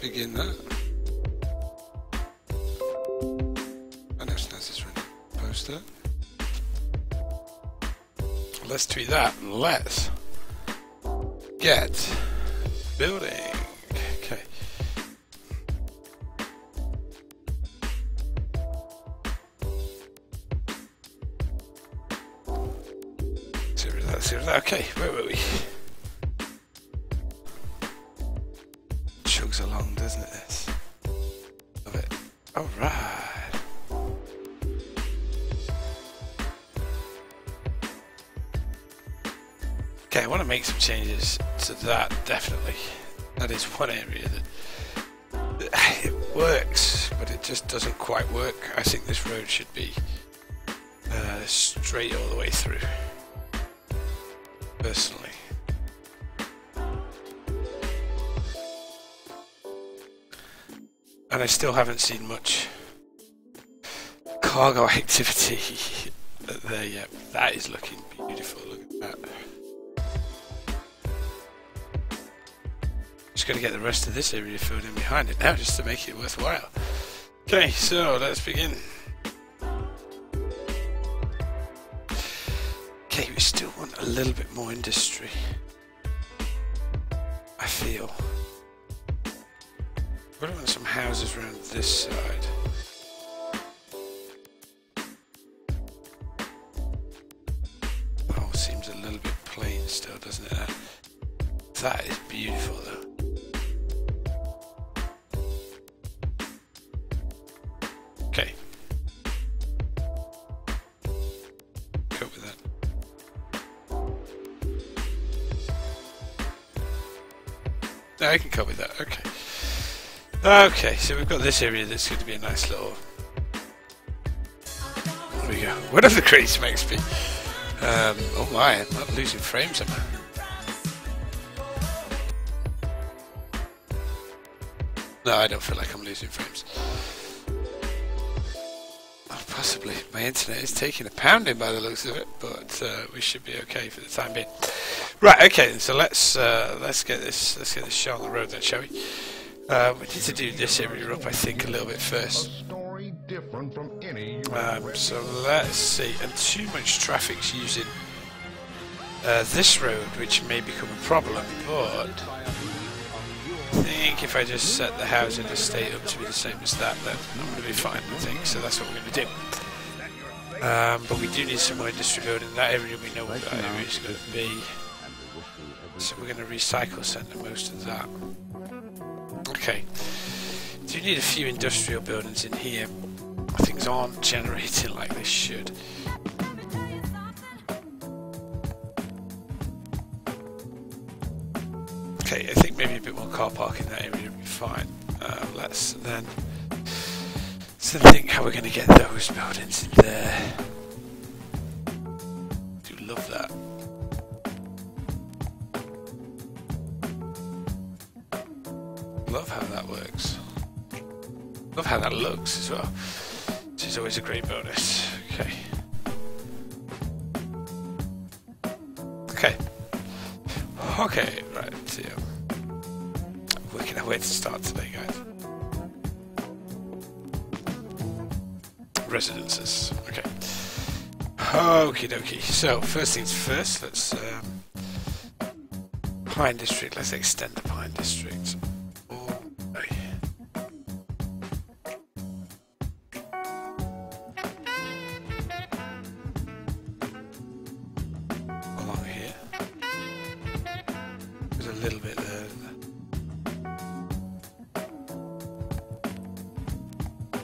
begin that. I know Snaz is running a poster. Let's tweet that and let's get building. Okay. Seriously, okay, where were we? Chugs along, doesn't it, this? Love it. Alright. Okay, I want to make some changes to that, definitely. That is one area that it works, but it just doesn't quite work. I think this road should be straight all the way through. Personally. And I still haven't seen much cargo activity there yet. That is looking beautiful. Look at that. Just got to get the rest of this area filled in behind it now, just to make it worthwhile. Okay, so let's begin. Okay, we still want a little bit more industry, I feel. We want some houses around this side. Oh, seems a little bit plain still, doesn't it? That is beautiful though. Okay. Cope with that. No, I can cope with that, okay. Okay, so we've got this area that's going to be a nice little... There we go. Whatever the crazy makes me. Oh my, I'm not losing frames, am I? No, I don't feel like I'm losing frames. Oh, possibly. My internet is taking a pounding by the looks of it, but we should be okay for the time being. Right, okay, so let's get this show on the road then, shall we? We need to do this area up, I think, a little bit first. So let's see. And too much traffic's using this road, which may become a problem, but I think if I just set the housing estate up to be the same as that, then I'm going to be fine, I think. So that's what we're going to do. But we do need some more industry building. That area, we know what that area is going to be. So we're going to recycle centre most of that. Okay, do you need a few industrial buildings in here? Things aren't generating like they should. Okay, I think maybe a bit more car park in that area would be fine. Let's then think how we're going to get those buildings in there. Do love that. Love how that works. Love how that looks as well. Which is always a great bonus. Okay. Okay. Okay, right. Working our way to start today, guys. Residences. Okay. Okie dokie. So, first things first, let's Pine District. Let's extend the Pine District.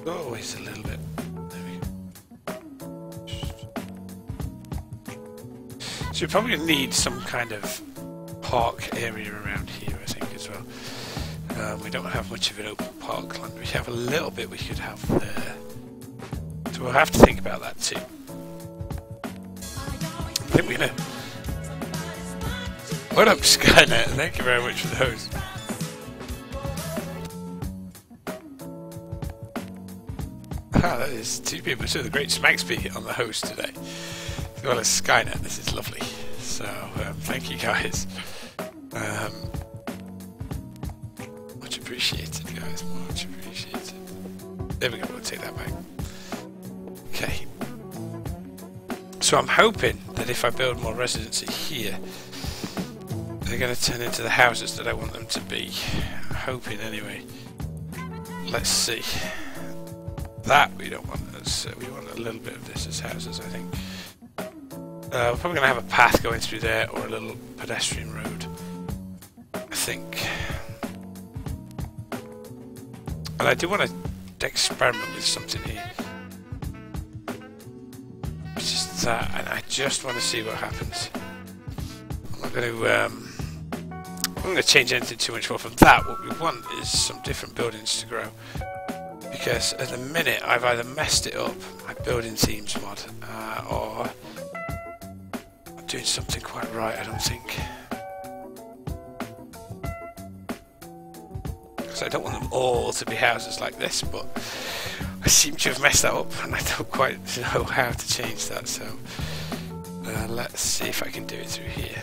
Always a little bit. There we go. So you're probably going to need some kind of park area around here, I think, as well. We don't have much of an open parkland. We have a little bit we could have there. So we'll have to think about that too. I think we're going to... What up, Skynet? Thank you very much for the host. Ah, that is two people, so the great Smagsby on the host today, as well as Skynet. This is lovely. So, thank you guys. Much appreciated. appreciated, guys. Much appreciated. There we go. We'll take that back. Okay. So I'm hoping that if I build more residency here, they're going to turn into the houses that I want them to be. I'm hoping anyway. Let's see. That we don't want. We want a little bit of this as houses, I think. We're probably going to have a path going through there or a little pedestrian road, I think. And I do want to experiment with something here. It's just that, and I just want to see what happens. I'm not going to. I'm not going to change anything too much more from that. What we want is some different buildings to grow. Because at the minute I've either messed it up, my building themes mod, or I'm doing something quite right, I don't think. Because I don't want them all to be houses like this, but I seem to have messed that up and I don't quite know how to change that, so let's see if I can do it through here.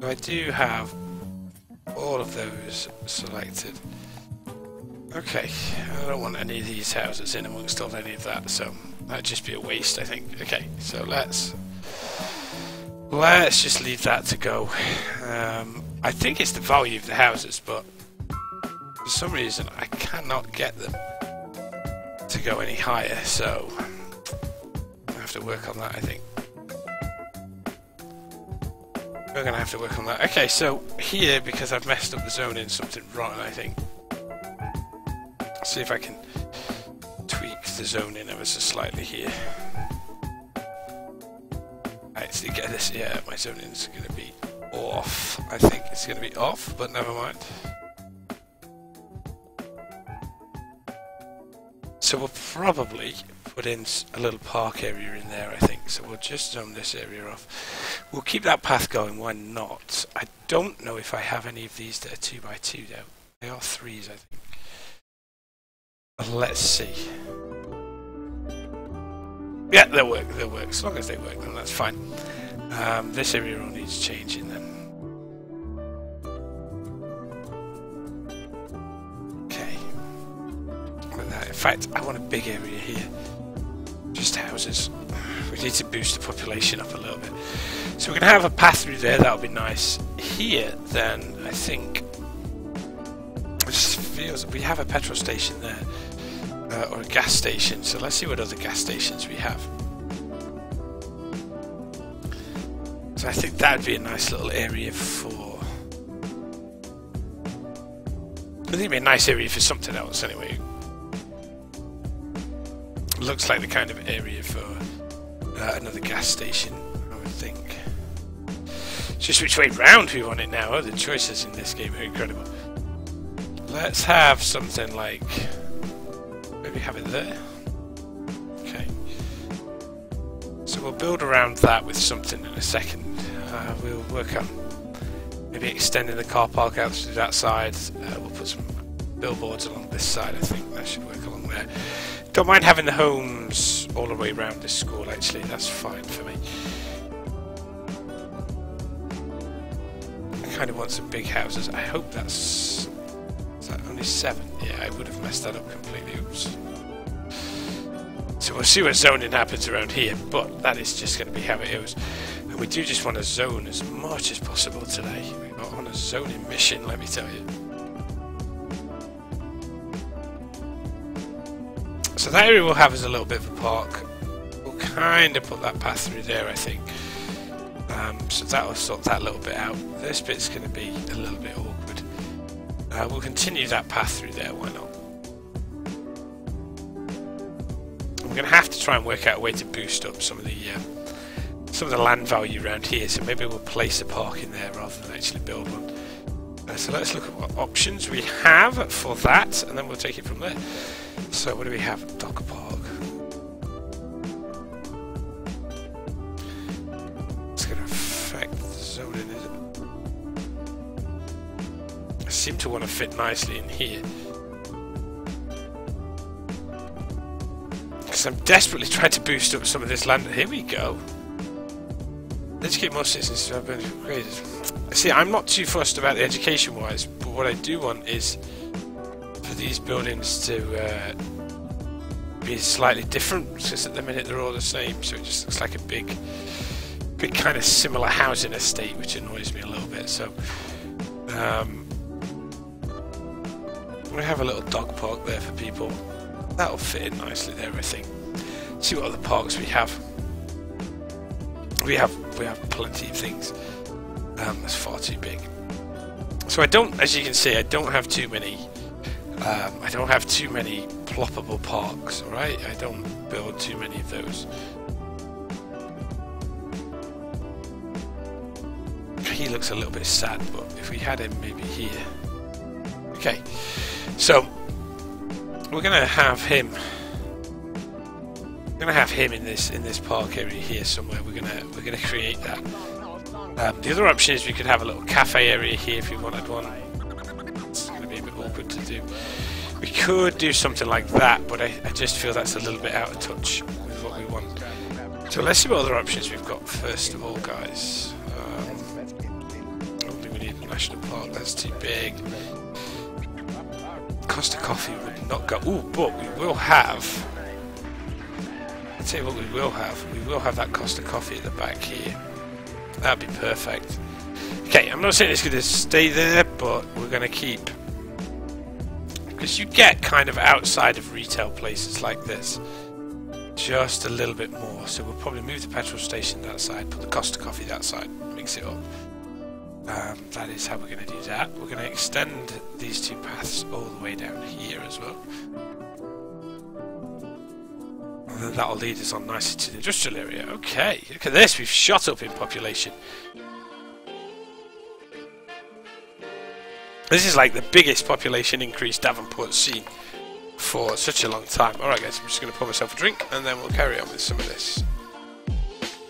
I do have all of those selected. Okay, I don't want any of these houses in amongst all any of that, so that'd just be a waste, I think. Okay, so let's just leave that to go. I think it's the value of the houses, but for some reason I cannot get them to go any higher, so I have to work on that, I think. We're going to have to work on that. Okay, so here, because I've messed up the zoning, something rotten, I think. Let's see if I can tweak the zoning ever so slightly here. I actually get this. Yeah, my zoning's going to be off. I think it's going to be off, but never mind. So we'll probably put in a little park area in there, I think. So we'll just zone this area off. We'll keep that path going, why not? I don't know if I have any of these that are 2x2 though. They are 3s, I think. Let's see. Yeah, they'll work, as long as they work, then that's fine. This area all needs changing then. Okay. In fact, I want a big area here. Just houses. We need to boost the population up a little bit. So we're going to have a path through there, that'll be nice. Here, then, I think, it just feels we have a petrol station there, or a gas station, so let's see what other gas stations we have. So I think that would be a nice little area for... I think it'd be a nice area for something else, anyway. Looks like the kind of area for another gas station, I would think. Just which way round we want it now. Oh, the choices in this game are incredible. Let's have something like... maybe have it there. Okay. So we'll build around that with something in a second. We'll work on maybe extending the car park out to that side. We'll put some billboards along this side, I think. That should work along there. Don't mind having the homes all the way around this school, actually. That's fine for me. I kind of want some big houses. I hope that's... is that only 7? Yeah, I would have messed that up completely. Oops. So we'll see what zoning happens around here, but that is just going to be how it is. And we do just want to zone as much as possible today. We're on a zoning mission, let me tell you. So that area we'll have is a little bit of a park. We'll kind of put that path through there, I think. So that will sort that little bit out. This bit's going to be a little bit awkward. We'll continue that path through there, why not? We're going to have to try and work out a way to boost up some of the land value around here. So maybe we'll place a park in there rather than actually build one. So let's look at what options we have for that, and then we'll take it from there. So what do we have? Docker Park. It's going to affect the zoning, is it? seem to want to fit nicely in here. Because I'm desperately trying to boost up some of this land. Here we go. Educate more citizens to have been upgraded. See, I'm not too fussed about the education-wise, but what I do want is for these buildings to be slightly different, because at the minute they're all the same, so it just looks like a big kind of similar housing estate, which annoys me a little bit. So we have a little dog park there for people. That'll fit in nicely there, I think. See what other parks we have. We have plenty of things. That's far too big. So I don't, as you can see, I don't have too many. I don't have too many ploppable parks. All right, I don't build too many of those. He looks a little bit sad, but if we had him maybe here. Okay, so we're gonna have him. We're gonna have him in this park area here somewhere. We're gonna create that. The other option is we could have a little cafe area here if we wanted one. It's gonna be a bit awkward to do. We could do something like that, but I just feel that's a little bit out of touch with what we want. So let's see what other options we've got first of all, guys. I don't think we need a national park. That's too big. Costa Coffee would not go. Ooh, but we will have. I'll tell you what we will have. We will have that Costa Coffee at the back here. That'd be perfect. Okay, I'm not saying it's going to stay there, but we're going to keep. Because you get kind of outside of retail places like this just a little bit more. So we'll probably move the petrol station that side, put the Costa Coffee that side, mix it up. That is how we're going to do that. We're going to extend these two paths all the way down here as well. And then that'll lead us on nicely to the industrial area. Okay, look at this, we've shot up in population. This is like the biggest population increase Davenport's seen for such a long time. Alright guys, I'm just going to pour myself a drink and then we'll carry on with some of this.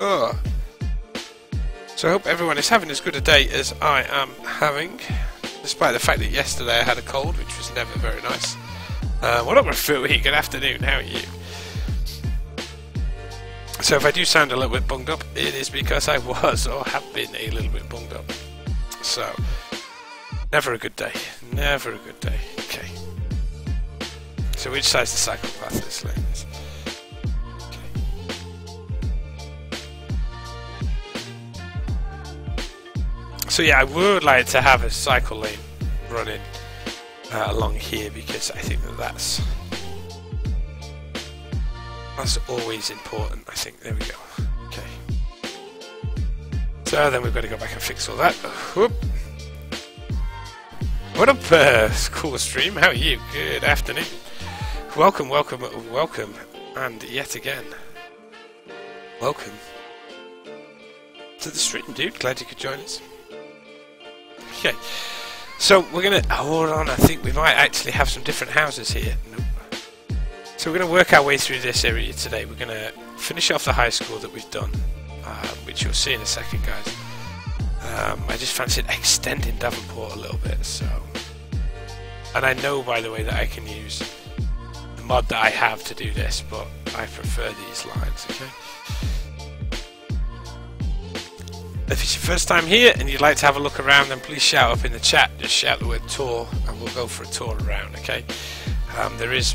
Oh. So I hope everyone is having as good a day as I am having, despite the fact that yesterday I had a cold, which was never very nice. What up, Rafui? Good afternoon, how are you? So if I do sound a little bit bunged up, it is because I was or have been a little bit bunged up. So, never a good day. Never a good day. Okay. So which side's the cycle path this lane is? So yeah, I would like to have a cycle lane running along here because I think that that's always important. I think. There we go. Okay. So then we've got to go back and fix all that. Whoop. What up, cool stream? How are you? Good afternoon. Welcome, welcome, welcome, and yet again, welcome to the stream, dude. Glad you could join us. Okay, so we're gonna hold on. I think we might actually have some different houses here. Nope. So we're gonna work our way through this area today. We're gonna finish off the high school that we've done, which you'll see in a second, guys. I just fancied extending Davenport a little bit, so. And I know, by the way, that I can use the mod that I have to do this, but I prefer these lines. Okay. If it's your first time here and you'd like to have a look around, then please shout up in the chat. Just shout the word tour and we'll go for a tour around, okay? There's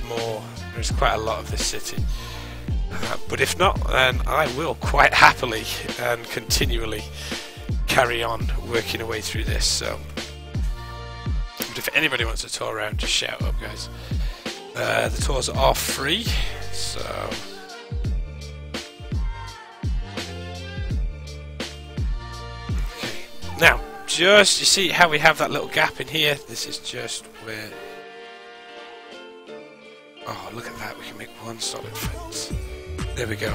quite a lot of this city. But if not, then I will quite happily and continually carry on working our way through this. So, but if anybody wants a tour around, just shout up, guys. The tours are free, so... Now, just, you see how we have that little gap in here? This is just where... Oh, look at that, we can make one solid fence. There we go.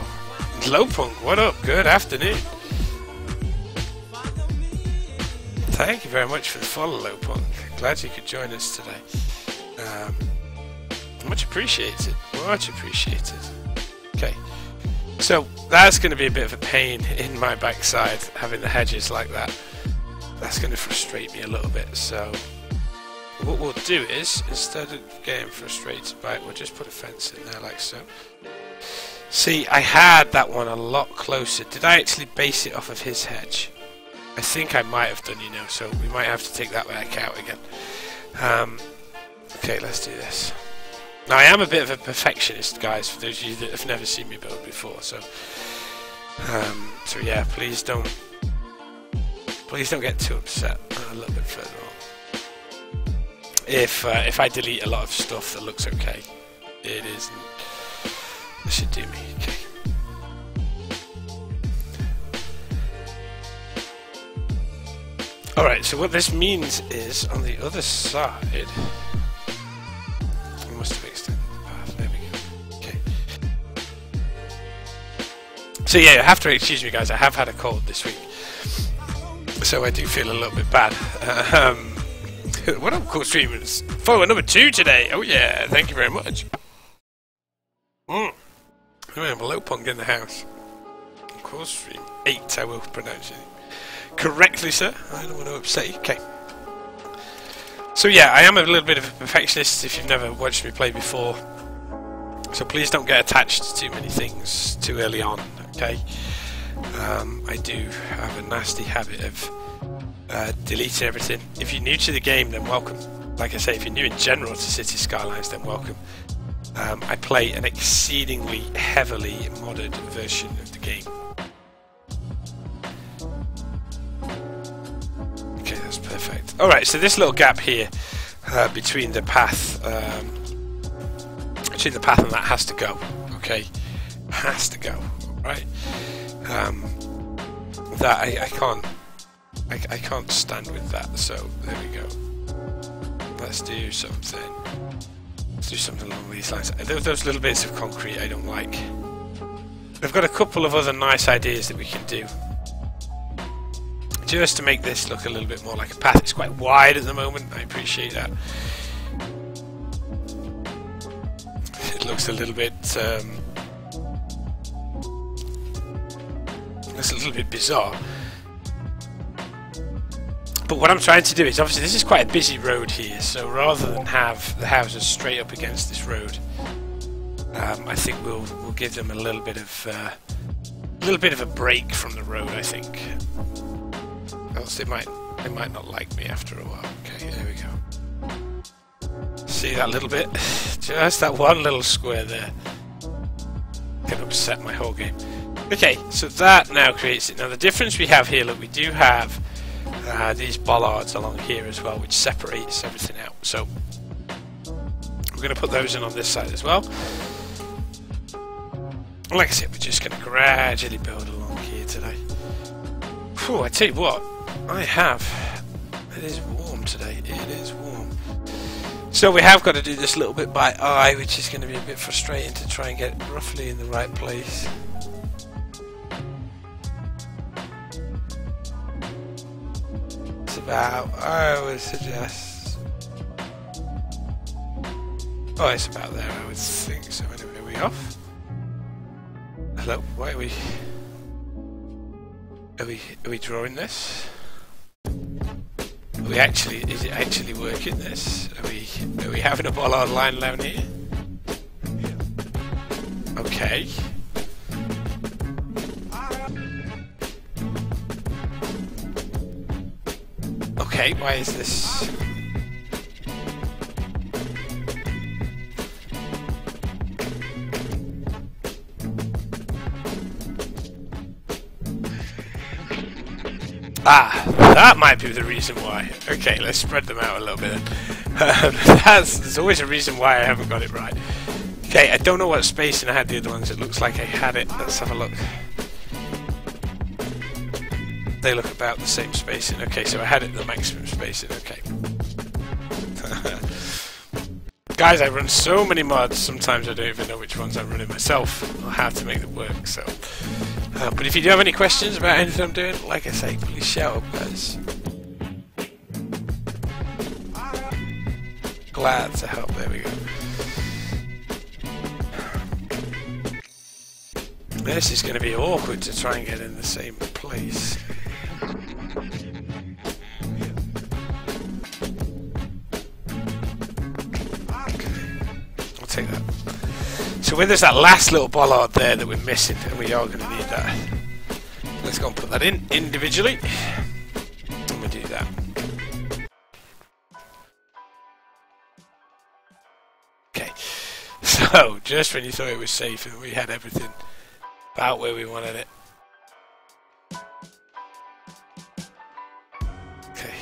Lowpunk, what up? Good afternoon. Thank you very much for the follow, Lowpunk. Glad you could join us today. Much appreciated. Much appreciated. Okay. So, that's going to be a bit of a pain in my backside, having the hedges like that. That's going to frustrate me a little bit, so what we'll do is, instead of getting frustrated by it, we'll just put a fence in there like so. See, I had that one a lot closer. Did I actually base it off of his hedge? I think I might have done, you know, so we might have to take that back out again. Okay, let's do this. Now, I am a bit of a perfectionist, guys, for those of you that have never seen me build before, so yeah, please don't get too upset. A little bit further on. If I delete a lot of stuff that looks okay, it isn't. It should do me okay. Alright, so what this means is, on the other side, we must have extended the path, there we go, okay. So yeah, you have to excuse me guys, I have had a cold this week, so I do feel a little bit bad. What up, cool streamers? Follower number 2 today, oh yeah, thank you very much. We have a low punk in the house. Cool stream 8, I will pronounce it correctly, sir. I don't want to upset you. Okay. So yeah, I am a little bit of a perfectionist if you've never watched me play before. So please don't get attached to too many things too early on, okay? I do have a nasty habit of deleting everything. If you're new to the game, then welcome. Like I say, if you're new in general to City Skylines, then welcome. I play an exceedingly heavily modded version of the game. Okay, that's perfect. Alright, so this little gap here between the path and that has to go. Okay, has to go. Right, that I can't stand with that. So there we go. Let's do something. Let's do something along these lines. Those little bits of concrete I don't like. I've got a couple of other nice ideas that we can do, just to make this look a little bit more like a path. It's quite wide at the moment, I appreciate that. It looks a little bit bizarre. But what I'm trying to do is, obviously this is quite a busy road here, so rather than have the houses straight up against this road, I think we'll give them a little bit of a break from the road, I think. Else they might not like me after a while. Okay, there we go. See that little bit? Just that one little square there can upset my whole game. Okay, so that now creates it. Now the difference we have here, look, we do have these bollards along here as well, which separates everything out. So we're going to put those in on this side as well. Like I said, we're just going to gradually build along here today. Whew, I tell you what, it is warm today, it is warm. So we have got to do this little bit by eye, which is going to be a bit frustrating to try and get roughly in the right place. It's about, I would suggest, oh, it's about there, I would think. So anyway, are we off? Hello, why are we drawing this? Are we actually, is it actually working this? Are we having a bollard line down here? Okay. Okay, why is this? Ah, that might be the reason why. Okay, let's spread them out a little bit. There's always a reason why I haven't got it right. Okay, I don't know what spacing I had the other ones. It looks like I had it. Let's have a look. They look about the same spacing. Okay, so I had it the maximum spacing. Okay. Guys, I run so many mods, sometimes I don't even know which ones I'm running myself or how to make them work, so... but if you do have any questions about anything I'm doing, like I say, please shout up, guys. Glad to help, there we go. This is going to be awkward to try and get in the same place. take that. So where there's that last little bollard there that we're missing, and we are going to need that. Let's go and put that in individually. And we do that. Okay. So, just when you thought it was safe and we had everything about where we wanted it. Okay.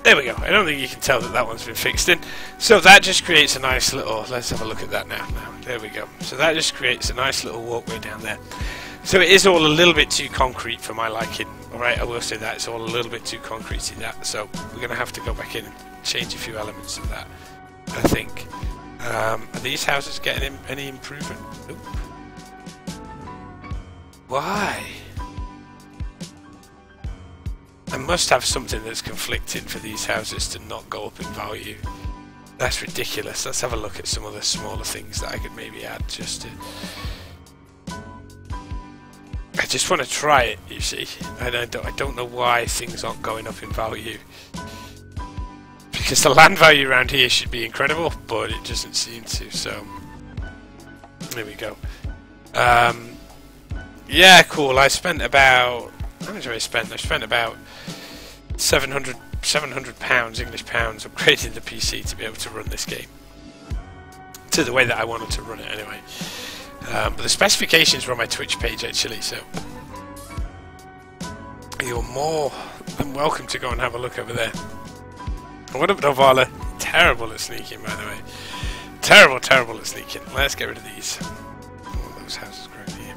There we go. I don't think you can tell that that one's been fixed in. So that just creates a nice little... Let's have a look at that now. There we go. So that just creates a nice little walkway down there. So it is all a little bit too concrete for my liking. Alright, I will say that. It's all a little bit too concretey, that. So we're going to have to go back in and change a few elements of that, I think. Are these houses getting any improvement? Nope. Why? I must have something that's conflicting for these houses to not go up in value. That's ridiculous. Let's have a look at some of the smaller things that I could maybe add just to... I just want to try it, you see. I don't know why things aren't going up in value. Because the land value around here should be incredible, but it doesn't seem to, so... There we go. Yeah, cool. I spent about... How much have I spent? I spent about £700 English pounds upgrading the PC to be able to run this game. To the way that I wanted to run it, anyway. But the specifications were on my Twitch page, actually, so... You're more than welcome to go and have a look over there. What up, Novala? Terrible at sneaking, by the way. Terrible, terrible at sneaking. Let's get rid of these. Oh, those houses grow here.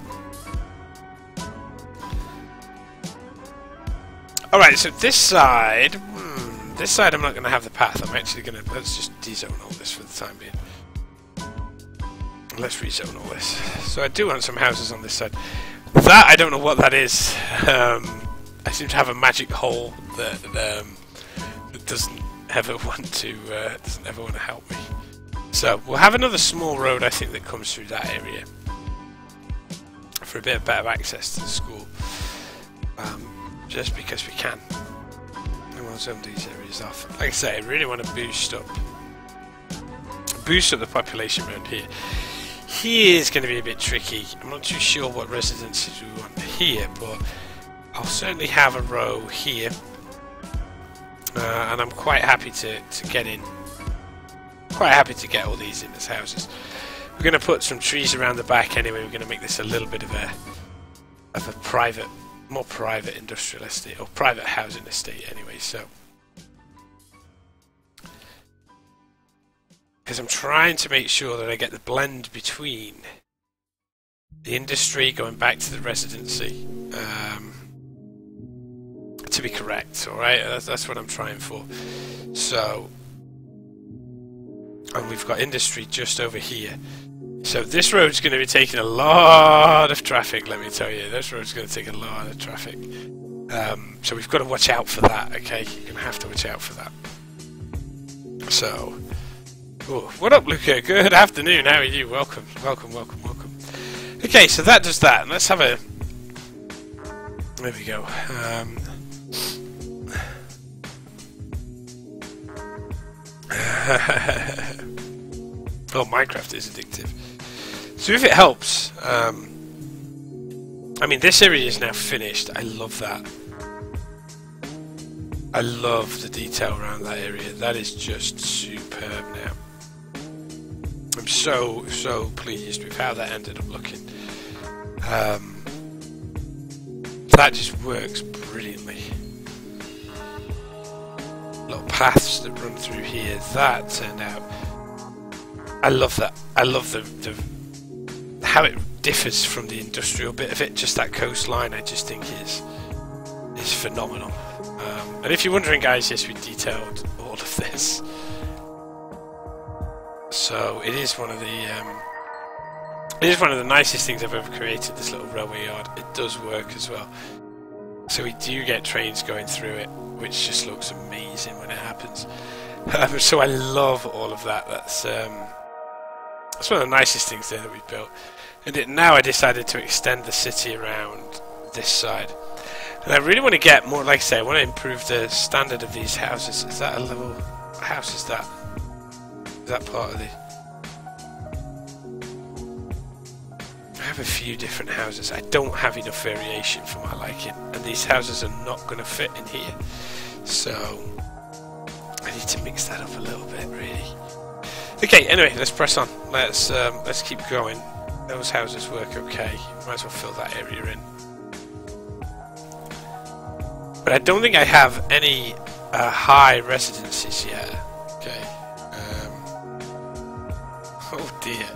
Alright, so this side... this side I'm not going to have the path. I'm actually going to... Let's just dezone all this for the time being. Let's rezone all this. So I do want some houses on this side. That, I don't know what that is. I seem to have a magic hole that doesn't ever want to help me. So we'll have another small road, I think, that comes through that area for a bit of better access to the school. Just because we can. And we'll zone these areas off. Like I say, I really want to boost up the population around here. Here is going to be a bit tricky. I'm not too sure what residences we want here, but I'll certainly have a row here. And I'm quite happy to get in. Quite happy to get all these in as houses. We're going to put some trees around the back anyway. We're going to make this a little bit of a private, more private industrial estate, or private housing estate anyway, so. Because I'm trying to make sure that I get the blend between the industry going back to the residency to be correct, alright? That's what I'm trying for. So, and we've got industry just over here. So this road's going to be taking a lot of traffic, let me tell you. This road's going to take a lot of traffic. So we've got to watch out for that, okay? You're going to have to watch out for that. So... Ooh, what up, Luca? Good afternoon. How are you? Welcome, welcome, welcome, welcome. Okay, so that does that. And let's have a... There we go. Oh, Minecraft is addictive. So if it helps... I mean, this area is now finished. I love that. I love the detail around that area. That is just superb now. I'm so pleased with how that ended up looking. That just works brilliantly. Little paths that run through here. That turned out. I love that. I love the how it differs from the industrial bit of it. Just that coastline, I just think is phenomenal. And if you're wondering, guys, yes, we detailed all of this. So it is one of the nicest things I've ever created. This little railway yard. It does work as well. So we do get trains going through it, which just looks amazing when it happens. So I love all of that. That's one of the nicest things there that we've built. And now I decided to extend the city around this side. And I really want to get more, like I say, I want to improve the standard of these houses. Is that a level house? Is that? that part of the... I have a few different houses. I don't have enough variation for my liking, and these houses are not going to fit in here. So I need to mix that up a little bit, really. Okay, anyway, let's press on. Let's keep going. Those houses work okay. Might as well fill that area in. But I don't think I have any high residences yet. Okay. Oh dear.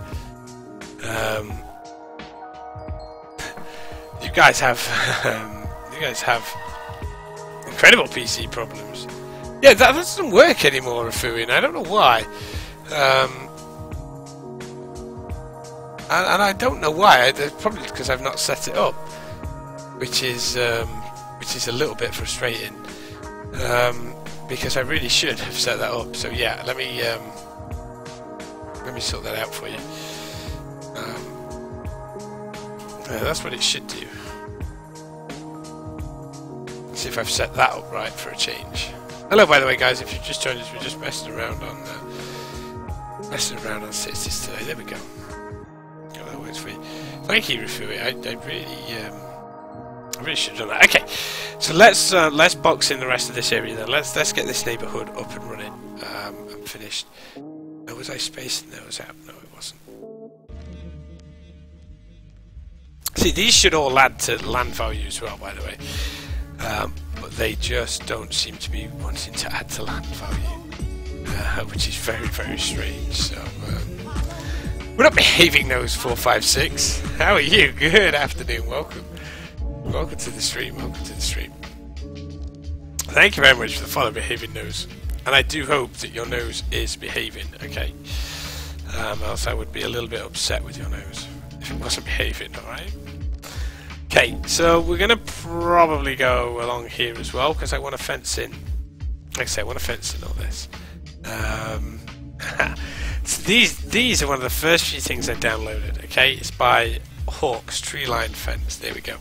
You guys have incredible PC problems. Yeah, that doesn't work anymore, Rafuin. I don't know why. And I don't know why. It's probably because I've not set it up, which is a little bit frustrating. Because I really should have set that up. So yeah, let me sort that out for you. Yeah, that's what it should do. Let's see if I've set that up right for a change. Hello, by the way, guys. If you've just joined us, we're just messing around on cities today. There we go. Oh, that works for you. Thank you, Rafui. I really should have done that. Okay, so let's box in the rest of this area then. Let's get this neighbourhood up and running and finished. Oh, was I spacing those out? No, it wasn't. See, these should all add to land value as well, by the way. But they just don't seem to be wanting to add to land value, which is very, very strange. So, we're not behaving those 456. How are you? Good afternoon. Welcome. Welcome to the stream. Welcome to the stream. Thank you very much for the follow, behaving nose. And I do hope that your nose is behaving. Okay. Else I would be a little bit upset with your nose if it wasn't behaving. All right. Okay, so we're going to probably go along here as well, because I want to fence in. Like I say, I want to fence in all this. So these are one of the first few things I downloaded, okay? It's by Hawks Tree Line Fence. There we go.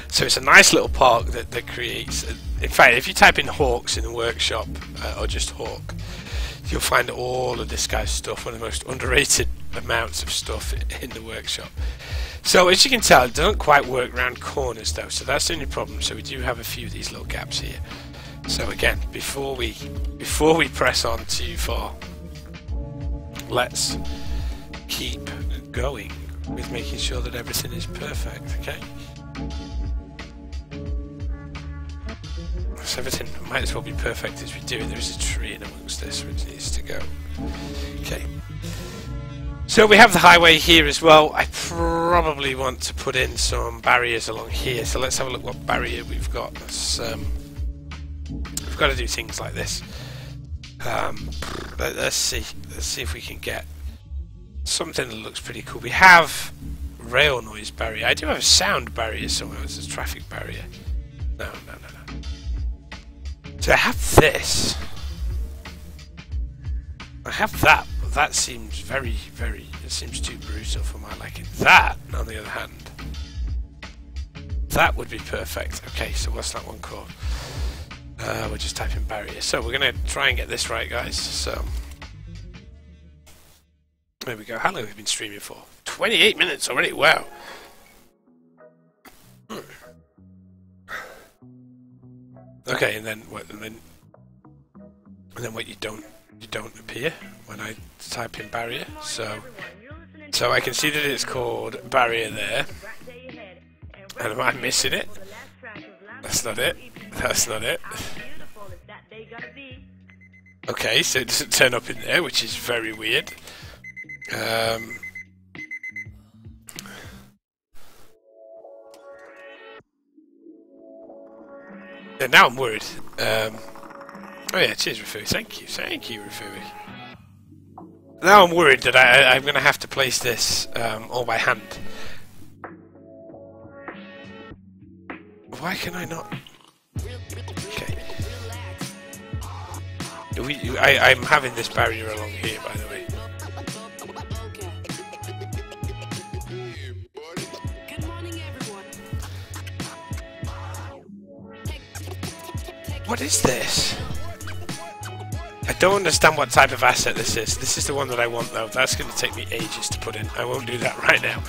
So it's a nice little park that creates... in fact, if you type in Hawks in the workshop, or just Hawk, you'll find all of this guy's stuff, one of the most underrated amounts of stuff in the workshop. So as you can tell, it doesn't quite work around corners though, so that's the only problem. So we do have a few of these little gaps here. So again, before we press on too far, let's keep going with making sure that everything is perfect, okay? So everything might as well be perfect as we do. There's a tree in amongst this which needs to go. Okay. So we have the highway here as well. I probably want to put in some barriers along here. So let's have a look what barrier we've got. We've got to do things like this. Let's see if we can get something that looks pretty cool. We have rail noise barrier. I do have a sound barrier somewhere. It's a traffic barrier. No. So I have this. I have that. That seems very, very... It seems too brutal for my liking. That, on the other hand, that would be perfect. Okay, so what's that one called? We're just typing barrier. So we're going to try and get this right, guys. So there we go. How long have we been streaming for? 28 minutes already. Wow. Okay, and then what? And then what? You don't appear when I type in barrier. So I can see that it's called barrier there. And am I missing it? That's not it. That's not it. Okay, so it doesn't turn up in there, which is very weird. Yeah, now I'm worried. Oh yeah, cheers, Rafui. Thank you, Rafui. Now I'm worried that I'm going to have to place this all by hand. Why can I not? Okay. I'm having this barrier along here, by the way. What is this? I don't understand what type of asset this is. This is the one that I want, though. That's going to take me ages to put in. I won't do that right now.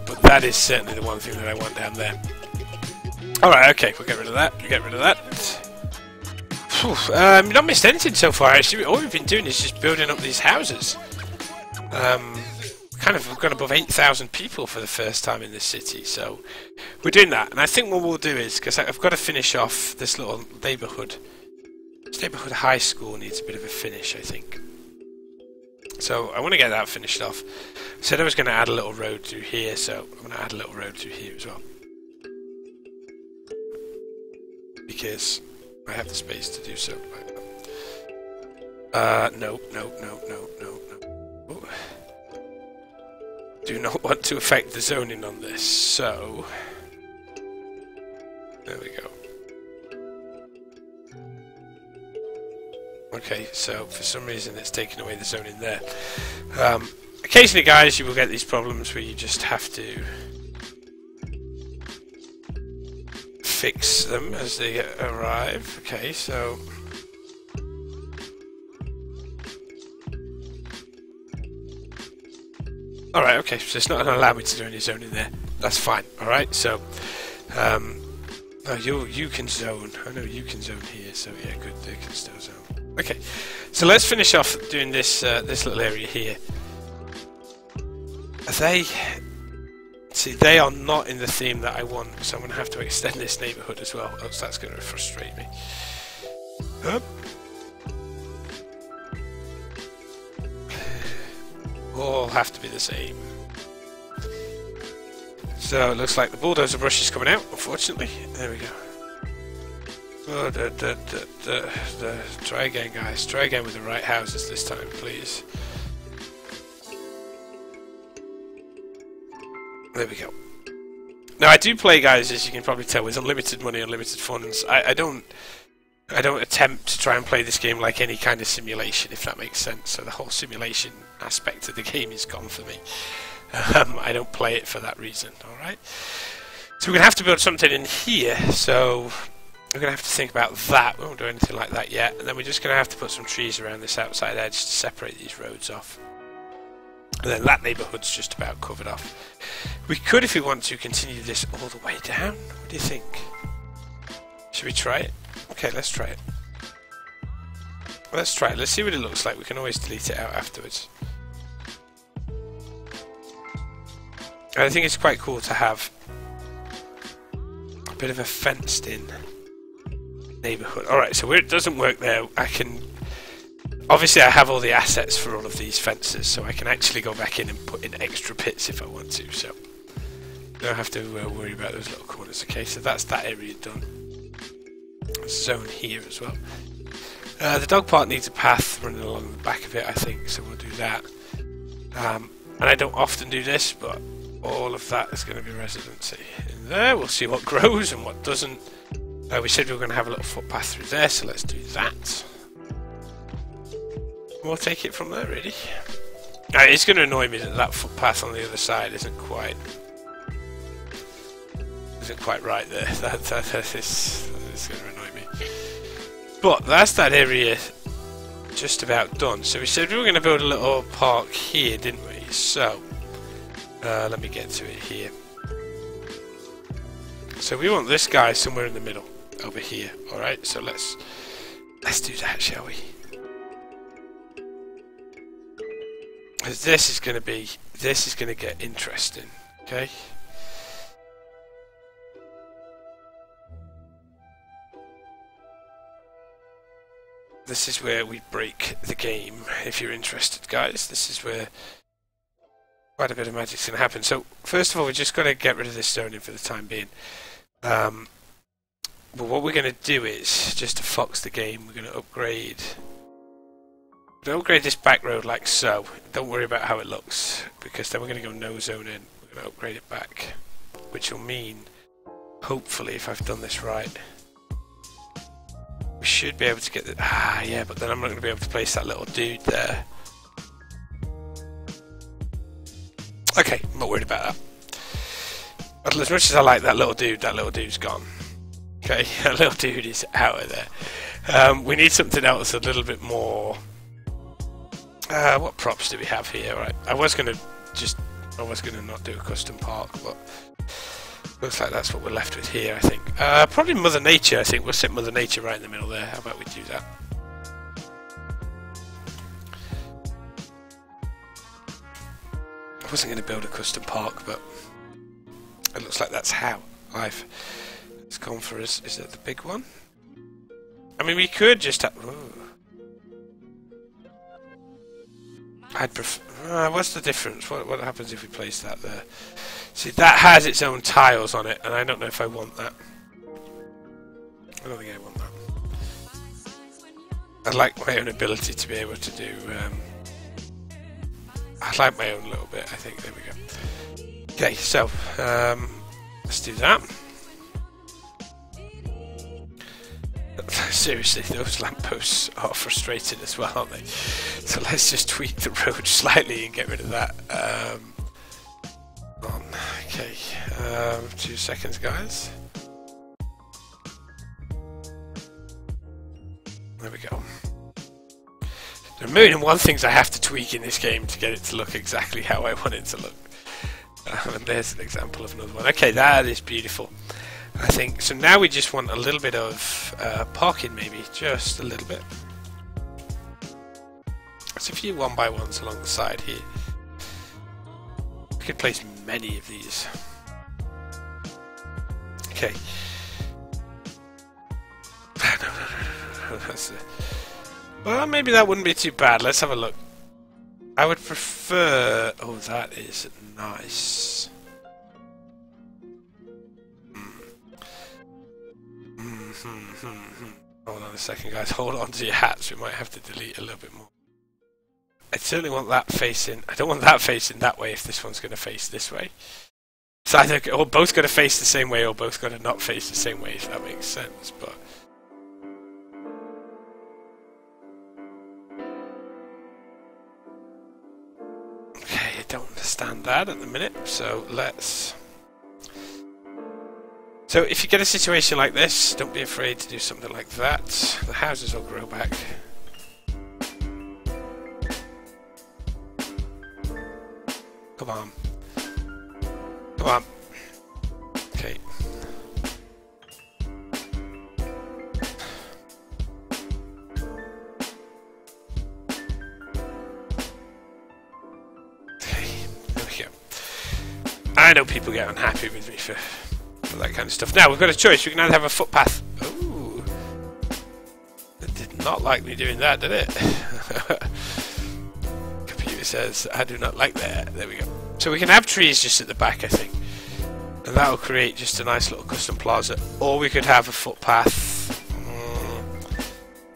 But that is certainly the one thing that I want down there. Alright, okay, we'll get rid of that. We'll get rid of that. Whew, not missed anything so far, actually. All we've been doing is just building up these houses. Kind of gone above 8,000 people for the first time in this city, so we're doing that. And I think what we'll do is, because I've got to finish off this little neighbourhood. This neighbourhood high school needs a bit of a finish, I think. So I want to get that finished off. I said I was going to add a little road through here, so I'm going to add a little road through here as well. Because I have the space to do so. No. Ooh. Do not want to affect the zoning on this, so there we go. Okay, so for some reason it's taken away the zoning there. Occasionally, guys, you will get these problems where you just have to fix them as they arrive. Okay, so alright, okay, so it's not going to allow me to do any zoning there. That's fine, alright, so oh, you can zone. I know you can zone here, so yeah, good, they can still zone. Okay, so let's finish off doing this this little area here. They are not in the theme that I want, so I'm going to have to extend this neighbourhood as well, else that's going to frustrate me. All have to be the same. So it looks like the bulldozer brush is coming out, unfortunately. There we go. Oh, try again, guys. Try again with the right houses this time, please. There we go. Now I do play, guys, as you can probably tell, with unlimited money, unlimited funds. I don't attempt to try and play this game like any kind of simulation, if that makes sense. So the whole simulation aspect of the game is gone for me. I don't play it for that reason, alright? So we're going to have to build something in here, so we're going to have to think about that. We won't do anything like that yet. And then we're just going to have to put some trees around this outside edge to separate these roads off. And then that neighbourhood's just about covered off. We could, if we want to, continue this all the way down. What do you think? Should we try it? Okay, let's try it. Let's try it. Let's see what it looks like. We can always delete it out afterwards. And I think it's quite cool to have a bit of a fenced-in neighbourhood. Alright, so where it doesn't work there, I can... Obviously, I have all the assets for all of these fences, so I can actually go back in and put in extra pits if I want to, so... I don't have to worry about those little corners. Okay, so that's that area done. Zone here as well. The dog park needs a path running along the back of it, I think, so we'll do that. And I don't often do this, but all of that is going to be residency in there. We'll see what grows and what doesn't. We said we were going to have a little footpath through there, so let's do that. We'll take it from there, really. It's going to annoy me that that footpath on the other side isn't quite right there. That is going to annoy me. But that's that area just about done. So we said we were going to build a little park here, didn't we? So let me get to it here. So we want this guy somewhere in the middle, over here. All right. So let's do that, shall we? Because this is going to get interesting. Okay. This is where we break the game, if you're interested, guys. This is where quite a bit of magic's going to happen. So, first of all, we're just going to get rid of this zoning for the time being. But what we're going to do is, just to fox the game, we're going to upgrade... We'll upgrade this back road like so. Don't worry about how it looks, because then we're going to go no zone in. We're going to upgrade it back, which will mean, hopefully, if I've done this right... We should be able to get the... yeah, but then I'm not going to be able to place that little dude there. Okay, I'm not worried about that. But as much as I like that little dude's gone. Okay, that little dude is out of there. We need something else a little bit more. What props do we have here? Right, I was gonna not do a custom park, but looks like that's what we're left with here. I think probably Mother Nature. I think we'll set Mother Nature right in the middle there. How about we do that? I wasn't going to build a custom park, but it looks like that's how life has gone for us. Is that the big one? I mean, we could just have... I'd prefer... what's the difference? What happens if we place that there? See, that has its own tiles on it, and I don't know if I want that. I don't think I want that. I like my own ability to be able to do... I like my own little bit, I think. There we go. Okay, so, let's do that. Seriously, those lampposts are frustrating as well, aren't they? So let's just tweak the road slightly and get rid of that. Okay, 2 seconds, guys. There we go. There are a million and one things I have to tweak in this game to get it to look exactly how I want it to look. And there's an example of another one. Okay, that is beautiful. I think so. Now we just want a little bit of parking, maybe just a little bit. There's a few 1x1s along the side here. We could place many of these. Okay. No. That's it. Well, maybe that wouldn't be too bad. Let's have a look. I would prefer... Oh, that is nice. Hold on a second, guys. Hold on to your hats. We might have to delete a little bit more. I certainly want that facing... I don't want that facing that way if this one's going to face this way. It's either or both got to face the same way or both got to not face the same way, if that makes sense. But... okay, I don't understand that at the minute, so let's... So if you get a situation like this, don't be afraid to do something like that. The houses will grow back. Come on. Come on. Okay. Okay, there we go. I know people get unhappy with me for that kind of stuff. Now we've got a choice. We can either have a footpath. Ooh, it did not like me doing that, did it? Computer says I do not like that. There we go. So we can have trees just at the back, I think, and that will create just a nice little custom plaza. Or we could have a footpath.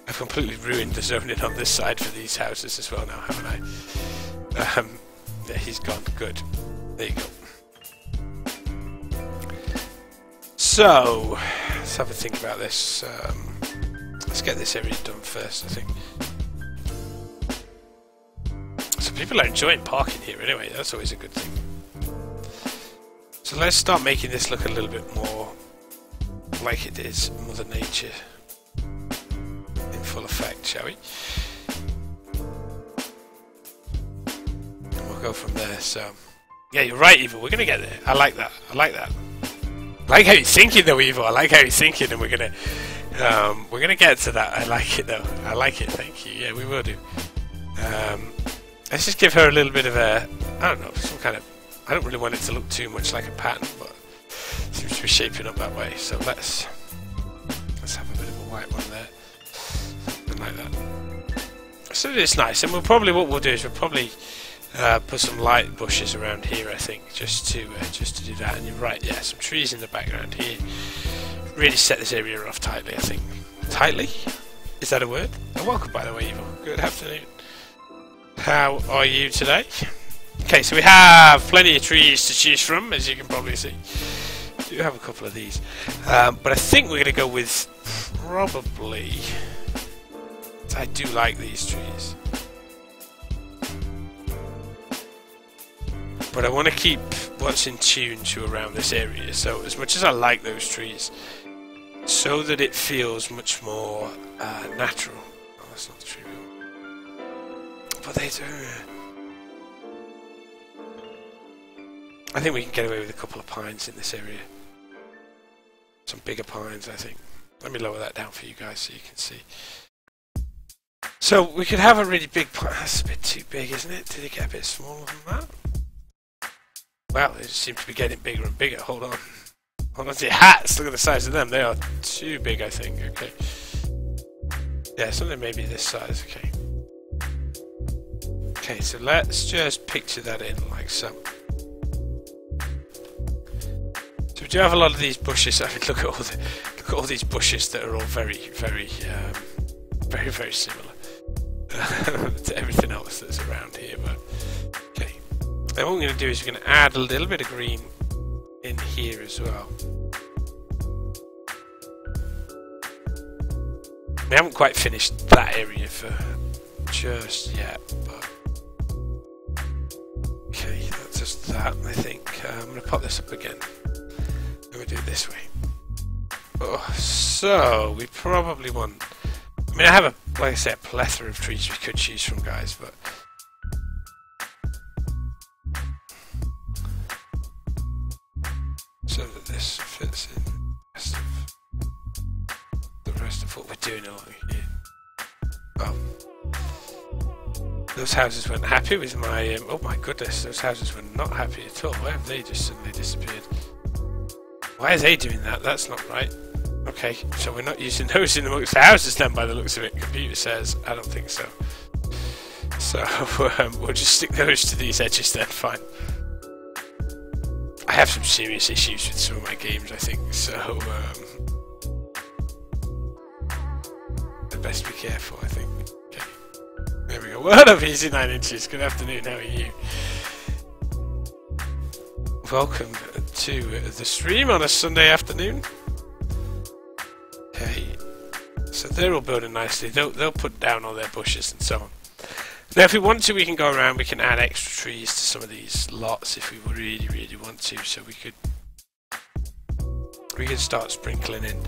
I've completely ruined the zoning on this side for these houses as well now, haven't I? Yeah, he's gone. Good. There you go. So, let's have a think about this. Let's get this area done first, I think. So people are enjoying parking here anyway, that's always a good thing. So let's start making this look a little bit more like it is Mother Nature in full effect, shall we? And we'll go from there, so... yeah, you're right, Evil, we're going to get there. I like that, I like that. I like how you're thinking though, Evil. I like how you're thinking, and we're gonna get to that. I like it though. I like it. Thank you. Yeah, we will do. Let's just give her a little bit of a, I don't know, some kind of. I don't really want it to look too much like a pattern, but it seems to be shaping up that way. So let's have a bit of a white one there, something like that. So it's nice, and what we'll do is we'll probably. Put some light bushes around here, I think, just to do that. And you're right, yeah, some trees in the background here. Really set this area off tightly, I think. Tightly? Is that a word? Oh, welcome, by the way, Evil. Good afternoon. How are you today? Okay, so we have plenty of trees to choose from, as you can probably see. We do have a couple of these, but I think we're going to go with probably. I do like these trees. But I want to keep what's in tune to around this area, so as much as I like those trees, so that it feels much more natural. Oh, that's not true. But they do. I think we can get away with a couple of pines in this area. Some bigger pines, I think. Let me lower that down for you guys so you can see. So we could have a really big pine. That's a bit too big, isn't it? Did it get a bit smaller than that? Well, it seems to be getting bigger and bigger. Hold on. Hold on to your hats. Look at the size of them. They are too big, I think. Okay. Yeah, something maybe this size. Okay. Okay, so let's just picture that in like so. So we do have a lot of these bushes. I mean, look at all these bushes that are all very similar to everything else that's around here. But okay, then what we're going to do is we're going to add a little bit of green in here as well. We haven't quite finished that area for just yet, but okay, that's just that. I think I'm going to pop this up again. We'll do it this way. Oh, so we probably want. I mean, I have like I said, a plethora of trees we could choose from, guys, but so that this fits in the rest of what we're doing along here. Oh, those houses weren't happy with my. Oh my goodness, those houses were not happy at all. Why have they just suddenly disappeared? Why are they doing that? That's not right. Okay, so we're not using those in amongst the houses then, by the looks of it. Computer says, I don't think so. So we'll just stick those to these edges then, fine. I have some serious issues with some of my games, I think, so I'd best be careful, I think. Okay, there we go. What up, Easy 9 Inches? Good afternoon, how are you? Welcome to the stream on a Sunday afternoon. Okay, so they're all building nicely. They'll put down all their bushes and so on. Now, if we want to, we can go around. We can add extra trees to some of these lots if we really want to. So we could start sprinkling in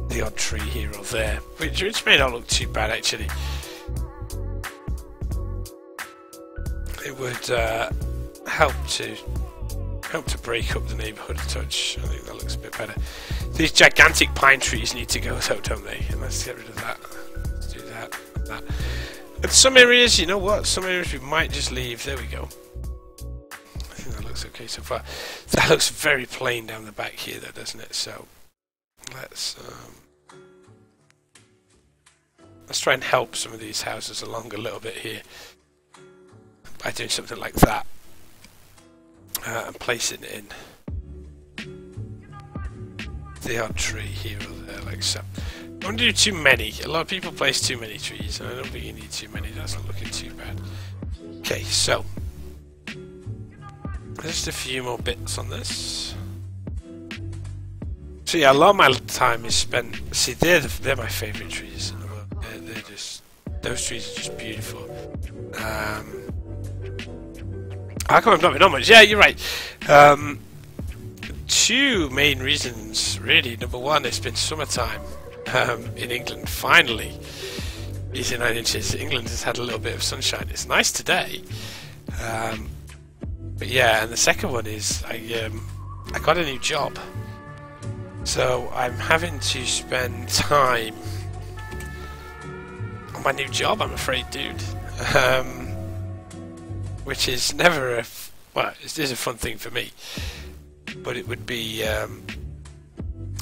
the odd tree here or there, which may not look too bad actually. It would help to break up the neighbourhood a touch. I think that looks a bit better. These gigantic pine trees need to go though, don't they? And let's get rid of that. Let's do that and that. And some areas, you know what? Some areas we might just leave. There we go. I think that looks okay so far. That looks very plain down the back here though, doesn't it? So let's try and help some of these houses along a little bit here by doing something like that. And placing in the odd tree here or there, like so. Don't do too many. A lot of people place too many trees, and I don't think you need too many. That's not looking too bad. Okay, so just a few more bits on this. So yeah, a lot of my time is spent. See, they're my favourite trees in the world. They're just, those trees are just beautiful. How come I'm not much? Yeah, you're right. Two main reasons, really. Number one, it's been summertime in England. Finally, Easy 9 Inches. England has had a little bit of sunshine. It's nice today. But yeah, and the second one is I got a new job, so I'm having to spend time on my new job. I'm afraid, dude. Which is never well, it is a fun thing for me, but it would be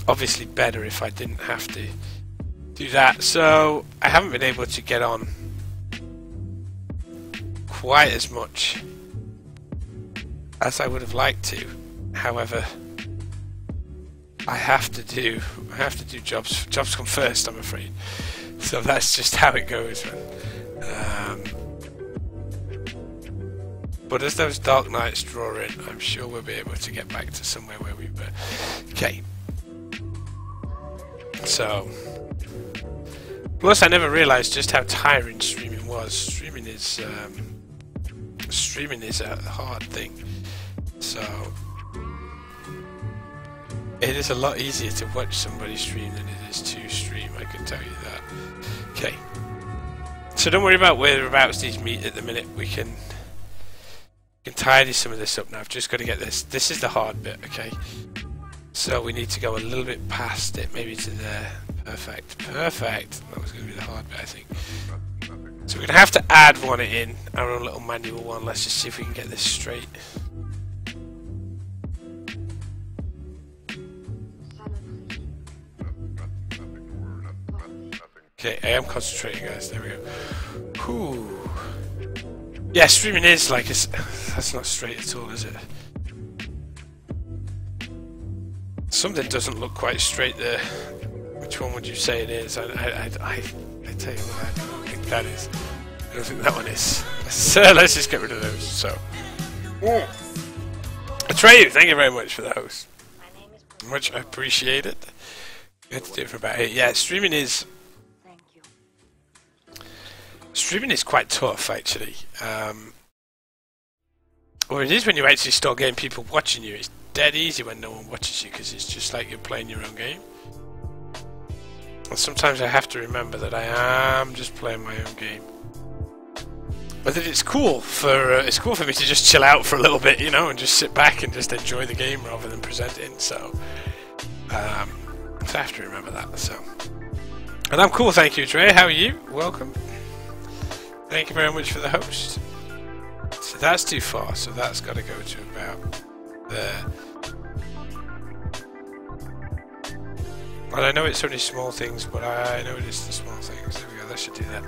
obviously better if I didn't have to do that. So I haven't been able to get on quite as much as I would have liked to. However, I have to do jobs. Jobs come first, I'm afraid. So that's just how it goes, man. But as those dark nights draw in, I'm sure we'll be able to get back to somewhere where we were. Okay. So, plus I never realised just how tiring streaming was. Streaming is a hard thing. So, It is a lot easier to watch somebody stream than it is to stream, I can tell you that. Okay. So don't worry about whereabouts these meet at the minute. We can tidy some of this up now. I've just got to get this. This is the hard bit, okay? So we need to go a little bit past it, maybe to there. Perfect. Perfect. That was going to be the hard bit, I think. So we're going to have to add one in, our own little manual one. Let's just see if we can get this straight. Okay, I am concentrating, guys. There we go. Whew. Yeah, streaming is like that's not straight at all, is it? Something doesn't look quite straight there. Which one would you say it is? I tell you what, I don't think that is. I don't think that one is. So let's just get rid of those. So, Atreyu, thank you very much for the host. Much appreciated. We had to do it for about 8. Yeah, streaming is quite tough, actually. Or it is when you actually start getting people watching you. It's dead easy when no one watches you because it's just like you're playing your own game. And sometimes I have to remember that I am just playing my own game. But that it's cool for me to just chill out for a little bit, you know, and just sit back and just enjoy the game rather than presenting. So I have to remember that. So, and I'm cool, thank you, Trey. How are you? Welcome. Thank you very much for the host. So that's too far, so that's got to go to about there. And I know it's only small things, but I know it is the small things. There we go, that should do that.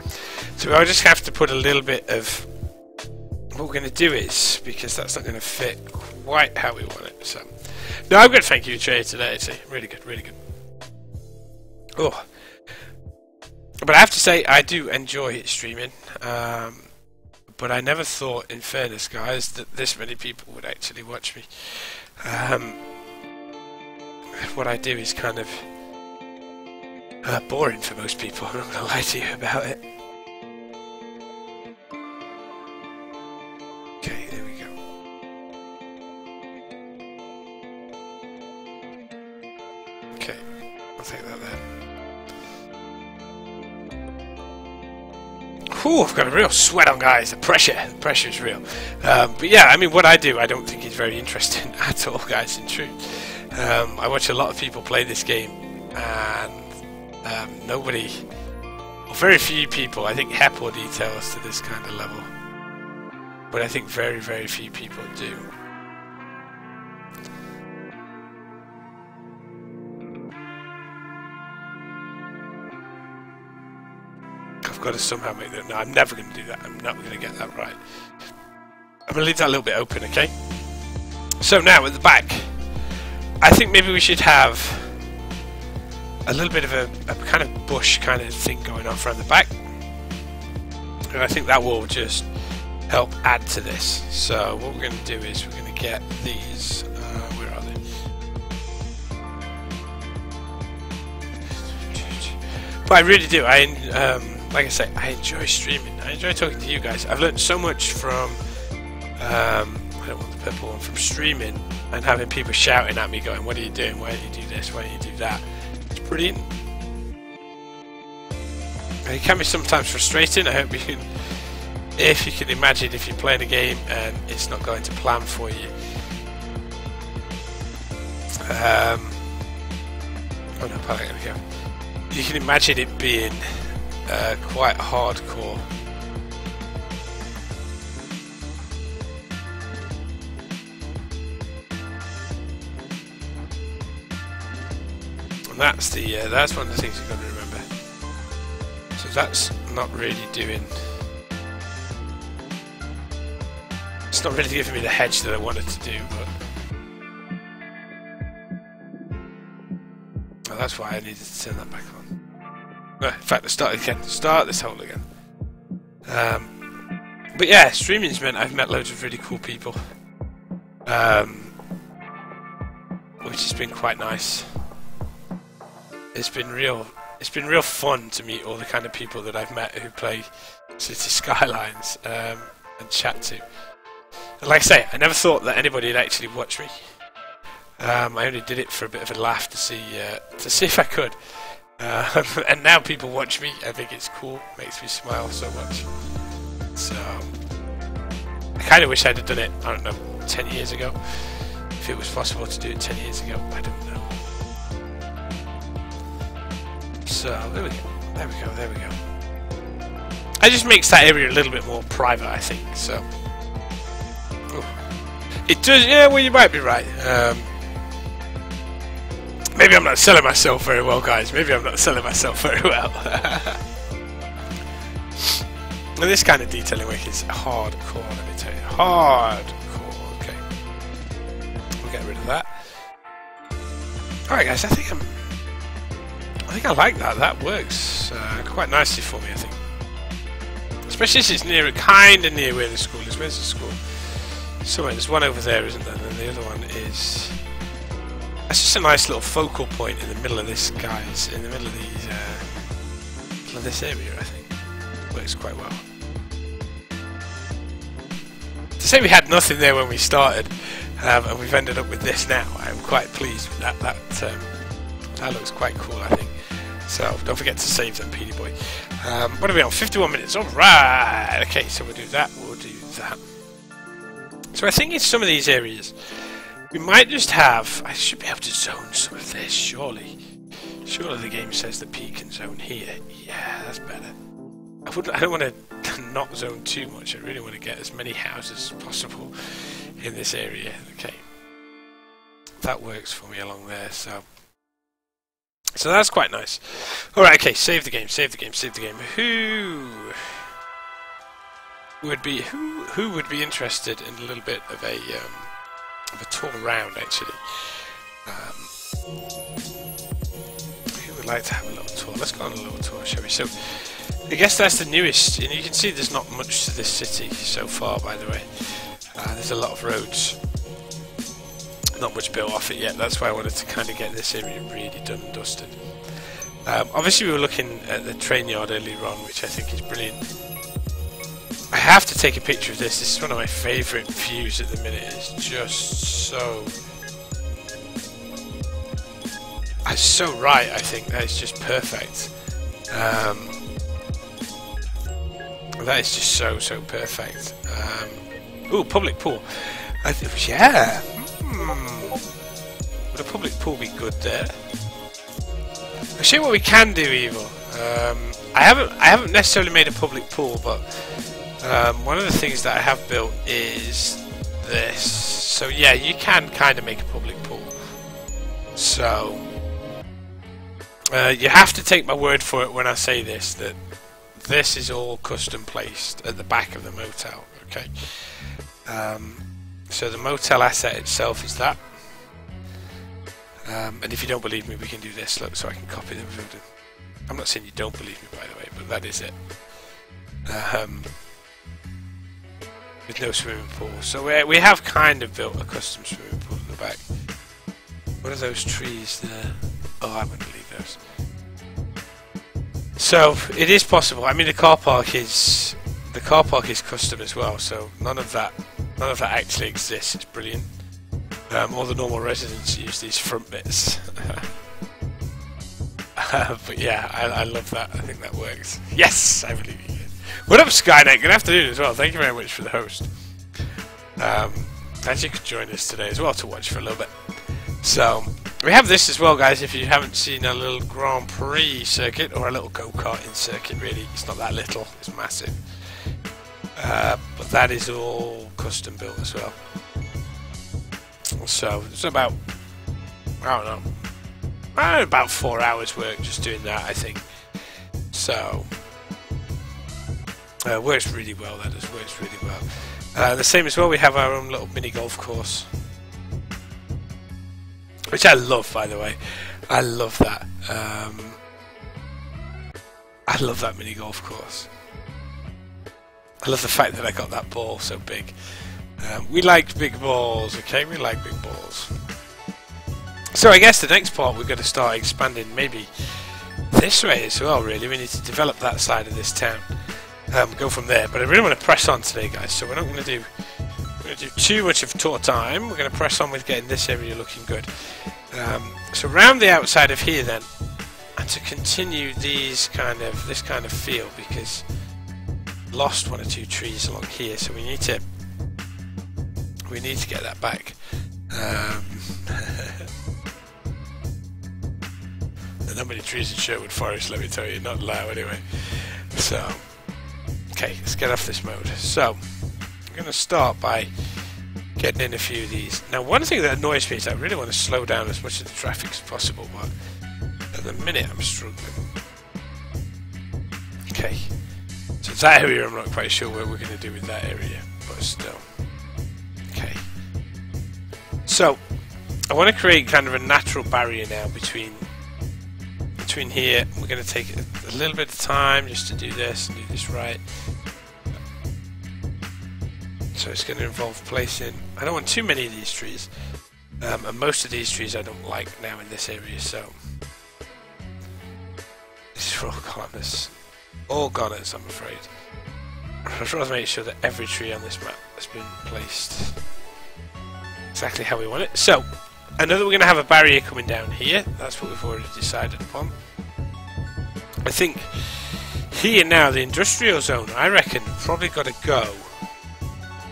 So I'll just have to put a little bit of... What we're going to do is, because that's not going to fit quite how we want it. So, no, I'm good, thank you, Trey, today. It's really good, really good. Oh. But I have to say, I do enjoy streaming. But I never thought, in fairness, guys, that this many people would actually watch me. What I do is kind of boring for most people. I'm not going to lie to you about it. Okay, there we go. Okay, I'll take that there. Whew, I've got a real sweat on, guys. The pressure is real. But yeah, I mean, what I do, I don't think is very interesting at all, guys, in truth. I watch a lot of people play this game, and nobody, or very few people, I think Hep or details to this kind of level. But I think very, very few people do. I've got to somehow make that. No, I'm never going to do that. I'm not going to get that right. I'm going to leave that a little bit open, okay? So now at the back, I think maybe we should have a little bit of a kind of bush kind of thing going on from the back. And I think that will just help add to this. So what we're going to do is we're going to get these, where are they? But I really do. Like I say, I enjoy streaming. I enjoy talking to you guys. I've learned so much from, I don't want the purple one, from streaming and having people shouting at me going, what are you doing? Why do you do this? Why do you do that? It's brilliant. And it can be sometimes frustrating. I hope you can, if you can imagine if you're playing a game and it's not going to plan for you. Oh no, probably gonna go. You can imagine it being quite hardcore. And that's the that's one of the things you've got to remember. So that's not really doing. It's not really giving me the hedge that I wanted to do, but well, that's why I needed to turn that back on. In fact, let's start again. Start this whole again. But yeah, streaming's meant I've met loads of really cool people, which has been quite nice. It's been real fun to meet all the kind of people that I've met who play City Skylines and chat to. And like I say, I never thought that anybody would actually watch me. I only did it for a bit of a laugh to see if I could. And now people watch me. I think it's cool. Makes me smile so much. So I kind of wish I'd have done it, I don't know, 10 years ago. If it was possible to do it 10 years ago, I don't know. So there we go. There we go. There we go. It just makes that area a little bit more private, I think. So it does. Yeah, well, you might be right. Maybe I'm not selling myself very well, guys. Maybe I'm not selling myself very well. And this kind of detailing work is hardcore, let me tell you. Hardcore. Okay. We'll get rid of that. Alright, guys, I think I like that. That works quite nicely for me, I think. Especially since it's kind of near where the school is. Where's the school? Somewhere. There's one over there, isn't there? And then the other one is... That's just a nice little focal point in the middle of this, guys. In the middle of these... of this area, I think. Works quite well. To say we had nothing there when we started, and we've ended up with this now, I'm quite pleased with that. That looks quite cool, I think. So don't forget to save them, Petey boy. What are we on? 51 minutes. All right. Okay, so we'll do that. We'll do that. So I think in some of these areas, we might just have... I should be able to zone some of this, surely. Surely the game says that P can zone here. Yeah, that's better. I don't want to not zone too much. I really want to get as many houses as possible in this area. Okay. That works for me along there, so that's quite nice. Alright, okay, save the game. Who would be interested in a little bit of a tour around, actually? Who would like to have a little tour? Let's go on a little tour, shall we? So I guess that's the newest, and you can see there's not much to this city so far, by the way. There's a lot of roads. Not much built off it yet. That's why I wanted to kind of get this area really done and dusted. Obviously we were looking at the train yard earlier on, which I think is brilliant. I have to take a picture of this. This is one of my favourite views at the minute. It's just so... It's so right, I think. That is just perfect. That is just so perfect. Ooh, public pool. Yeah. Would a public pool be good there? I'll show you what we can do, Evil. I haven't necessarily made a public pool, but one of the things that I have built is this. So yeah, you can kind of make a public pool. So you have to take my word for it when I say this, that this is all custom placed at the back of the motel. Okay. So the motel asset itself is that. And if you don't believe me, we can do this. Look, so I can copy the building. I'm not saying you don't believe me, by the way, but that is it. With no swimming pool. So we have kind of built a custom swimming pool at the back. What are those trees there? Oh, I wouldn't leave those. So it is possible. I mean, the car park is custom as well. So none of that actually exists. It's brilliant. All the normal residents use these front bits. But yeah, I love that. I think that works. Yes, I believe you. What up, Skynet? Good afternoon as well. Thank you very much for the host. As you could join us today as well to watch for a little bit. So we have this as well, guys. If you haven't seen a little Grand Prix circuit or a little go-karting circuit, really, it's not that little. It's massive. But that is all custom built as well. So it's about, I don't know, about 4 hours work just doing that, I think. So works really well. That does works really well. The same as well. We have our own little mini golf course, which I love, by the way. I love that. I love that mini golf course. I love the fact that I got that ball so big. We like big balls, okay? We like big balls. So I guess the next part we're going to start expanding maybe this way as well, really. We need to develop that side of this town. Go from there. But I really want to press on today, guys. So we're not going to going to do too much of tour time. We're going to press on with getting this area looking good. So around the outside of here then, and to continue this kind of feel, because lost 1 or 2 trees along here, so we need to get that back. There are not many trees in Sherwood Forest, let me tell you, not low anyway. So, okay, let's get off this mode. So, I'm going to start by getting in a few of these. Now, one thing that annoys me is I really want to slow down as much of the traffic as possible, but at the minute I'm struggling. Okay, so that area I'm not quite sure what we're going to do with that area, but still. Okay. So, I want to create kind of a natural barrier now between here. We're going to take a little bit of time just to do this and do this right. So it's going to involve placing... I don't want too many of these trees. And most of these trees I don't like now in this area, so... These are all goners. All goners, I'm afraid. I'd rather make sure that every tree on this map has been placed exactly how we want it. So, I know that we're going to have a barrier coming down here. That's what we've already decided upon. I think here now, the industrial zone, I reckon, probably got to go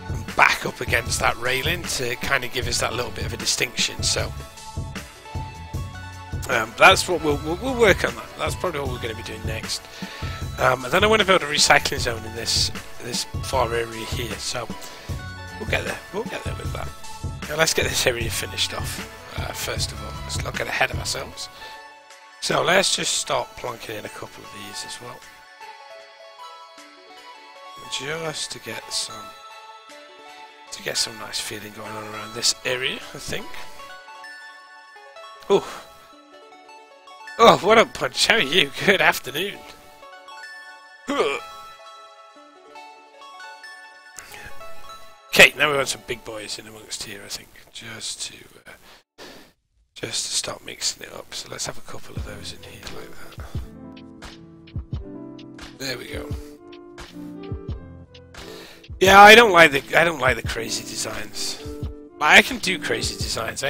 and back up against that railing to kind of give us that little bit of a distinction. So, that's what we'll work on that. That's probably what we're going to be doing next. And then I want to build a recycling zone in this far area here. So, we'll get there. We'll get there with that. Now let's get this area finished off, first of all. Let's not get ahead of ourselves. So let's just start plonking in a couple of these as well. Just to get some nice feeling going on around this area, I think. Oh, what up, Punch? How are you? Good afternoon. Okay, now we want some big boys in amongst here, I think, just to start mixing it up. So let's have a couple of those in here like that. There we go. Yeah, I don't like the crazy designs. I can do crazy designs. I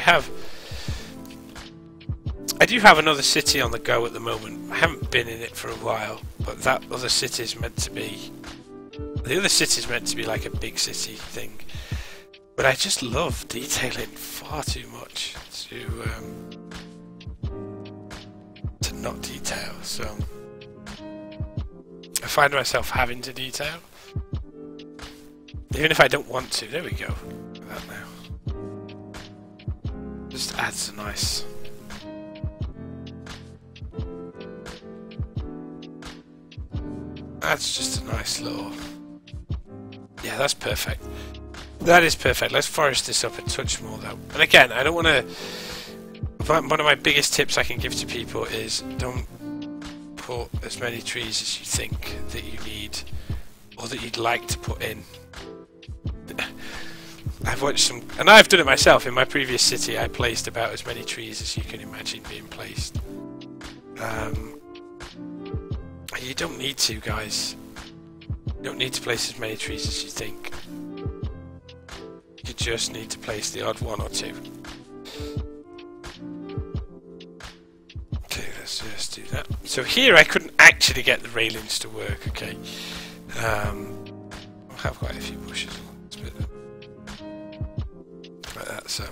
do have another city on the go at the moment. I haven't been in it for a while, but that other city is meant to be... The other city is meant to be like a big city thing, but I just love detailing far too much to not detail. So I find myself having to detail, even if I don't want to. There we go. Look at that now. Just adds a nice. That's just a nice little... Yeah, that's perfect. That is perfect. Let's forest this up a touch more though. And again, I don't want to... One of my biggest tips I can give to people is don't put as many trees as you think that you need or that you'd like to put in. I've watched some... And I've done it myself. In my previous city, I placed about as many trees as you can imagine being placed. You don't need to, guys. You don't need to place as many trees as you think. You just need to place the odd 1 or 2. Okay, let's just do that. So here I couldn't actually get the railings to work, okay. I have quite a few bushes along this bit. Like that, so...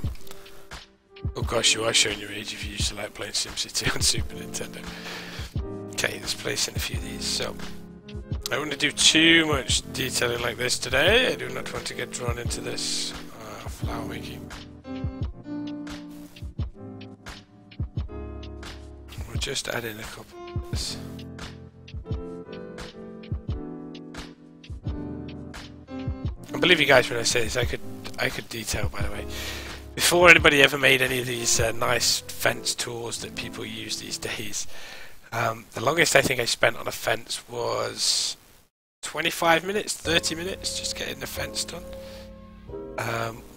Oh gosh, you are showing your age if you used to like playing SimCity on Super Nintendo. Okay, let's place in a few of these. So, I don't want to do too much detailing like this today. I do not want to get drawn into this flower making. We'll just add in a couple of this. I believe you guys when I say this. I could detail, by the way. Before anybody ever made any of these nice fence tools that people use these days. The longest I think I spent on a fence was 25 minutes, 30 minutes just getting the fence done,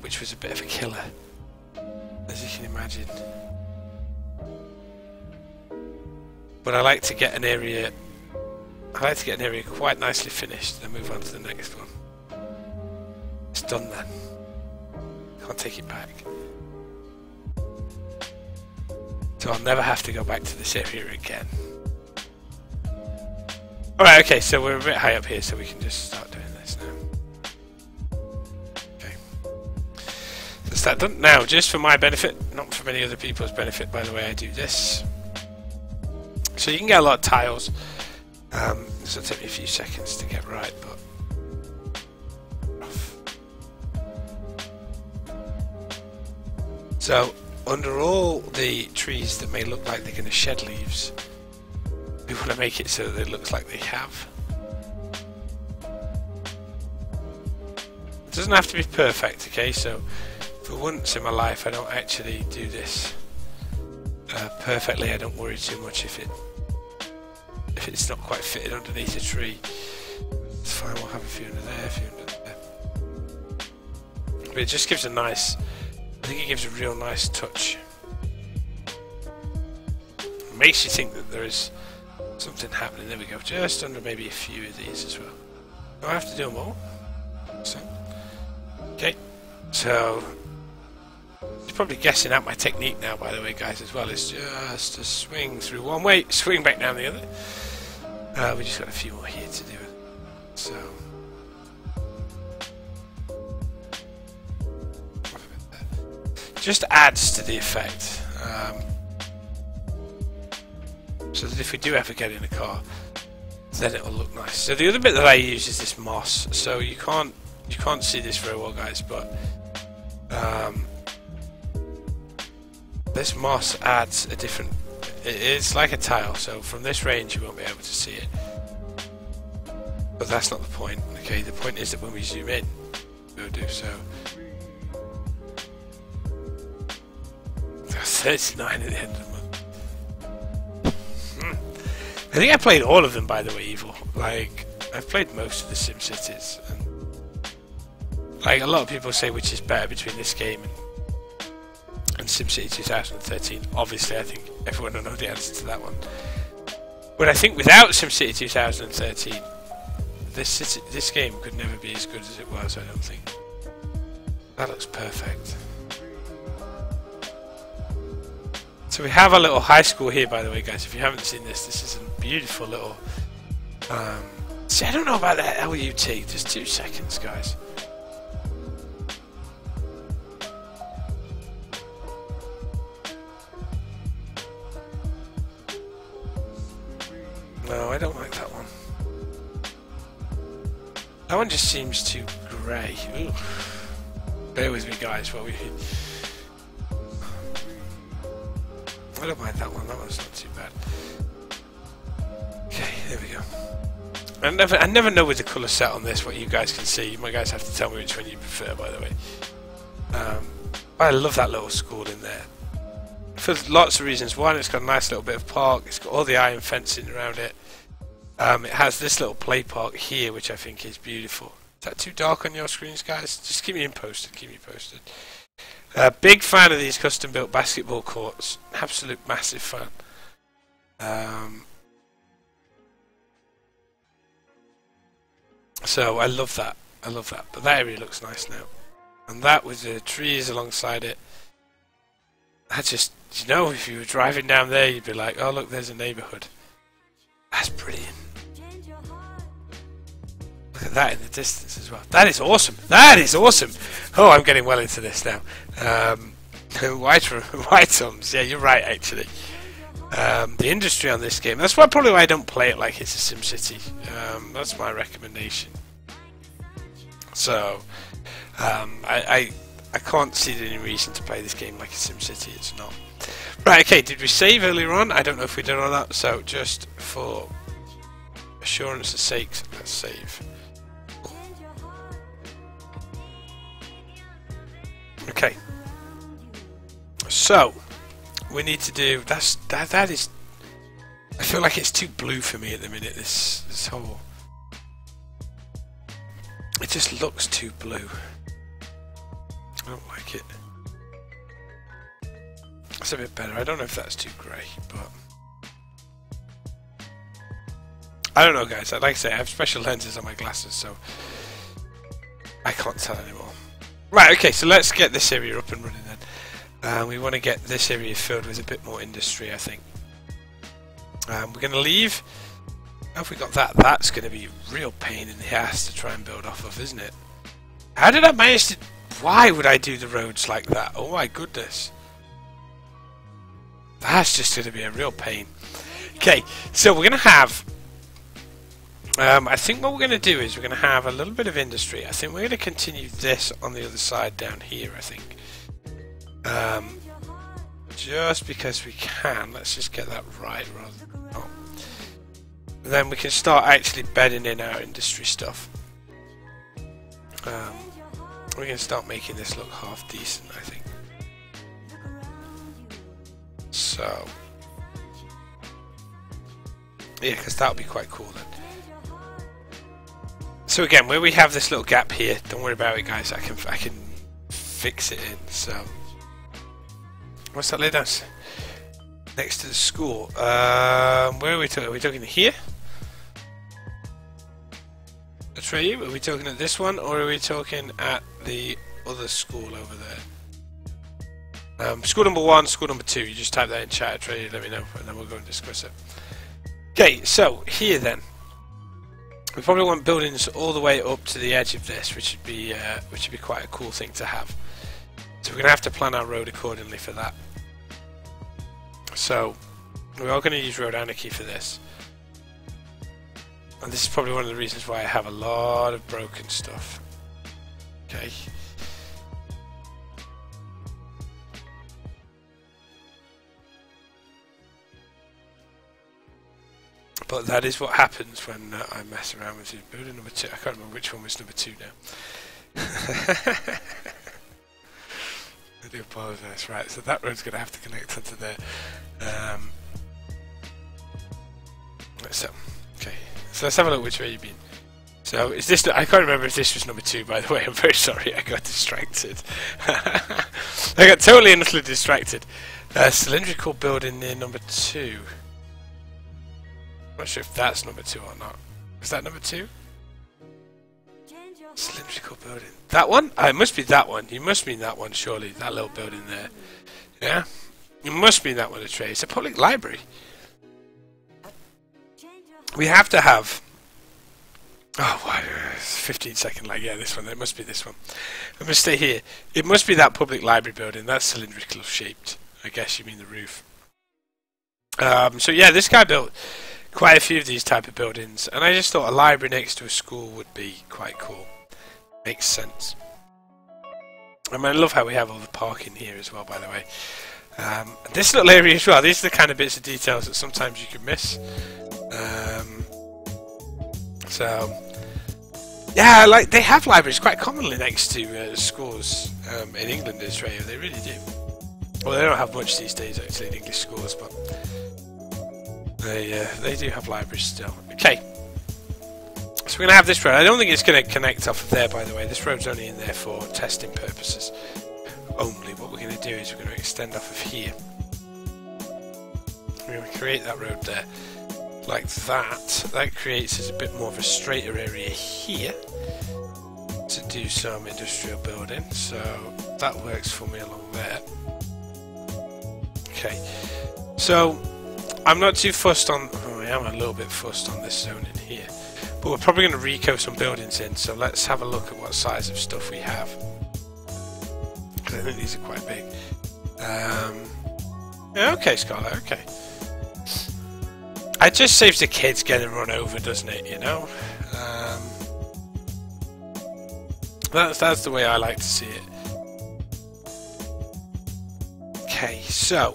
which was a bit of a killer, as you can imagine. But I like to get an area quite nicely finished, then move on to the next one. It's done then. Can't take it back. So I'll never have to go back to this area again. Alright, okay, so we're a bit high up here, so we can just start doing this now. Okay. Let's start done. Now, just for my benefit, not for many other people's benefit, by the way I do this. So you can get a lot of tiles. This will take me a few seconds to get right, but... So, under all the trees that may look like they're going to shed leaves, we want to make it so that it looks like they have. It doesn't have to be perfect, okay? So, for once in my life, I don't actually do this perfectly. I don't worry too much if it's not quite fitted underneath a tree. It's fine. We'll have a few under there, a few under there. But it just gives a nice. I think it gives a real nice touch. It makes you think that there is something happening. There we go. Just under maybe a few of these as well. Do I have to do them all? So, okay. So, you're probably guessing out my technique now, by the way, guys, as well. It's just to swing through one way, swing back down the other. We just got a few more here to do it. So. Just adds to the effect, so that if we do ever get in a car, then it'll look nice. So the other bit that I use is this moss. So you can't see this very well, guys, but this moss adds a different. It's like a tile. So from this range, you won't be able to see it. But that's not the point. Okay, the point is that when we zoom in, we'll do so. 39 at the end of the month. I think I played all of them, by the way, Evil. Like, I've played most of the SimCities, and like a lot of people say which is better between this game and SimCity 2013. Obviously, I think everyone will know the answer to that one. But I think without SimCity 2013, this game could never be as good as it was, I don't think. That looks perfect. So we have a little high school here, by the way, guys. If you haven't seen this, this is a beautiful little... see, I don't know about that LUT. Just 2 seconds, guys. No, I don't like that one. That one just seems too grey. Ooh. Bear with me, guys, while we... I don't mind that one, that one's not too bad. Okay, there we go. I never know with the colour set on this what you guys can see. You might guys have to tell me which one you prefer, by the way. I love that little school in there. For lots of reasons. One, it's got a nice little bit of park, it's got all the iron fencing around it. It has this little play park here, which I think is beautiful. Is that too dark on your screens, guys? Just keep me posted, keep me posted. Big fan of these custom built basketball courts. Absolute massive fan. So I love that. I love that. But that area looks nice now. And that with the trees alongside it. That just, you know, if you were driving down there, you'd be like, oh look, there's a neighbourhood. That's brilliant. Look at that in the distance as well. That is awesome. That is awesome. Oh, I'm getting well into this now. White Arms. Yeah, you're right, actually. The industry on this game. That's probably why I don't play it like it's a SimCity. That's my recommendation. So, I can't see any reason to play this game like a SimCity. It's not. Right, okay, did we save earlier on? I don't know if we did or not. So, just for assurance's sake, let's save. Okay, so we need to do that is. I feel like it's too blue for me at the minute. This whole, it just looks too blue. I don't like it. It's a bit better. I don't know if that's too grey, but I don't know, guys. Like I say, I have special lenses on my glasses, so I can't tell anymore. Right, okay, so let's get this area up and running then. We want to get this area filled with a bit more industry, I think. We're going to leave. How have we got that? That's going to be a real pain in the ass to try and build off of, isn't it? How did I manage to... Why would I do the roads like that? Oh my goodness. That's just going to be a real pain. Okay, so we're going to have... I think what we're going to do is we're going to have a little bit of industry. I think we're going to continue this on the other side down here, I think. Just because we can. Let's just get that right rather than not. Then we can start actually bedding in our industry stuff. We're going to start making this look half decent, I think. So... yeah, because that would be quite cool then. So again, where we have this little gap here, don't worry about it, guys. I can fix it in. So, what's that lay down? Next to the school. Where are we talking? Are we talking here? Atreyu? Are we talking at this one, or are we talking at the other school over there? School number 1, school number 2. You just type that in chat, Atreyu. Let me know, and then we'll go and discuss it. Okay, so here then. We probably want buildings all the way up to the edge of this, which would be quite a cool thing to have. So we're going to have to plan our road accordingly for that. So we are going to use Road Anarchy for this, and this is probably one of the reasons why I have a lot of broken stuff. Okay. But that is what happens when I mess around with building number 2. I can't remember which one was number 2 now. I do apologise. Right, so that road's going to have to connect onto there. So, okay. So let's have a look which way you've been. So is this? I can't remember if this was number 2. By the way, I'm very sorry. I got distracted. I got totally and utterly distracted. Cylindrical building near number 2. I'm not sure if that's number 2 or not. Is that number 2? Cylindrical building. That one? It must be that one. You must mean that one, surely. That little building there. Yeah? You must mean that one, Trey. It's a public library. We have to have... oh, what? 15-second lag. Yeah, this one. It must be this one. I'm going to stay here. It must be that public library building. That's cylindrical shaped. I guess you mean the roof. So yeah, this guy built quite a few of these type of buildings, and I just thought a library next to a school would be quite cool. Makes sense. I mean, I love how we have all the parking here as well, by the way. This little area as well, these are the kind of bits of details that sometimes you can miss. So, yeah, like they have libraries quite commonly next to schools in England, Israel. They really do. Well, they don't have much these days, actually, in English schools, but they do have libraries still. Okay, so we're going to have this road. I don't think it's going to connect off of there, by the way. This road's only in there for testing purposes only. What we're going to do is we're going to extend off of here. We're going to create that road there like that. That creates us a bit more of a straighter area here to do some industrial building, so that works for me along there. Okay, so I'm not too fussed on... oh, I am a little bit fussed on this zone in here, but we're probably going to reco some buildings in, so let's have a look at what size of stuff we have, because I think these are quite big. Yeah, okay, Scarlett, okay. It just saves the kids getting run over, doesn't it, you know? That's the way I like to see it. Okay, so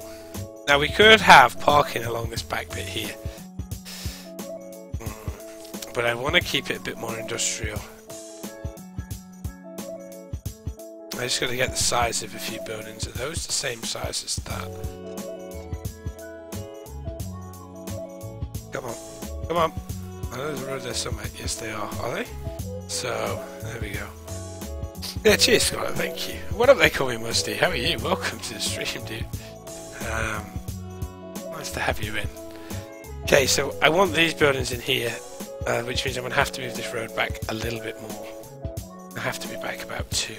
now we could have parking along this back bit here, but I want to keep it a bit more industrial. I just got to get the size of a few buildings. Are those the same size as that? Come on, come on. I know there's a road there somewhere. Yes, they are. Are they? So there we go. Yeah, cheers, Scott. Thank you. What up, they call me Musty? How are you? Welcome to the stream, dude. Nice to have you in. Okay, so I want these buildings in here, which means I'm going to have to move this road back a little bit more. I have to be back about 2.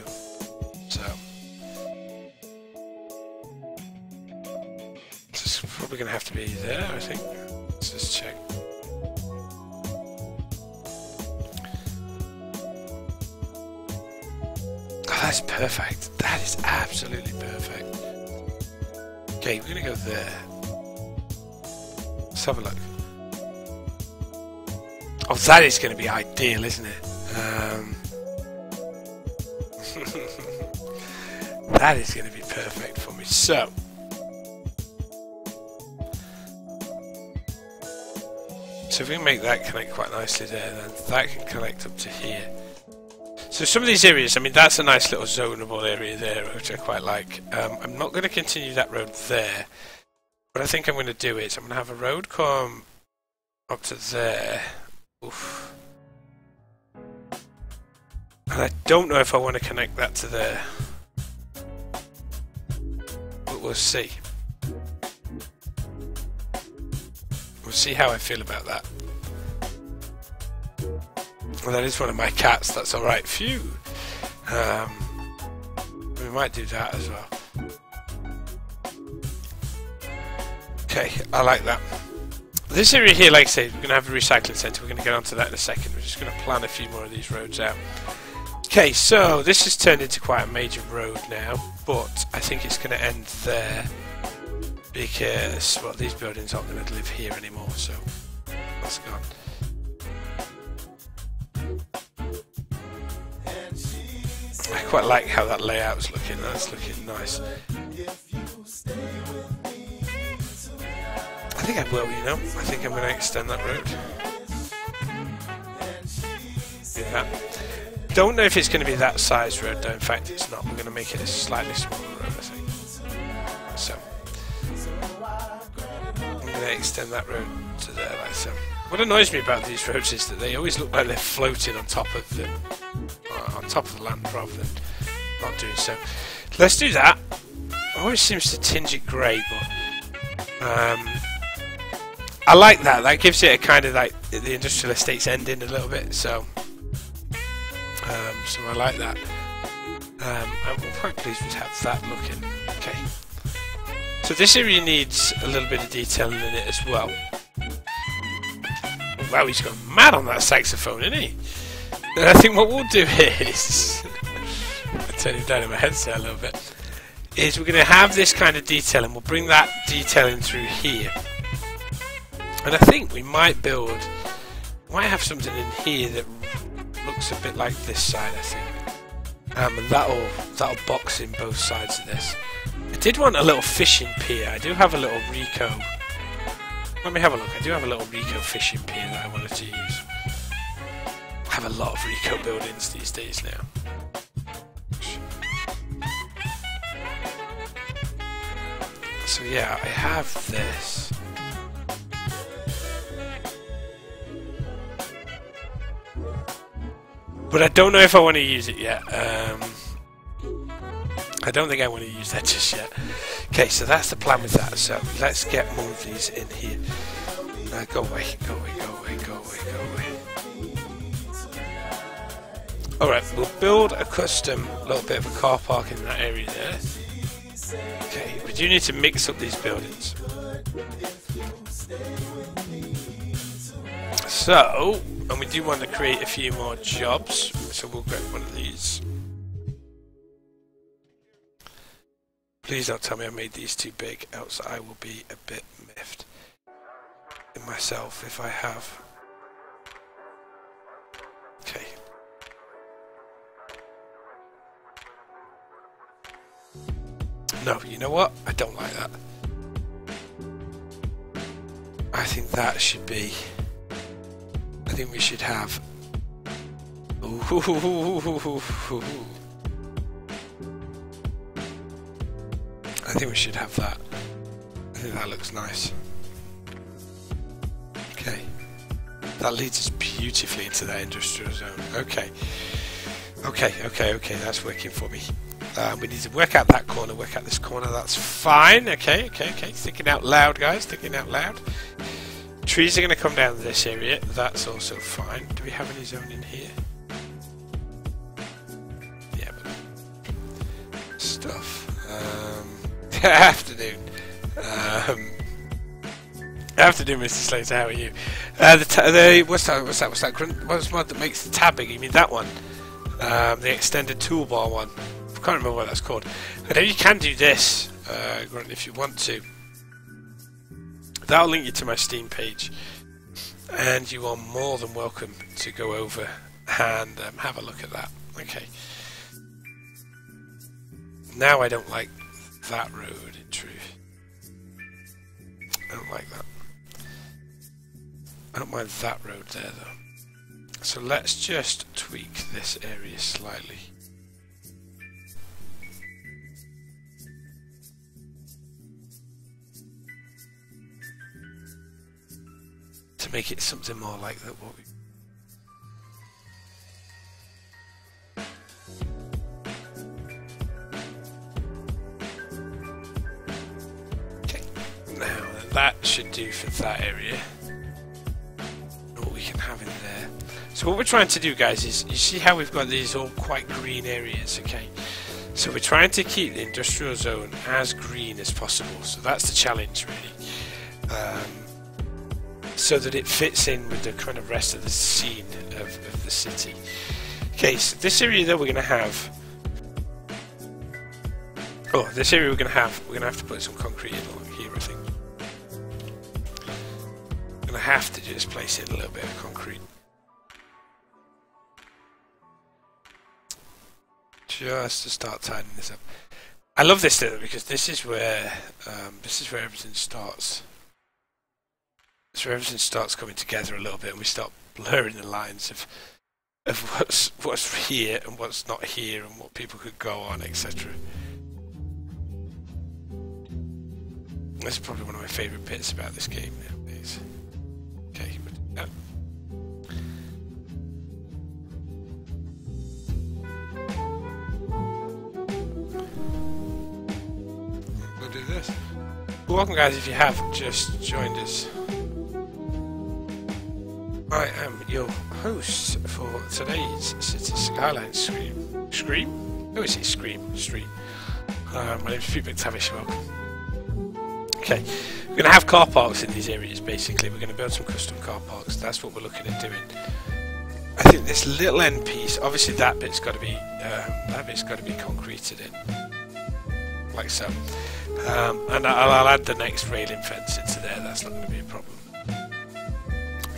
So it's probably going to have to be there, I think. Let's just check. Oh, that's perfect. That is absolutely perfect. Okay, we're going to go there. Let's have a look. Oh, that is going to be ideal, isn't it? That is going to be perfect for me. So, if we can make that connect quite nicely there, then that can connect up to here. So some of these areas, I mean, that's a nice little zonable area there, which I quite like. I'm not going to continue that road there. What I think I'm going to do is I'm going to have a road come up to there. Oof. And I don't know if I want to connect that to there. But we'll see. We'll see how I feel about that. Well, that is one of my cats, that's alright. Phew! We might do that as well. Okay, I like that. This area here, like I say, we're going to have a recycling centre. We're going to get onto that in a second. We're just going to plan a few more of these roads out. Okay, so this has turned into quite a major road now, but I think it's going to end there because, well, these buildings aren't going to live here anymore, so that's gone. I quite like how that layout's looking. That's looking nice. I think I will, you know. I think I'm going to extend that road. Do that. Don't know if it's going to be that size road though. In fact, it's not. We're going to make it a slightly smaller road, I think. So I'm going to extend that road to there, like so. What annoys me about these roads is that they always look like they're floating on top of the land rather than not doing so. Let's do that. It always seems to tinge it grey, but I like that. That gives it a kind of like the industrial estate's ending a little bit. So I like that. I'm quite pleased with how that looking. Okay. So this area needs a little bit of detailing in it as well. Wow, he's gone mad on that saxophone, isn't he? And I think what we'll do is, I'll turn him down in my headset a little bit, is we're going to have this kind of detailing. We'll bring that detailing through here. And I think we might have something in here that looks a bit like this side, I think. And that'll box in both sides of this. I did want a little fishing pier. I do have a little Rico. Let me have a look. I do have a little Rico fishing pier that I wanted to use. I have a lot of Rico buildings these days now. So yeah, I have this. But I don't know if I want to use it yet. I don't think I want to use that just yet. Okay, so that's the plan with that. So let's get more of these in here. Go away, go away, go away, go away, go away. Alright, we'll build a custom little bit of a car park in that area there. Okay, we do need to mix up these buildings. So, and we do want to create a few more jobs, so we'll get one of these. Please don't tell me I made these too big, else I will be a bit miffed in myself if I have. Okay. No, you know what? I don't like that. I think that should be... I think we should have... I think we should have that. I think that looks nice. Okay. That leads us beautifully into that industrial zone. Okay. Okay, that's working for me. We need to work out that corner, work out this corner, that's fine. Okay. Thinking out loud, guys, thinking out loud. Trees are going to come down this area, that's also fine. Do we have any zone in here? Yeah, but Afternoon. Afternoon, Mr. Slater. How are you? What's that mod that makes the tabbing? You mean that one? The extended toolbar one. I can't remember what that's called. I know you can do this, Grunt, if you want to. That'll link you to my Steam page, and you are more than welcome to go over and have a look at that. Okay. Now I don't like that road, in truth. I don't like that. I don't mind that road there, though. So let's just tweak this area slightly. To make it something more like that. What we that should do for that area. What we can have in there. So what we're trying to do, guys, is you see how we've got these all quite green areas, okay? So we're trying to keep the industrial zone as green as possible. So that's the challenge, really, so that it fits in with the kind of rest of the scene of the city. Okay, so this area that we're going to have. Oh, this area we're going to have to put some concrete in along here, I think. I have to just place in a little bit of concrete, just to start tidying this up. I love this though, because this is where everything starts. This is where everything starts coming together a little bit, and we start blurring the lines of what's here and what's not here, and what people could go on, etc. That's probably one of my favourite bits about this game nowadays. Okay, we'll do that. We'll do this. Welcome, guys, if you have just joined us. I am your host for today's City Skylines stream. Oh, is it stream? My name's Pete McTavish. Welcome. Okay. We're going to have car parks in these areas, basically. We're going to build some custom car parks. That's what we're looking at doing. I think this little end piece, obviously that bit's got to be concreted in, like so. And I'll add the next railing fence into there. That's not going to be a problem.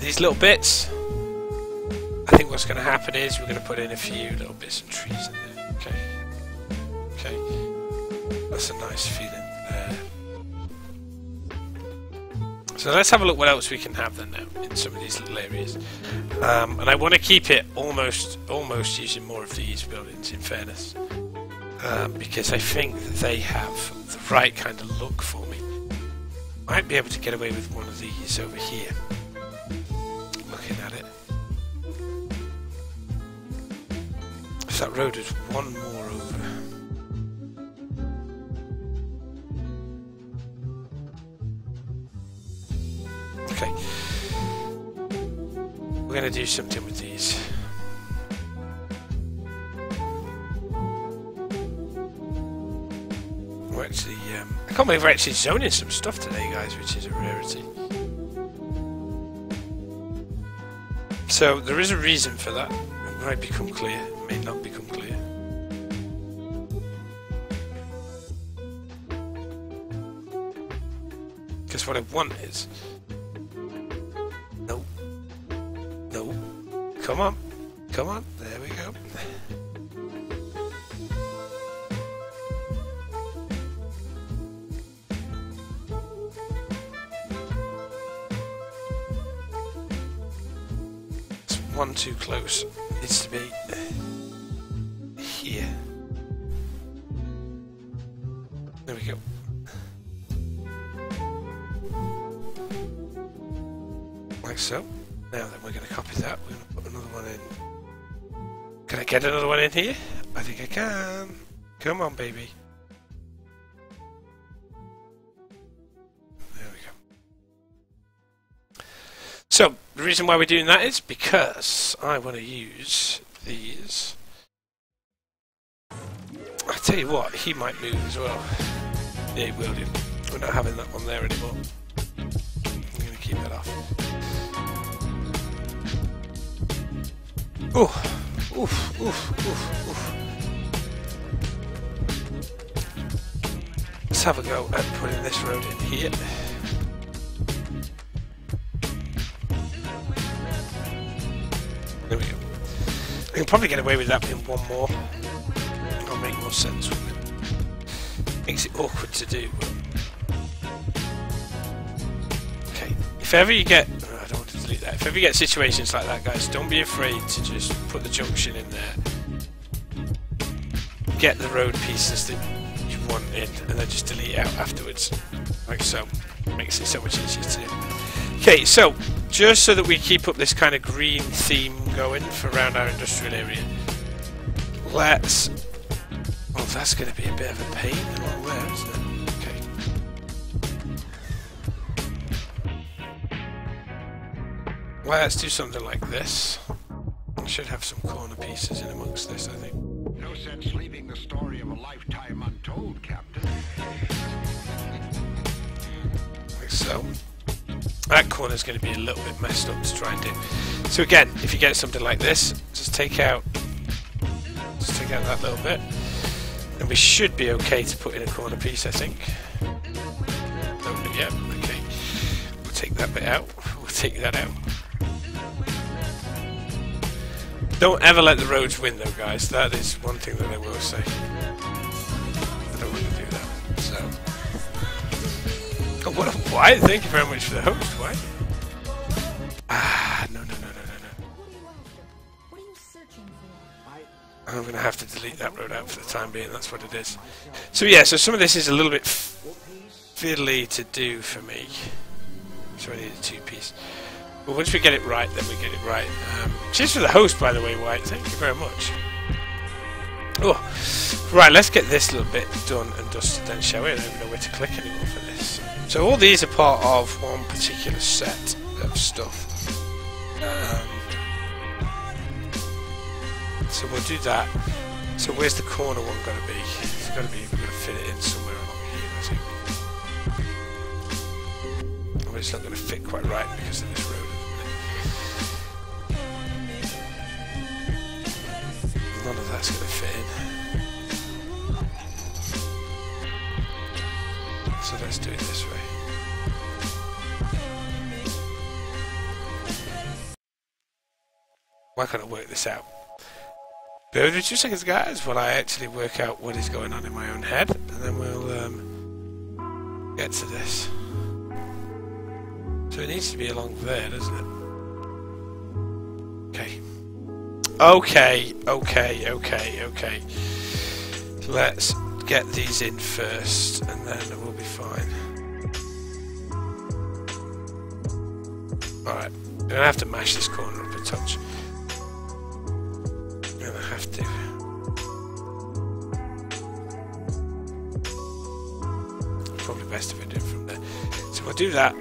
These little bits, I think what's going to happen is we're going to put in a few little bits and trees in there. Okay. That's a nice feeling there. So let's have a look what else we can have then now in some of these little areas. And I want to keep it almost using more of these buildings, in fairness. Because I think that they have the right kind of look for me. Might be able to get away with one of these over here. Looking at it. If that road is one more over. Okay, we're going to do something with these. We're actually, I can't believe we're actually zoning some stuff today, guys, which is a rarity. So there is a reason for that. It might become clear, it may not become clear. Because what I want is... No. Come on. There we go. It's one too close. It needs to be here. There we go. Like so. Now then, we're going to copy that. We're going to put another one in. Can I get another one in here? I think I can. Come on, baby. There we go. So, the reason why we're doing that is because I want to use these. I tell you what, he might move as well. Yeah, it will do. We're not having that one there anymore. I'm going to keep that off. Oof, oof, oof, oof, oof. Let's have a go at putting this road in here. There we go. I can probably get away with that in one more. That'll make more sense, wouldn't it? Makes it awkward to do. Okay, if ever you get... I don't want to delete that. If ever you get situations like that, guys, don't be afraid to just put the junction in there. Get the road pieces that you want in, and then just delete it out afterwards. Like so. Makes it so much easier to do. Okay, so, just so that we keep up this kind of green theme going for around our industrial area, let's... Well, that's going to be a bit of a pain along there, isn't it? Okay. Let's do something like this. I should have some corner pieces in amongst this, I think. No sense leaving the story of a lifetime untold, Captain. Like so. That corner's going to be a little bit messed up to try and do. So again, if you get something like this, just take out that little bit, and we should be okay to put in a corner piece, I think. Oh, yeah, okay. We'll take that bit out. We'll take that out. Don't ever let the roads win, though, guys. That is one thing that I will say. I don't want to do that. So. Oh, what a Wyatt, thank you very much for the host, Wyatt. Ah, no. I'm going to have to delete that road out for the time being, that's what it is. So yeah, so some of this is a little bit fiddly to do for me. So I need a two-piece. But once we get it right, then we get it right. Cheers for the host, by the way, Wyatt, thank you very much. Oh, right, let's get this little bit done and dusted then, shall we? I don't even know where to click anymore for this. So all these are part of one particular set of stuff. So we'll do that. So where's the corner one going to be? It's got to be, we're going to fit it in somewhere along here, I think. Well, it's not going to fit quite right because of this road, isn't it? None of that's going to fit in. So let's do it this way. Why can't I work this out? Bear with me 2 seconds, guys, while I actually work out what is going on in my own head, and then we'll get to this. So it needs to be along there, doesn't it? Okay. Okay. Let's get these in first, and then we'll be fine. Alright, I'm going to have to mash this corner up a touch. I have to. Probably best if I do it from there. So we'll do that.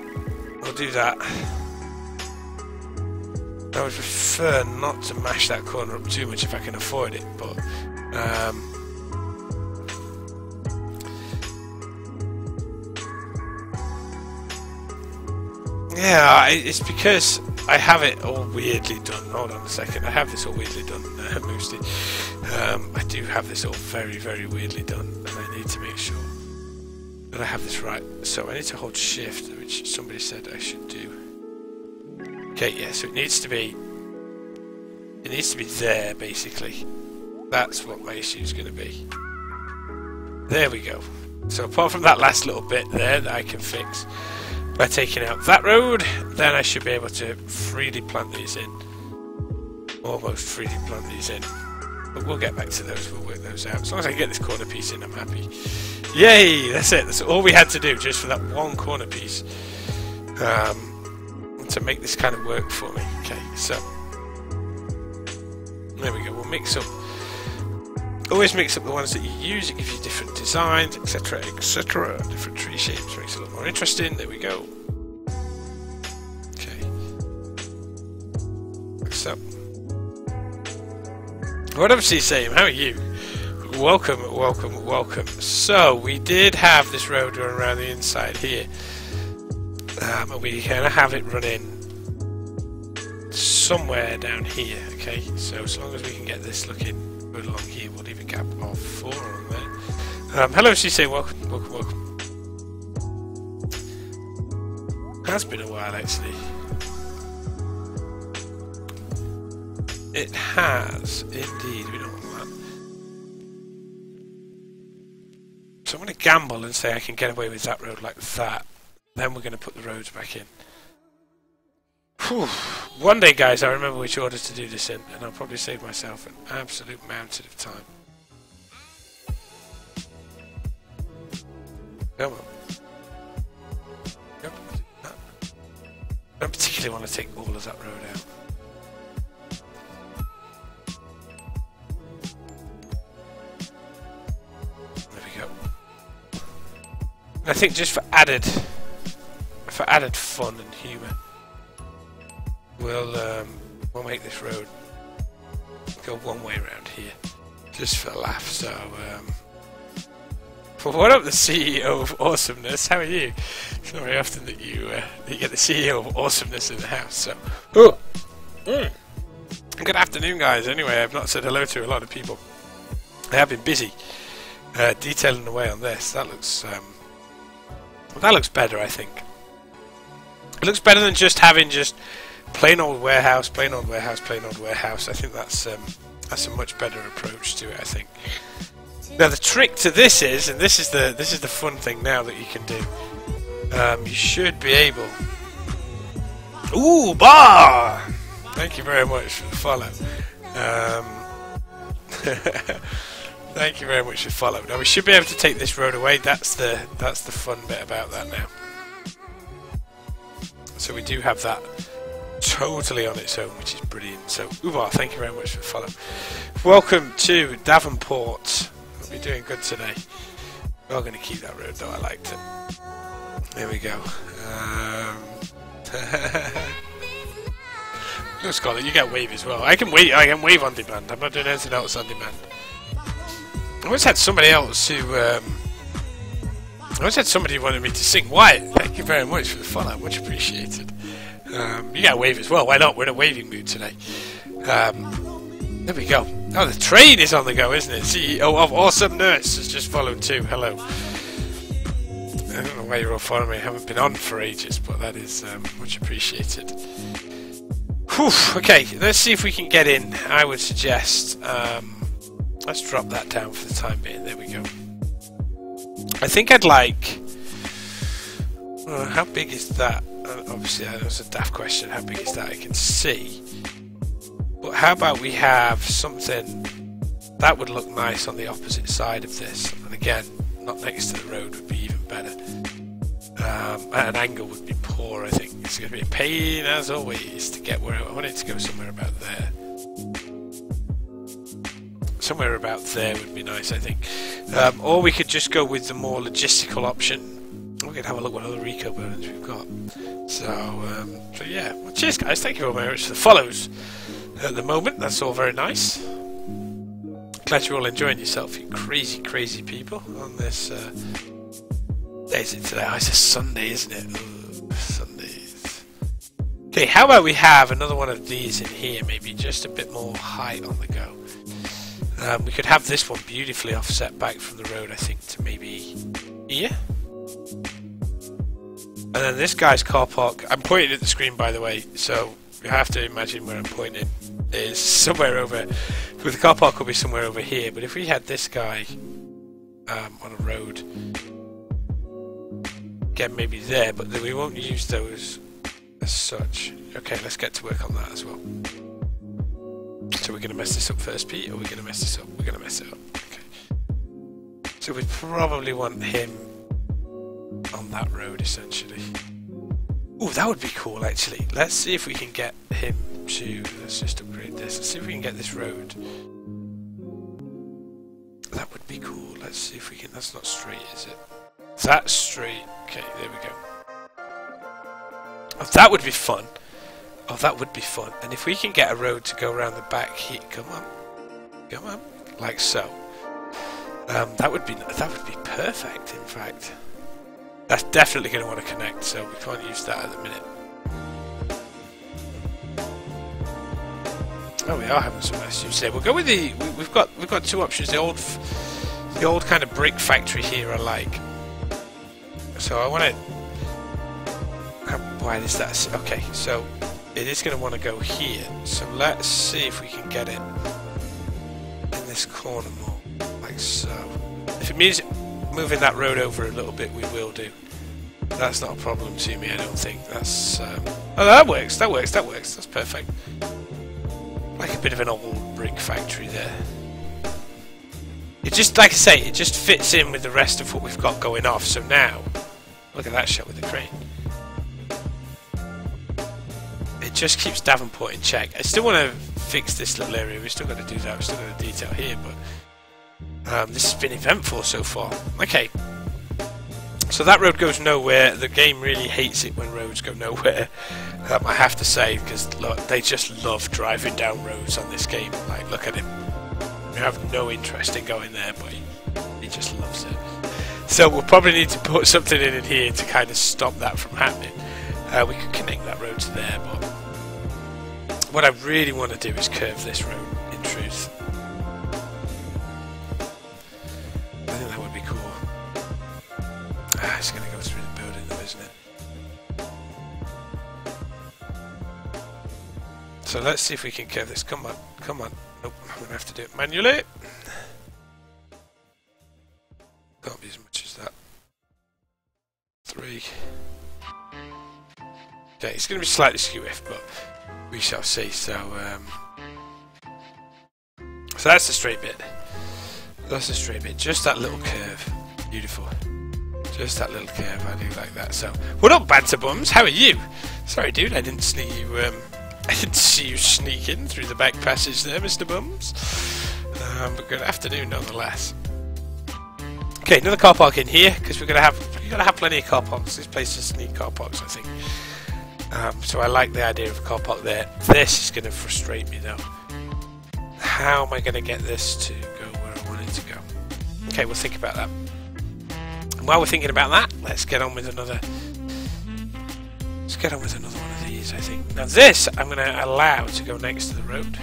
I would prefer not to mash that corner up too much if I can avoid it, but yeah, it's because I have it all weirdly done. Hold on a second. I have this all weirdly done, Moosty. I do have this all very, very weirdly done, and I need to make sure that I have this right. So I need to hold shift, which somebody said I should do. Okay, yeah, so it needs to be there, basically. That's what my issue is going to be. There we go. So apart from that last little bit there that I can fix by taking out that road, then I should be able to freely plant these in. Almost freely plant these in. But we'll get back to those, we'll work those out. As long as I can get this corner piece in, I'm happy. Yay! That's it. That's all we had to do, just for that one corner piece. To make this kind of work for me. Okay, so there we go. We'll mix up. Always mix up the ones that you use. It gives you different designs, etc., etc. Different tree shapes makes it a lot more interesting. There we go. Okay. Like so. What up, C-Same? How are you? welcome, welcome, welcome. So, we did have this road run around the inside here. And we kind of have it running somewhere down here, okay? So, as long as we can get this looking good along here, we'll leave a gap of 4 on there. Hello, CC, welcome, welcome, welcome. Has been a while, actually. It has, indeed. We don't want that. So I'm going to gamble and say I can get away with that road like that. Then we're going to put the roads back in. Whew. One day, guys, I'll remember which order to do this in, and I'll probably save myself an absolute mountain of time. Come on. Yep. I don't particularly want to take all of that road out. There we go. And I think just for added fun and humour, we'll make this road go one way around here, just for a laugh. So, what up, the CEO of Awesomeness? How are you? It's not very often that you get the CEO of Awesomeness in the house. So, good afternoon, guys. Anyway, I've not said hello to a lot of people. I have been busy detailing away on this. That looks better, I think. It looks better than just having plain old warehouse, plain old warehouse, plain old warehouse. I think that's a much better approach to it, I think. Now the trick to this is, and this is the fun thing now that you can do. You should be able. Ooh, bar! Thank you very much for the follow. Thank you very much for the follow. Now we should be able to take this road away. That's the fun bit about that now. So we do have that totally on its own, which is brilliant. So, Ubar, thank you very much for the follow. Welcome to Davenport. We'll be doing good today. We're not going to keep that road though, I liked it. There we go. No, Scarlett, you get wave as well. I can wave on demand. I'm not doing anything else on demand. I always had somebody else who wanted me to sing. Wyatt, thank you very much for the follow. Much appreciated. You got a wave as well. Why not? We're in a waving mood today. There we go. Oh, the train is on the go, isn't it? CEO of Awesomeness has just followed too. Hello. I don't know why you're all following me. I haven't been on for ages, but that is much appreciated. Whew. Okay, let's see if we can get in. I would suggest let's drop that down for the time being. There we go. I think I'd like. How big is that? Obviously, that was a daft question. How big is that? I can see. But how about we have something that would look nice on the opposite side of this? And again, not next to the road would be even better. At an angle would be poor, I think. It's going to be a pain, as always, to get where I want it to go somewhere about there. Somewhere about there would be nice, I think. Or we could just go with the more logistical option. We could have a look what other Rico burners we've got. So yeah. Well, cheers, guys. Thank you very much for the follows at the moment. That's all very nice. Glad you're all enjoying yourself, you crazy, crazy people, on this. Day is it today? Oh, it's a Sunday, isn't it? Ooh, Sundays. Okay, how about we have another one of these in here, maybe just a bit more height on the go. We could have this one beautifully offset back from the road, I think, to maybe here. And then this guy's car park, I'm pointing at the screen by the way, so you have to imagine where I'm pointing is somewhere over, with the car park will be somewhere over here, but if we had this guy on a road, again maybe there, but then we won't use those as such. Okay, let's get to work on that as well. So we're going to mess this up first, Pete, or we're going to mess this up? We're going to mess it up. Okay. So we probably want him on that road, essentially. Oh, that would be cool, actually. Let's see if we can get him to... Let's just upgrade this. Let's see if we can get this road. That would be cool. Let's see if we can... That's not straight, is it? That's straight. Okay, there we go. Oh, that would be fun. Oh, that would be fun. And if we can get a road to go around the back here... Come on. Come on. Like so. That would be perfect. In fact, that's definitely going to want to connect, so we can't use that at the minute. Oh, we are having some nice use there. We'll go with the. We've got two options. The old kind of brick factory here I like. So I want to. How wide is that? Okay, so it is going to want to go here. So let's see if we can get it in this corner more, like so. If it means moving that road over a little bit, we will do. That's not a problem to me, I don't think. That's oh, that works. That's perfect. Like a bit of an old brick factory there. It just, like I say, it just fits in with the rest of what we've got going off. So now, look at that shot with the crane. It just keeps Davenport in check. I still want to fix this little area. We've still got to do that. We've still got to detail here, but this has been eventful so far. Okay. So that road goes nowhere. The game really hates it when roads go nowhere. I have to say, because look, they just love driving down roads on this game. Like, look at him. You have no interest in going there, but he just loves it. So we'll probably need to put something in here to kind of stop that from happening. We could connect that road to there, but what I really want to do is curve this road, in truth. I think that would be cool. It's going to go through the building though, isn't it? So let's see if we can curve this. Come on, come on. Nope, I'm going to have to do it manually. Can't be as much as that. 3. Okay, it's going to be slightly skew-if, but we shall see. So that's the straight bit. That's the straight bit. Just that little curve. Beautiful. Just that little curve. I do like that. So, what up, Banter Bums? How are you? Sorry, dude, I didn't see you. I didn't see you sneak in through the back passage there, Mr. Bums. But good afternoon, nonetheless. Okay, another car park in here because we're gonna have plenty of car parks. This place doesn't need car parks, I think. So I like the idea of a car park there. This is going to frustrate me though. How am I going to get this to go where I want it to go? Okay, we'll think about that. And while we're thinking about that, let's get on with another. Let's get on with another one of these. I think now this I'm going to allow to go next to the road.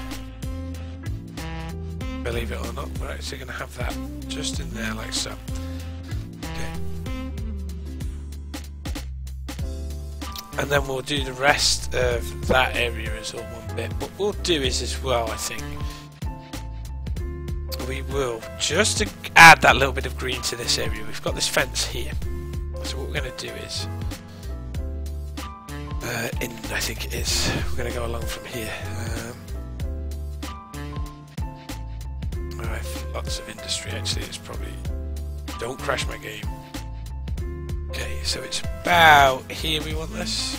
Believe it or not, we're actually going to have that just in there like so. And then we'll do the rest of that area as all one bit. What we'll do is as well, I think, we will, just to add that little bit of green to this area, we've got this fence here. So what we're going to do is, I think it is, we're going to go along from here. Alright, lots of industry actually, it's probably, don't crash my game. Okay, so it's about here we want this.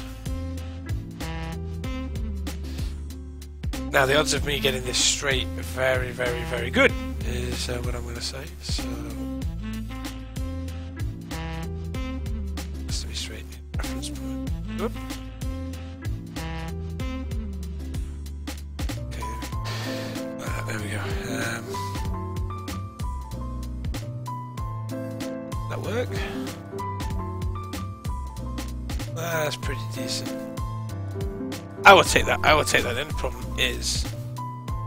Now the odds of me getting this straight are very, very, very good, is what I'm going to say. So, has to be straight in reference point. Whoop. Okay, there we go. That work? That's pretty decent. I will take that. I will take that. The only problem is,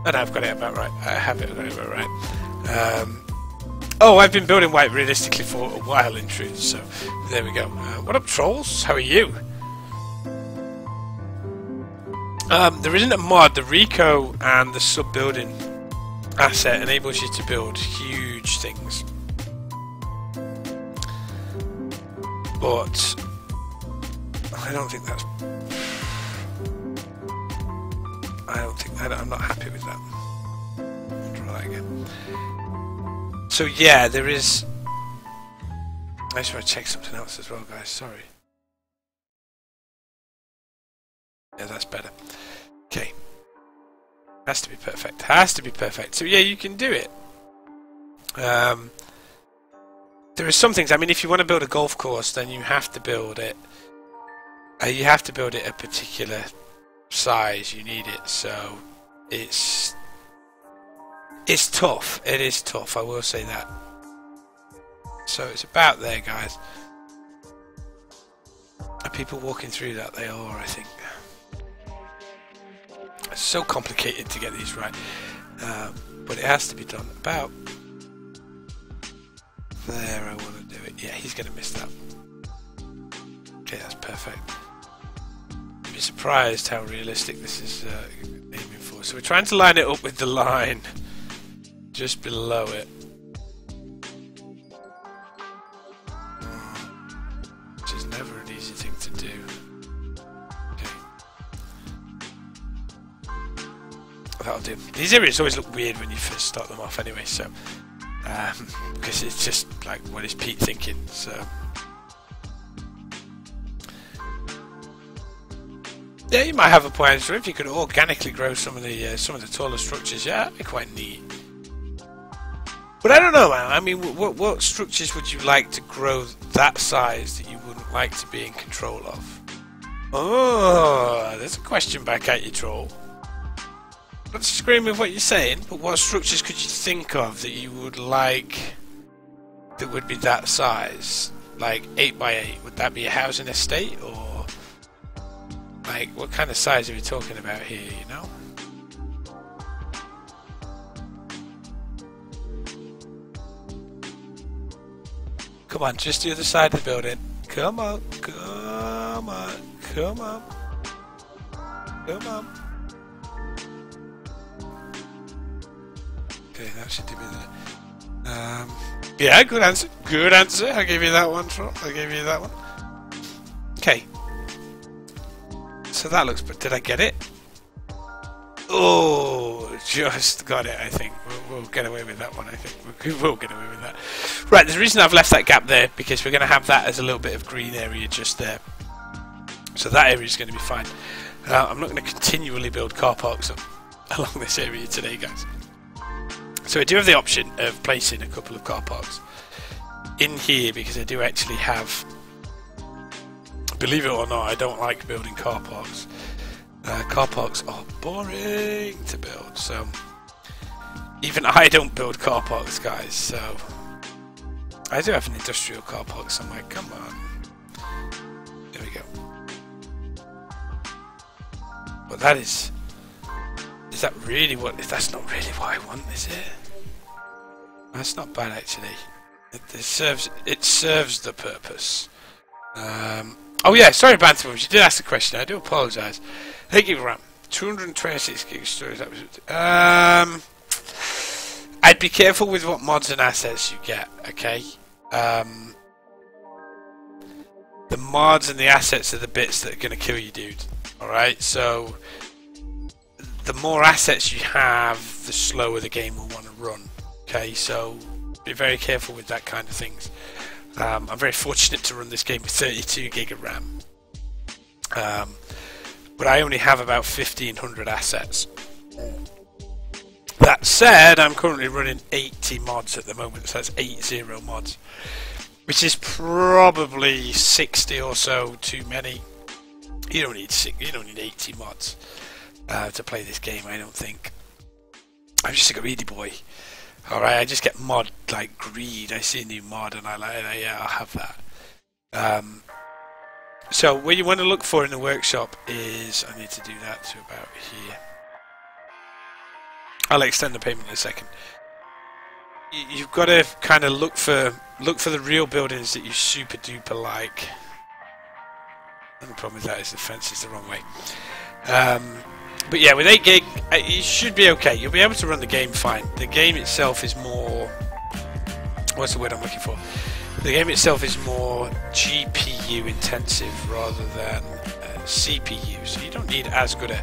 and I've got it about right. I have it about right. Oh, I've been building white realistically for a while in truth. So there we go. What up, trolls? How are you? There isn't a mod. The Rico and the sub building asset enables you to build huge things, but I don't think that's. I'm not happy with that. I'll try that again. So yeah, there is. I just want to check something else as well, guys. Sorry. Yeah, that's better. Okay. Has to be perfect. Has to be perfect. So yeah, you can do it. There are some things. I mean, if you want to build a golf course, then you have to build it. You have to build it a particular size. You need it. So it's tough. It is tough. I will say that. So it's about there, guys. Are people walking through that? They are, I think. It's so complicated to get these right. But it has to be done about there. I want to do it. Yeah, he's going to miss that. Okay, that's perfect. You'd be surprised how realistic this is aiming for. So we're trying to line it up with the line just below it. Which is never an easy thing to do. That'll do. These areas always look weird when you first start them off anyway, so because it's just like, what is Pete thinking? So yeah, you might have a point. So if you could organically grow some of the taller structures, yeah, that'd be quite neat. But I don't know, man. I mean, what structures would you like to grow that size that you wouldn't like to be in control of? Oh, there's a question back at you, troll. Not disagreeing with what you're saying, but what structures could you think of that you would like that would be that size? Like 8x8, would that be a housing estate, or like what kind of size are we talking about here, you know? Come on, just the other side of the building. Come on, come on, come on, come on. Okay, that should do me there. Yeah, good answer. Good answer. I'll give you that one, Troll. I'll give you that one. Okay. So that looks... But did I get it? Oh, just got it, I think. We'll get away with that one, I think. We will get away with that. Right, the reason I've left that gap there, because we're going to have that as a little bit of green area just there. So that area is going to be fine. I'm not going to continually build car parks along this area today, guys. So I do have the option of placing a couple of car parks in here, because I do actually have, believe it or not, I don't like building car parks. Car parks are boring to build, so even I don't build car parks, guys. So I do have an industrial car park somewhere. Come on, there we go. But that is that really what? That's not really what I want, is it? That's not bad, actually. It serves the purpose. Oh yeah, sorry, Davenport, you did ask the question. I do apologise. Thank you, RAM. 226 gig storage. I'd be careful with what mods and assets you get. Okay. The mods and the assets are the bits that are going to kill you, dude. All right. So the more assets you have, the slower the game will want to run. Okay, so be very careful with that kind of things. I'm very fortunate to run this game with 32 gig of RAM, but I only have about 1,500 assets. That said, I'm currently running 80 mods at the moment, so that's 80 mods, which is probably 60 or so too many. You don't need 80 mods to play this game, I don't think. I'm just a greedy boy. Alright, I just get mod like greed. I see a new mod and I like it, yeah, I'll have that. So what you want to look for in the workshop is, I need to do that to about here. I'll extend the payment in a second. You've got to kind of look for the real buildings that you super duper like. The only problem with that is the fence is the wrong way. But yeah, with 8 gig, you should be okay. You'll be able to run the game fine. The game itself is more... What's the word I'm looking for? The game itself is more GPU intensive rather than CPU. So you don't need as good a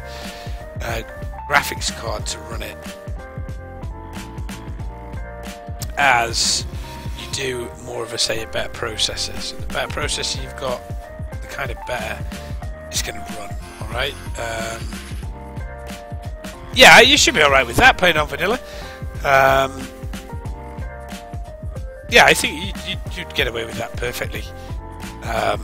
graphics card to run it as you do more of a better processor. So the better processor you've got, the kind of better it's going to run. Alright? Yeah, you should be alright with that, playing on vanilla. Yeah, I think you'd get away with that perfectly. I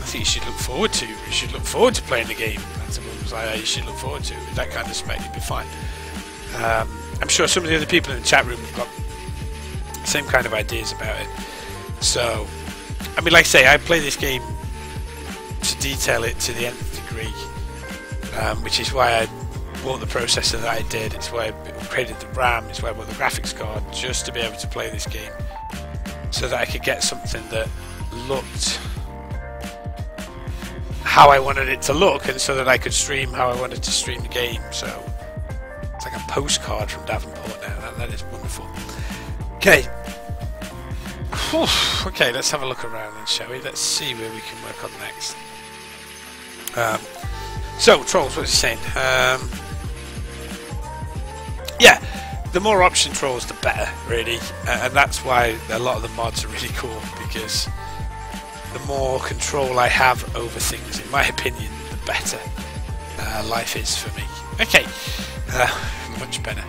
think you should look forward to. You should look forward to playing the game. That's what it was like. You should look forward to with that kind of spec. You'd be fine. I'm sure some of the other people in the chat room have got Same kind of ideas about it. So, I mean, like I say, I play this game to detail it to the nth degree, which is why I bought the processor that I did. It's why I upgraded the RAM. It's why I bought the graphics card, just to be able to play this game, so that I could get something that looked how I wanted it to look, and so that I could stream how I wanted to stream the game. So it's like a postcard from Davenport now. That is wonderful. Okay. Okay, let's have a look around then, shall we? Let's see where we can work on next. So, Trolls, what is he saying? Yeah, the more option Trolls, the better, really. And that's why a lot of the mods are really cool, because the more control I have over things, in my opinion, the better life is for me. Okay, much better.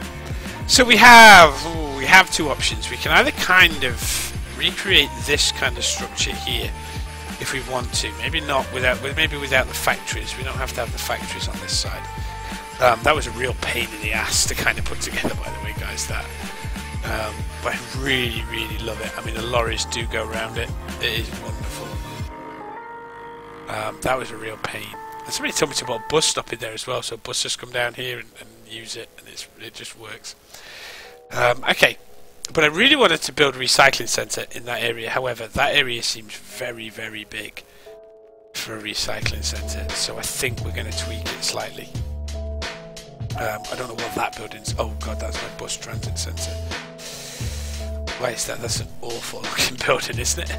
So we have two options. We can either kind of recreate this kind of structure here, if we want to. Maybe not without the factories. We don't have to have the factories on this side. That was a real pain in the ass to kind of put together, by the way, guys. That, but I really, really love it. I mean, the lorries do go around it. It is wonderful. That was a real pain. And somebody told me to put a bus stop in there as well, so buses come down here and use it, and it just works. Okay, but I really wanted to build a recycling centre in that area. However, that area seems very, very big for a recycling centre, so I think we're going to tweak it slightly. I don't know what that building's... Oh god, that's my bus transit centre. Why is that? That's an awful looking building, isn't it?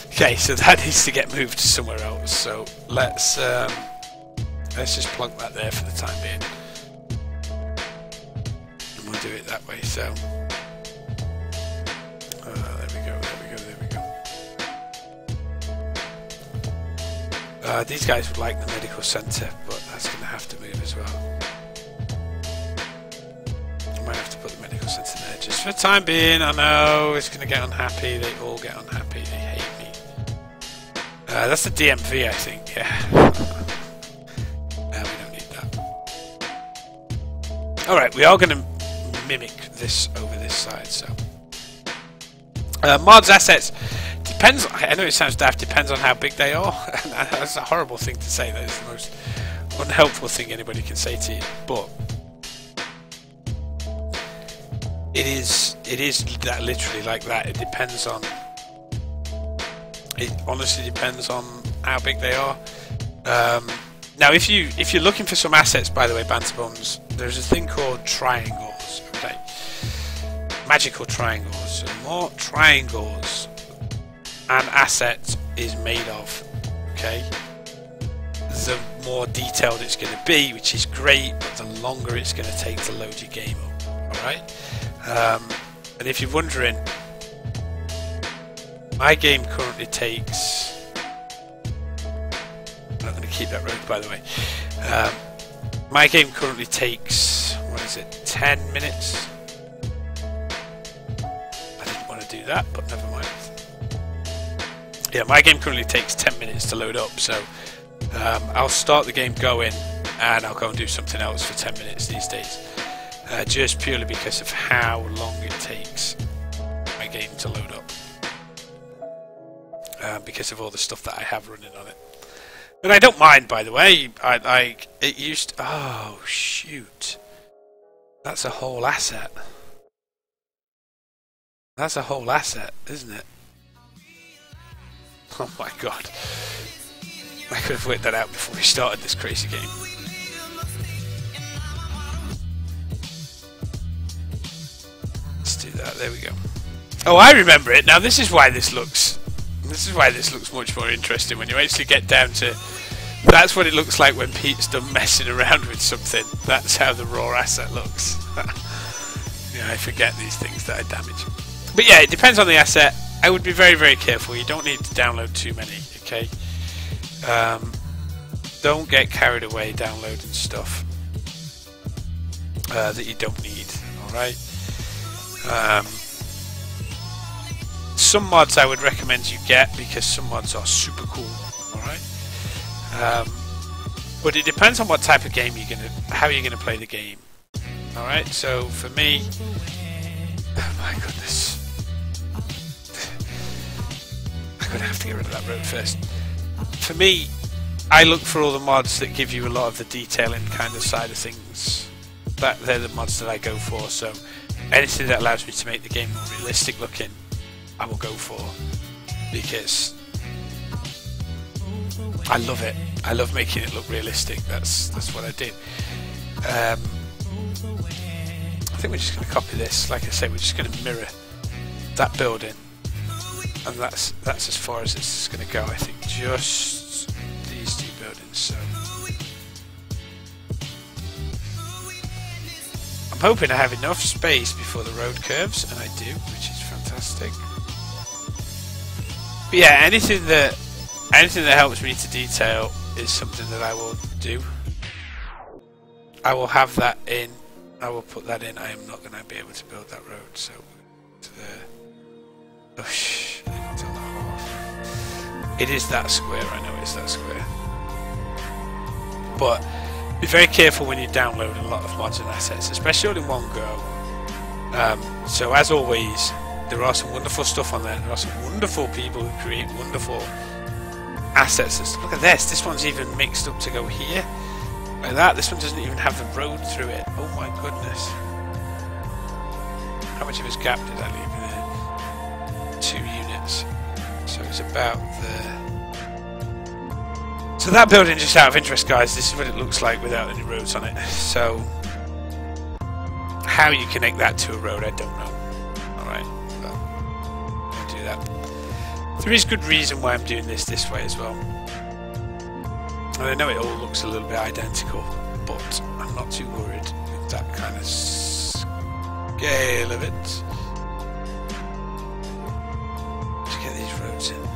Okay, so that needs to get moved to somewhere else. So let's just plonk that there for the time being, and we'll do it that way. So there we go. These guys would like the medical centre, but that's going to have to move as well. I might have to put the medical centre there just for the time being. I know it's going to get unhappy. They all get unhappy. They hate me. That's the DMV, I think. Yeah. We don't need that. Alright, we are going to mimic this over this side. So mods, assets, depends. I know it sounds daft. Depends on how big they are. That's a horrible thing to say. That is the most unhelpful thing anybody can say to you. But it is that literally like that. It depends on. It honestly depends on how big they are. Now, if you're looking for some assets, by the way, Banter Bums, there's a thing called triangles. Okay, magical triangles. So the more triangles an asset is made of, okay, the more detailed it's going to be, which is great, but the longer it's going to take to load your game up. All right, and if you're wondering. My game currently takes... I'm not going to keep that road, by the way. My game currently takes... What is it? 10 minutes? I didn't want to do that, but never mind. Yeah, my game currently takes 10 minutes to load up, so I'll start the game going, and I'll go and do something else for 10 minutes these days. Just purely because of how long it takes my game to load up. Because of all the stuff that I have running on it. But I don't mind, by the way. I like it used. Oh shoot! That's a whole asset. That's a whole asset, isn't it? Oh my god! I could have worked that out before we started this crazy game. Let's do that. There we go. Oh, I remember it now. This is why this looks. This is why this looks much more interesting when you actually get down to... That's what it looks like when Pete's done messing around with something. That's how the raw asset looks. Yeah, I forget these things that I damage. But yeah, it depends on the asset. I would be very, very careful. You don't need to download too many, okay? Don't get carried away downloading stuff that you don't need, alright? Some mods I would recommend you get, because some mods are super cool, alright? But it depends on what type of game how you're gonna play the game. Alright, so for me, oh my goodness, I'm going to have to get rid of that road first. For me, I look for all the mods that give you a lot of the detailing kind of side of things. They're the mods that I go for, so anything that allows me to make the game more realistic looking, I will go for, because I love it. I love making it look realistic. That's what I do. I think we're just going to copy this. Like I say, we're just going to mirror that building, and that's as far as it's going to go. I think just these two buildings. So I'm hoping I have enough space before the road curves, and I do, which is fantastic. But yeah, anything that helps me to detail is something that I will do. I will have that in. I will put that in. I am not going to be able to build that road, so to the until the half. It is that square. I know it's that square. But be very careful when you download a lot of mods and assets, especially all in one go. So as always, there are some wonderful stuff on there. There are some wonderful people who create wonderful assets. Look at this. This one's even mixed up to go here. Like that. This one doesn't even have the road through it. Oh my goodness. How much of his gap did I leave in there? 2 units. So it's about there. So that building, just out of interest, guys, this is what it looks like without any roads on it. So how you connect that to a road, I don't know. Alright, well, I'll do that. There is good reason why I'm doing this way as well. And I know it all looks a little bit identical, but I'm not too worried with that kind of scale of it. Let's get these roads in there.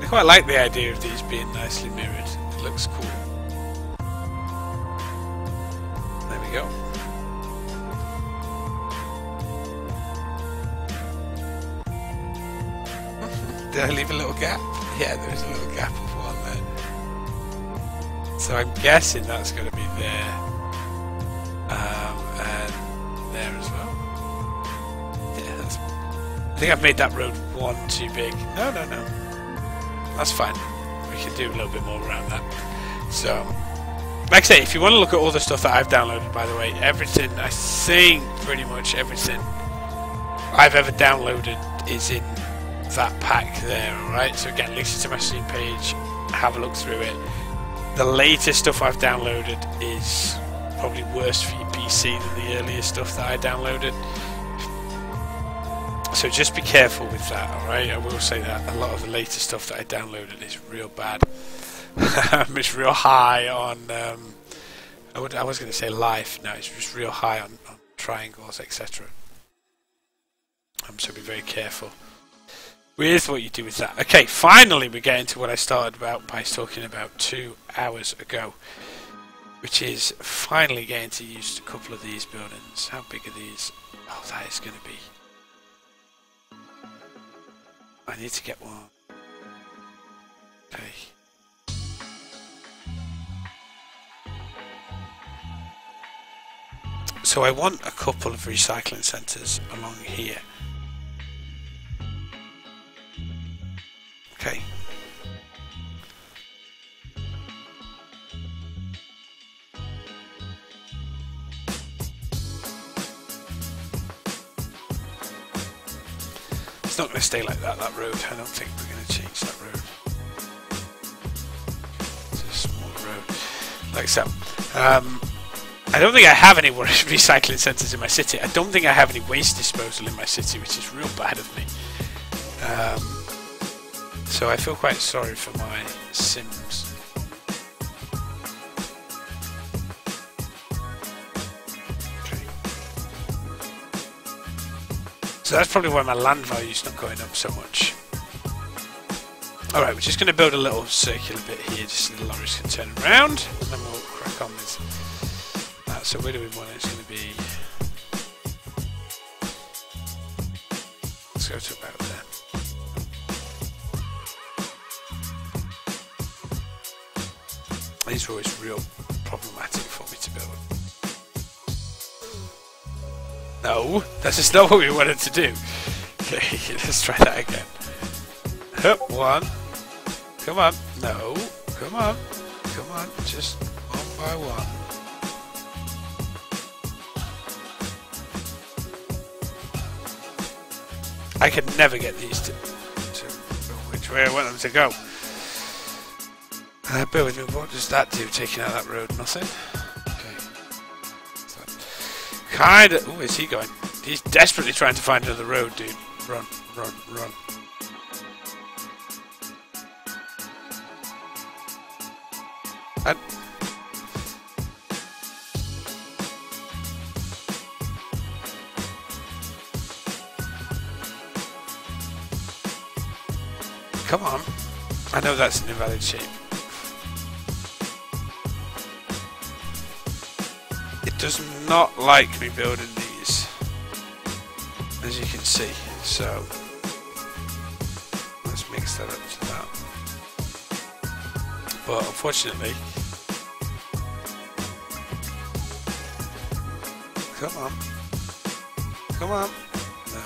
I quite like the idea of these being nicely mirrored. It looks cool. There we go. Did I leave a little gap? Yeah, there is a little gap of one there. So I'm guessing that's going to be there. And there as well. Yeah, I think I've made that road one too big. No. That's fine. We can do a little bit more around that. So, like I say, if you want to look at all the stuff that I've downloaded, by the way, everything, I think pretty much everything I've ever downloaded is in that pack there, alright? So again, links to my Steam page, have a look through it. The latest stuff I've downloaded is probably worse for your PC than the earlier stuff that I downloaded. So just be careful with that, alright? I will say that a lot of the latest stuff that I downloaded is real bad. It's real high on, I was going to say life, no, it's just real high on triangles, etc. So be very careful with what you do with that. Okay, finally we get into what I started about by talking about 2 hours ago, which is finally getting to use a couple of these buildings. How big are these? Oh, that is going to be... I need to get one. Okay. So I want a couple of recycling centres along here. Okay. It's not going to stay like that road. I don't think we're going to change that road. It's a small road. Like so. I don't think I have any more recycling centres in my city. I don't think I have any waste disposal in my city, which is real bad of me. So I feel quite sorry for my Sims. Okay. So that's probably why my land value is not going up so much. Alright, we're just going to build a little circular bit here just so the lorries can turn around, and then we'll crack on with that. So where do we want it? It's going to be... Let's go to about there. These are always real problematic for me to build. No, that's just not what we wanted to do. Okay, let's try that again. Hup, one. Come on. No. Come on. Come on. Just one by one. I could never get these to go which way I want them to go. Bear with me, what does that do, taking out that road? Nothing? Okay. So, kinda... Oh, where's he going? He's desperately trying to find another road, dude. Run, run, run. And... Come on. I know that's an invalid shape. It does not like me building these, as you can see. So let's mix that up to that. But unfortunately, come on, come on. No.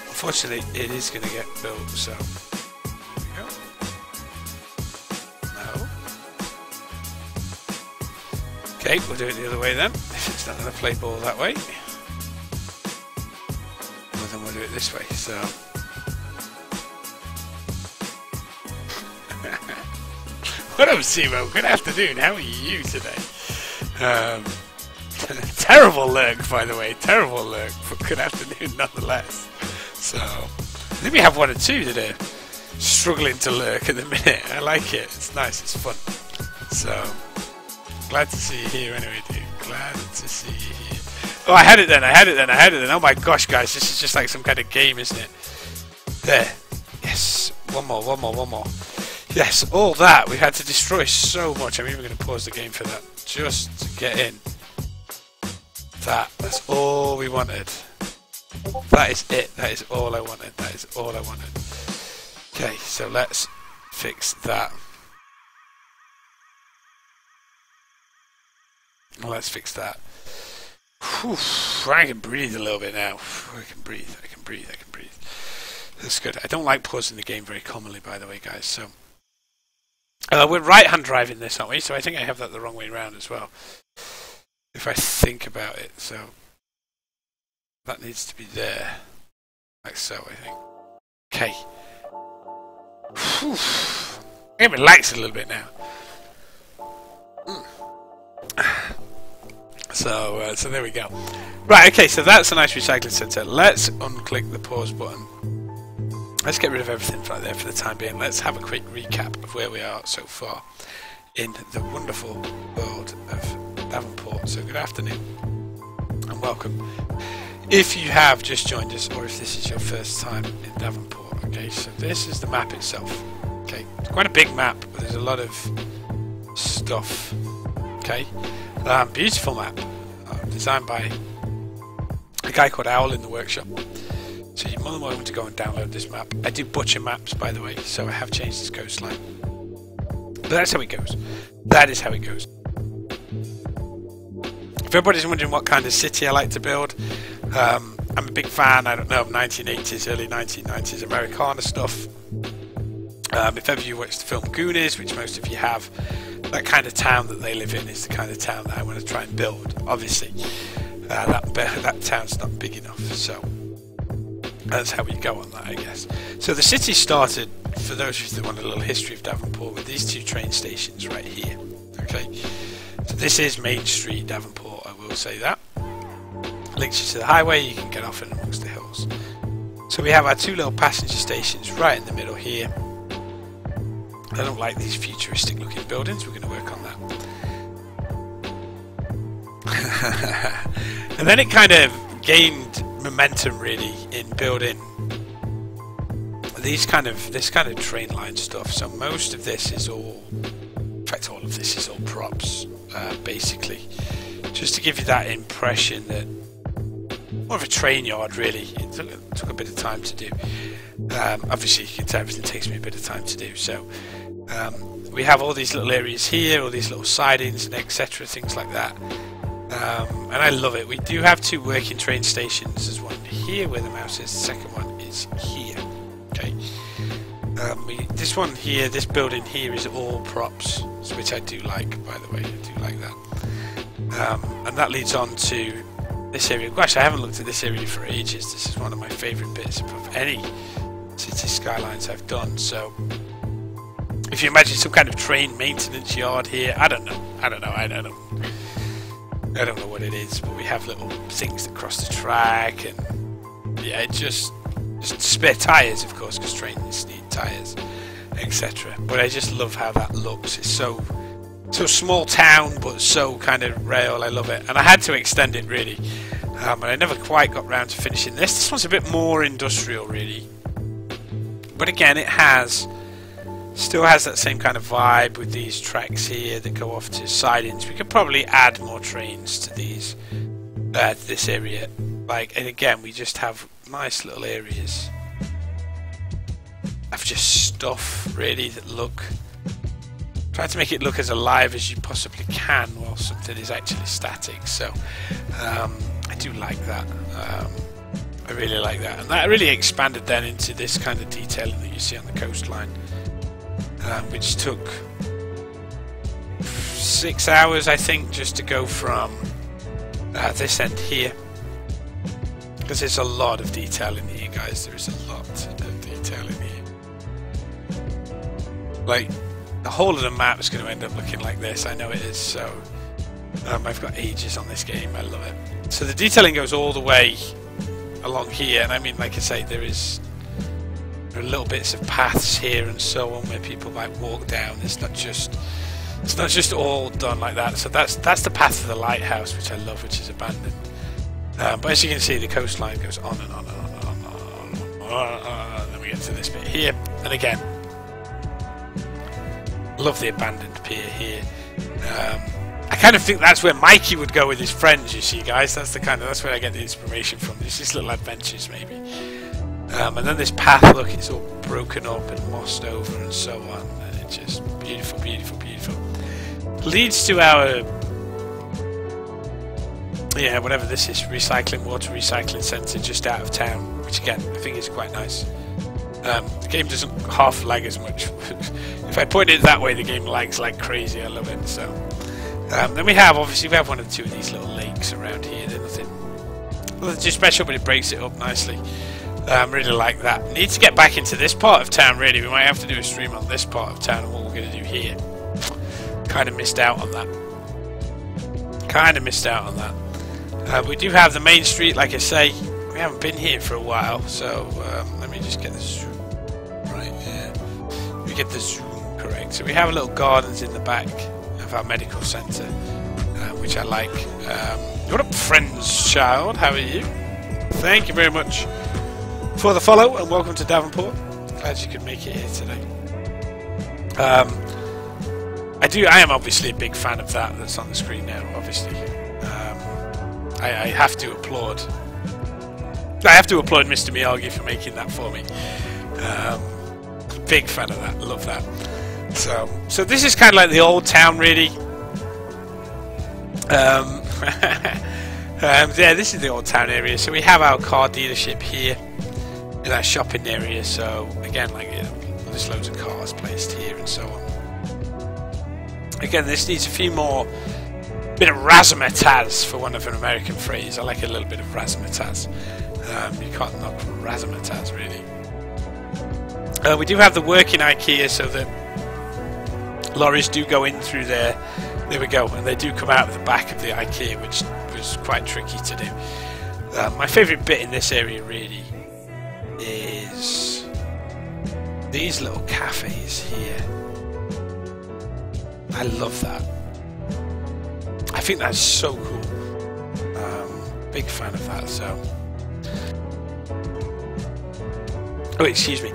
Unfortunately, it is going to get built. So. Okay, we'll do it the other way then, if it's not going to play ball that way. Well, then we'll do it this way, so... What up, Simo? Good afternoon, how are you today? Terrible lurk, by the way, terrible lurk, but good afternoon nonetheless. So, I think we have one or two that are struggling to lurk at the minute. I like it, it's nice, it's fun. So... Glad to see you here anyway, dude. Glad to see you here. Oh, I had it then, I had it then, I had it then. Oh my gosh, guys, this is just like some kind of game, isn't it? There. Yes. One more, one more, one more. Yes, all that. We had to destroy so much. I'm even going to pause the game for that. Just to get in. That's all we wanted. That is it. That is all I wanted. That is all I wanted. Okay, so let's fix that. Let's fix that. Whew, I can breathe a little bit now. I can breathe, I can breathe, I can breathe. That's good. I don't like pausing the game very commonly, by the way, guys. So we're right-hand driving this, aren't we? So I think I have that the wrong way around as well. If I think about it. So that needs to be there. Like so, I think. Okay. Whew. I can relax a little bit now. So there we go. Right, okay, so that's a nice recycling centre. Let's unclick the pause button. Let's get rid of everything right there for the time being. Let's have a quick recap of where we are so far in the wonderful world of Davenport. So good afternoon and welcome. If you have just joined us, or if this is your first time in Davenport, okay, so this is the map itself. Okay, it's quite a big map, but there's a lot of stuff. Okay, beautiful map, designed by a guy called Owl in the workshop. So you're more than welcome to go and download this map. I do butcher maps, by the way, so I have changed this coastline. But that's how it goes. That is how it goes. If everybody's wondering what kind of city I like to build, I'm a big fan, I don't know, of 1980s, early 1990s Americana stuff. If ever you watched the film Goonies, which most of you have, that kind of town that they live in is the kind of town that I want to try and build. Obviously, that town's not big enough, so that's how we go on that, I guess. So the city started, for those of you that want a little history of Davenport, with these two train stations right here. Okay, so this is Main Street, Davenport, I will say that. Links you to the highway, you can get off in amongst the hills. So we have our two little passenger stations right in the middle here. I don't like these futuristic looking buildings, we're going to work on that. And then it kind of gained momentum really in building this kind of train line stuff. So most of this is all, in fact all of this is all props, basically. Just to give you that impression that more of a train yard really. It took a bit of time to do. Obviously you can tell everything takes me a bit of time to do, so We have all these little areas here, all these little sidings and etc, things like that. And I love it. We do have 2 working train stations. There's one here where the mouse is, the second one is here. Okay. This one here, this building here is all props, which I do like, by the way. I do like that. And that leads on to this area. Gosh, I haven't looked at this area for ages. This is one of my favourite bits of any City Skylines I've done. So if you imagine some kind of train maintenance yard here, I don't know what it is, but we have little things that cross the track, and yeah, it just spare tyres, of course, because trains need tyres, etc. But I just love how that looks. It's so small town, but so kind of rail. I love it, and I had to extend it really, and I never quite got round to finishing this. This one's a bit more industrial, really, but again, it still has that same kind of vibe with these tracks here that go off to sidings. We could probably add more trains to these, this area. And again, we just have nice little areas of just stuff really that look. Try to make it look as alive as you possibly can while something is actually static. So I do like that. I really like that, and that really expanded then into this kind of detailing that you see on the coastline. Which took 6 hours, I think, just to go from this end here, because there's a lot of detail in here, guys. There is a lot of detail in here. Like, the whole of the map is going to end up looking like this. I know it is. So I've got ages on this game. I love it. So the detailing goes all the way along here, and I mean, like I say, there are little bits of paths here and so on where people might walk down. It's not just all done like that. So that's the path to the lighthouse, which I love, which is abandoned. But as you can see, the coastline goes on and on and on and on and on, and on, and then we get to this bit here. And again, love the abandoned pier here. I kind of think that's where Mikey would go with his friends. You see, guys, that's where I get the inspiration from. These little adventures, maybe. And then this path, look, it's all broken up and mossed over and so on, and it's just beautiful, beautiful, beautiful. Leads to our, whatever this is, water recycling centre just out of town, which again, I think is quite nice. The game doesn't half lag as much. If I point it that way, the game lags like crazy. I love it. So then we have one or two of these little lakes around here. They're nothing too special, but it breaks it up nicely. Really like that. Need to get back into this part of town, really. We might have to do a stream on this part of town and what we're going to do here. Kind of missed out on that. We do have the main street, like I say. We haven't been here for a while, so let me just get the zoom right here. We get the zoom correct. So we have a little gardens in the back of our medical centre, which I like. What up, friends, child? How are you? Thank you very much for the follow, and welcome to Davenport. Glad you could make it here today. I am obviously a big fan of that's on the screen now, obviously. I have to applaud Mr. Miyagi for making that for me. Big fan of that, love that. So this is kind of like the old town, really. Yeah, this is the old town area. So we have our car dealership here in our shopping area. So again, like, there's loads of cars placed here and so on. Again, this needs a few more bit of razzmatazz, for one of an American phrase. I like a little bit of razzmatazz. You can't knock razzmatazz, really. We do have the working IKEA, so that lorries do go in through there. There we go, and they do come out of the back of the IKEA, which was quite tricky to do. My favourite bit in this area, really, is these little cafes here. I love that. I think that's so cool. Big fan of that. So, oh, excuse me.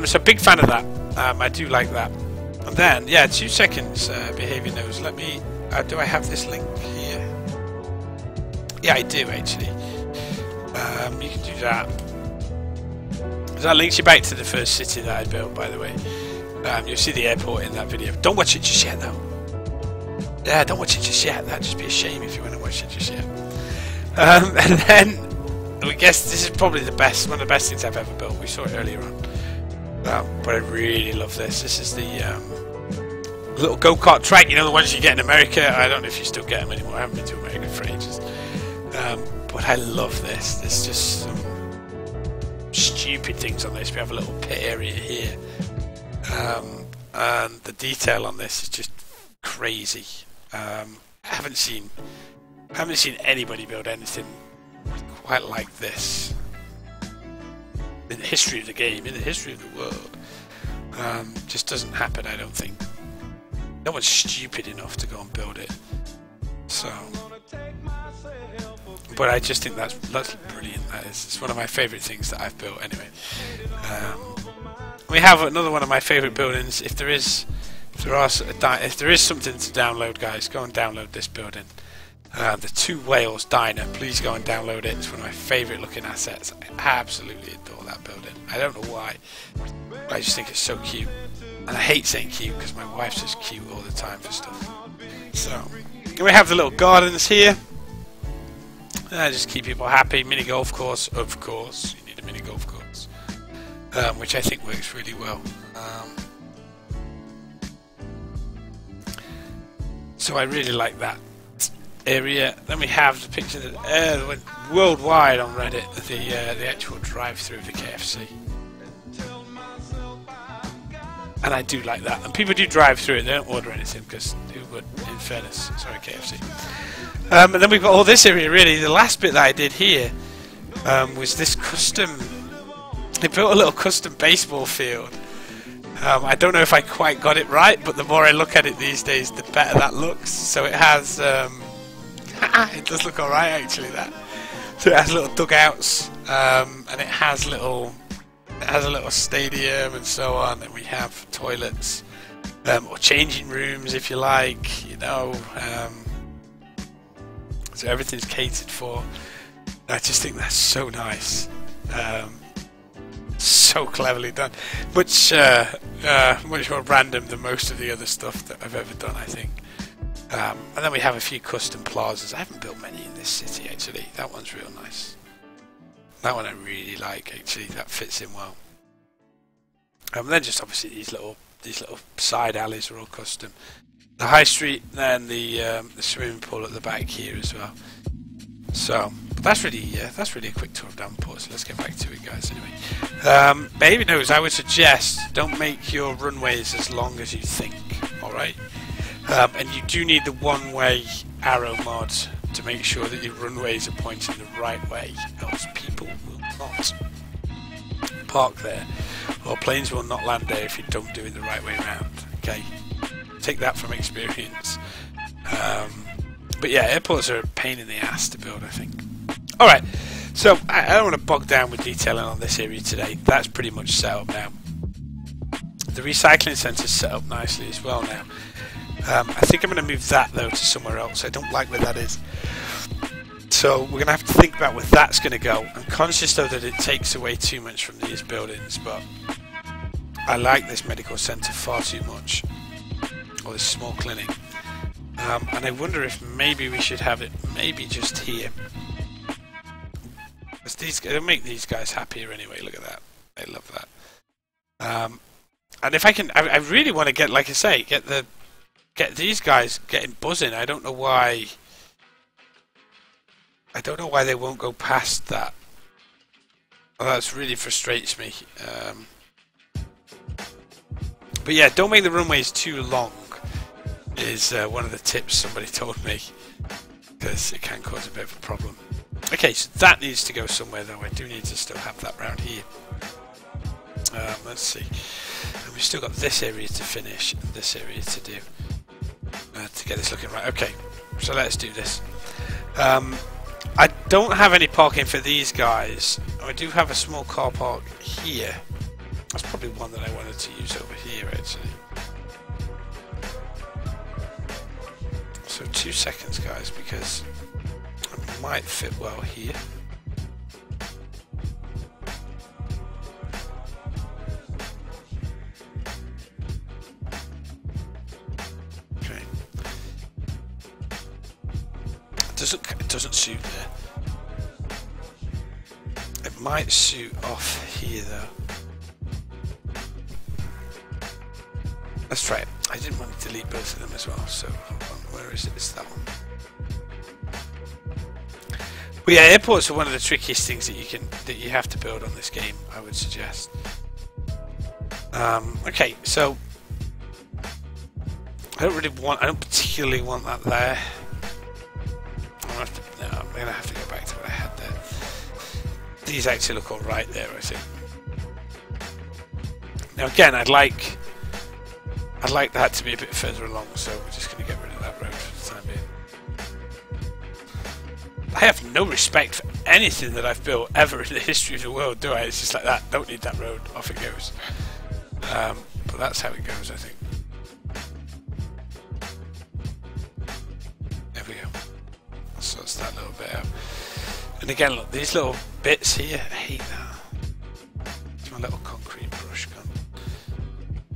So big fan of that. I do like that. And then, yeah, 2 seconds. Behaviour knows. Let me. Do I have this link here? Yeah, I do actually. You can do that. That links you back to the first city that I built, by the way. You'll see the airport in that video. Don't watch it just yet, though. Yeah, don't watch it just yet. That'd just be a shame if you want to watch it just yet. And then, I guess this is probably one of the best things I've ever built. We saw it earlier on. But I really love this. This is the little go-kart track. You know, the ones you get in America. I don't know if you still get them anymore. I haven't been to America for ages. But I love this. There's just some stupid things on this. We have a little pit area here. And the detail on this is just crazy. I haven't seen anybody build anything quite like this in the history of the game, in the history of the world. Just doesn't happen, I don't think. No one's stupid enough to go and build it. So, but I just think that's brilliant. That is, it's one of my favourite things that I've built. Anyway, we have another one of my favourite buildings. If there is something to download, guys, go and download this building. The Two Whales Diner. Please go and download it. It's one of my favourite looking assets. I absolutely adore that building. I don't know why. I just think it's so cute. And I hate saying cute because my wife says cute all the time for stuff. So, we have the little gardens here. Just keep people happy. Mini golf course, of course. You need a mini golf course. Which I think works really well. So I really like that area. Then we have the picture that went worldwide on Reddit, the actual drive-through of the KFC. And I do like that. And people do drive through it, they don't order anything, because who would, in fairness? Sorry, KFC. And then we've got all this area, really. The last bit that I did here was this custom... They built a little custom baseball field. I don't know if I quite got it right, but the more I look at it these days, the better that looks. So it has... it does look alright, actually, that. So it has little dugouts, and it has a little stadium and so on, and we have toilets, or changing rooms if you like, you know. So everything's catered for. I just think that's so nice. So cleverly done. Much more random than most of the other stuff that I've ever done, I think. And then we have a few custom plazas. I haven't built many in this city, actually. That one's real nice. That one I really like, actually. That fits in well. And then just obviously these little side alleys are all custom. The high street, and the swimming pool at the back here as well. So that's really a quick tour of Davenport. So let's get back to it, guys. Anyway, baby knows. I would suggest don't make your runways as long as you think. All right, and you do need the one-way arrow mod to make sure that your runways are pointing the right way, else people will not park there, or planes will not land there if you don't do it the right way around. Okay, take that from experience. But yeah, airports are a pain in the ass to build, I think. Alright, so I don't want to bog down with detailing on this area today. That's pretty much set up now. The recycling centre is set up nicely as well now. I think I'm going to move that though to somewhere else. I don't like where that is. So we're going to have to think about where that's going to go. I'm conscious though that it takes away too much from these buildings, but I like this medical centre far too much. Or this small clinic. And I wonder if maybe we should have it maybe just here. Because it'll make these guys happier anyway. Look at that. I love that. And if I can, I really want to get, like I say, get these guys getting buzzing. I don't know why. I don't know why they won't go past that. Well, that really frustrates me. But yeah, don't make the runways too long. Is one of the tips somebody told me, because it can cause a bit of a problem. Okay, so that needs to go somewhere though. I do need to still have that round here. Let's see. And we've still got this area to finish and this area to do to get this looking right. Okay, so let's do this. I don't have any parking for these guys. I do have a small car park here. That's probably one that I wanted to use over here actually. So 2 seconds, guys, because it might fit well here. It doesn't suit there. It might suit off here though. Let's try it. I didn't want to delete both of them as well, so hold on, where is it? It's that one. But yeah, airports are one of the trickiest things that you have to build on this game, I would suggest. Okay, so I don't particularly want that there. I'm gonna have to go back to what I had there. These actually look alright there, I think. Now again, I'd like that to be a bit further along, so we're just going to get rid of that road for the time being. I have no respect for anything that I've built ever in the history of the world, do I? It's just like that. Don't need that road. Off it goes. But that's how it goes, I think. There we go. So it's that little bit out. And again, look, these little bits here, I hate that. It's my little concrete brush gun.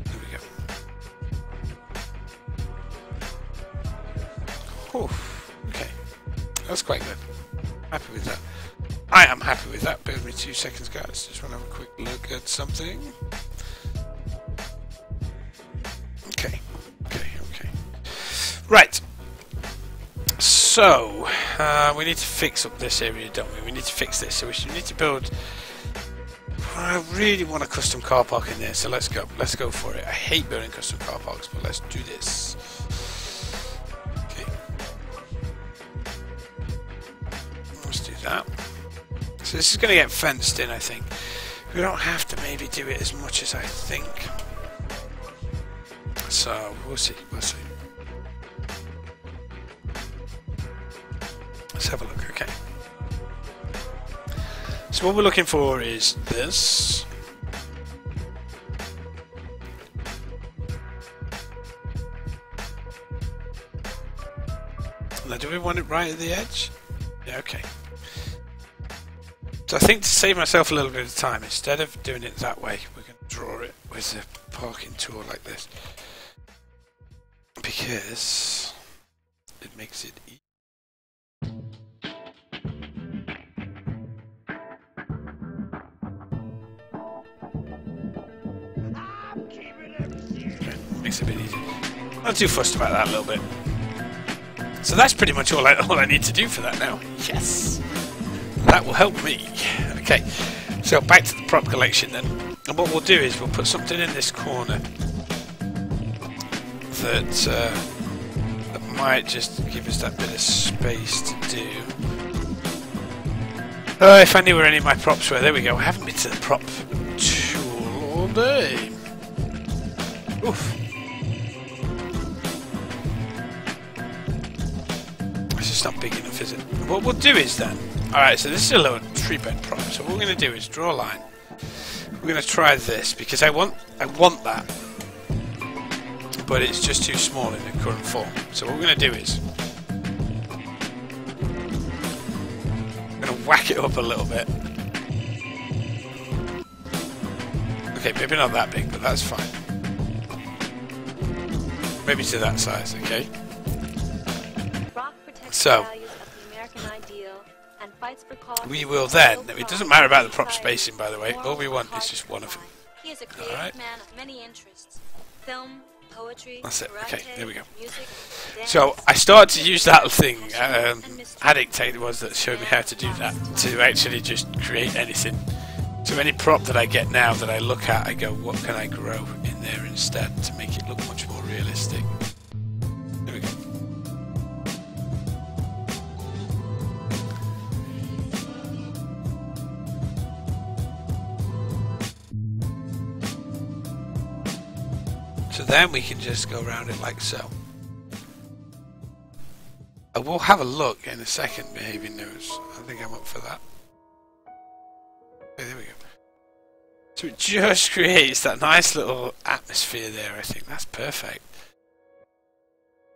There we go. Oof, okay, that's quite good. Happy with that. I am happy with that. Bear with me 2 seconds, guys. Just want to have a quick look at something. Okay. Right. So we need to fix up this area, don't we? We need to fix this. So we should need to build. I really want a custom car park in there. So let's go. Let's go for it. I hate building custom car parks, but let's do this. That. So this is going to get fenced in, I think. We don't have to maybe do it as much as I think. So we'll see. Let's have a look. Okay. So what we're looking for is this. Now, do we want it right at the edge? Yeah, okay. So I think to save myself a little bit of time, instead of doing it that way, we're going to draw it with a parking tool like this. Because it makes it easy. Okay, makes it a bit easier. Not too fussed about that a little bit. So that's pretty much all I need to do for that now. Yes! That will help me. Okay, so back to the prop collection then. And what we'll do is we'll put something in this corner that might just give us that bit of space to do. If I knew where any of my props were. There we go. I haven't been to the prop tool all day. Oof. It's just not big enough, is it? What we'll do is then... Alright, so this is a little tree bed prop. So what we're going to do is draw a line. We're going to try this because I want that, but it's just too small in the current form. So what we're going to do is I'm going to whack it up a little bit. Okay, maybe not that big, but that's fine. Maybe to that size, okay? So we will then, it doesn't matter about the prop spacing, by the way, all we want is just one of them. Alright? That's it, okay, there we go. So I started to use that thing, Addict it was that showed me how to do that, to actually just create anything. So any prop that I get now that I look at, I go, what can I grow in there instead to make it look much more realistic? There we go. So then we can just go around it like so. I will have a look in a second, behaving news. I think I'm up for that. Okay, there we go. So it just creates that nice little atmosphere there, I think. That's perfect.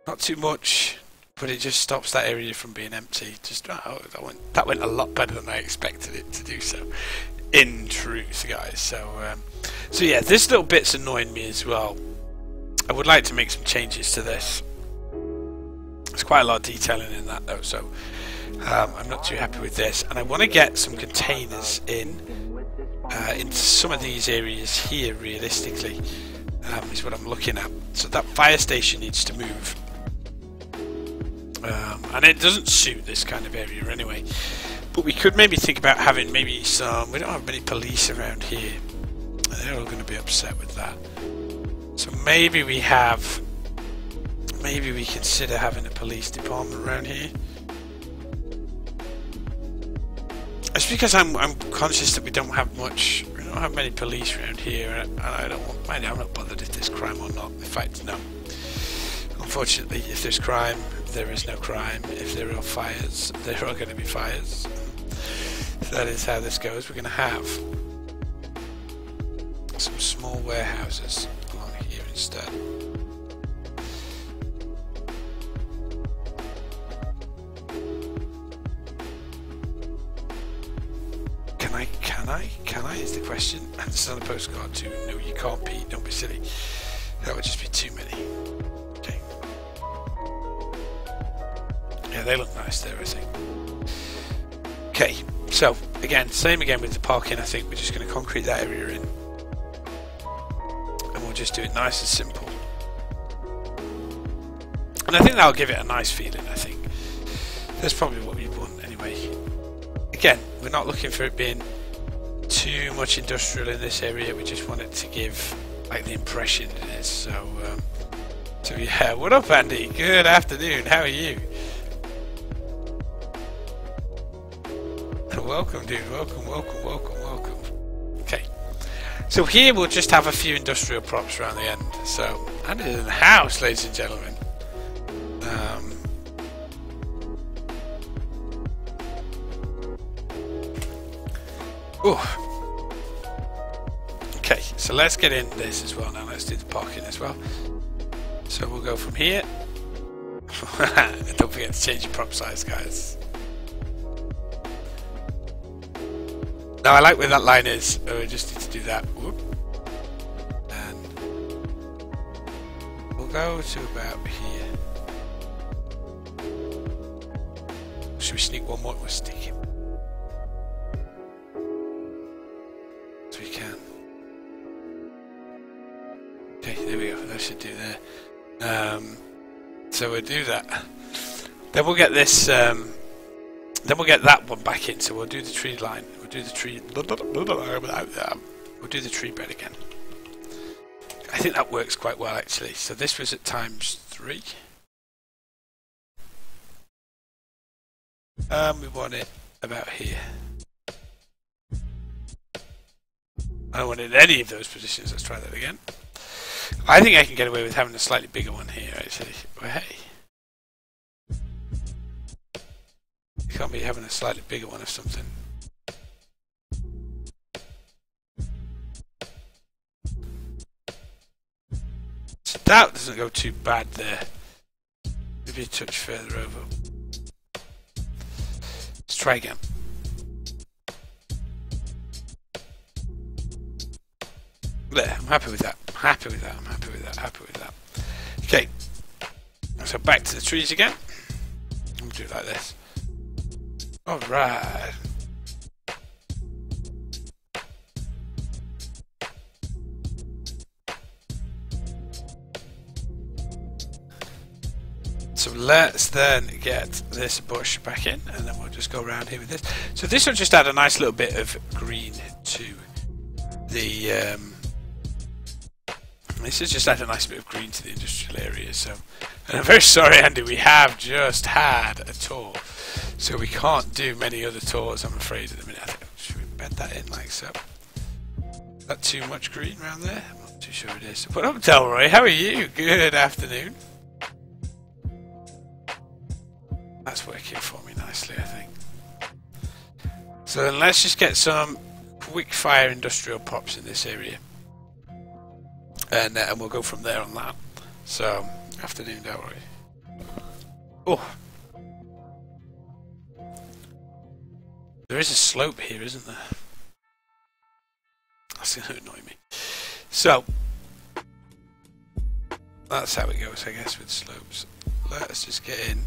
Not too much, but it just stops that area from being empty. Just that went a lot better than I expected it to do so. In truth, guys. So yeah, this little bit's annoying me as well. I would like to make some changes to this. There's quite a lot of detailing in that though, so I'm not too happy with this, and I want to get some containers in into some of these areas here. Realistically, is what I'm looking at. So that fire station needs to move, and it doesn't suit this kind of area anyway. But we could maybe think about having maybe some. We don't have many police around here. They're all going to be upset with that. So maybe we have. Maybe we consider having a police department around here. It's because I'm conscious that we don't have much. We don't have many police around here, and I don't want. I'm not bothered if there's crime or not. In fact, no. Unfortunately, if there's crime, there is no crime. If there are fires, there are going to be fires. So that is how this goes. We're going to have some small warehouses along here instead. Can I is the question. And this is on a postcard too. No, you can't, Pete. Don't be silly. That would just be too many. Okay. Yeah, they look nice there, I think. Okay, so same again with the parking. I think we're just going to concrete that area in, and we'll just do it nice and simple. And I think that'll give it a nice feeling. I think that's probably what we want anyway. Again, we're not looking for it being too much industrial in this area. We just want it to give like the impression it is. So yeah, what up, Andy? Good afternoon. How are you? Welcome, dude. Welcome. Okay, so here we'll just have a few industrial props around the end. So Andy's in the house, ladies and gentlemen. Okay, so let's get in this as well now. Let's do the parking as well. So we'll go from here. Don't forget to change your prop size, guys. Now I like where that line is. Oh, we just need to do that. Whoop. And we'll go to about here. Should we sneak one more? We'll sneak him. So we can. Okay, there we go. That should do there. So we'll do that. Then we'll get this. Then we'll get that one back in. So we'll do the tree line. We'll do the tree. We'll do the tree bed again. I think that works quite well actually. So this was at ×3. We want it about here. I don't want it in any of those positions. Let's try that again. I think I can get away with having a slightly bigger one here actually. But hey, you can't be having a slightly bigger one of something. So that doesn't go too bad there. Maybe a touch further over. Let's try again. There, I'm happy with that. I'm happy with that. I'm happy with that. Happy with that. Okay. So back to the trees again. We'll do it like this. Alright. So let's then get this bush back in, and then we'll just go around here with this. So this will just add a nice little bit of green to the this has just added a nice bit of green to the industrial area. So, and I'm very sorry, Andy, we have just had a tour, so we can't do many other tours, I'm afraid, at the minute. I think, should we bed that in like so? Is that too much green around there? I'm not too sure it is. What up, Delroy? How are you? Good afternoon. That's working for me nicely, I think. So then let's just get some quick fire industrial props in this area. And we'll go from there on that. So, afternoon, don't worry. Oh! There is a slope here, isn't there? That's going to annoy me. So, that's how it goes, I guess, with slopes. Let's just get in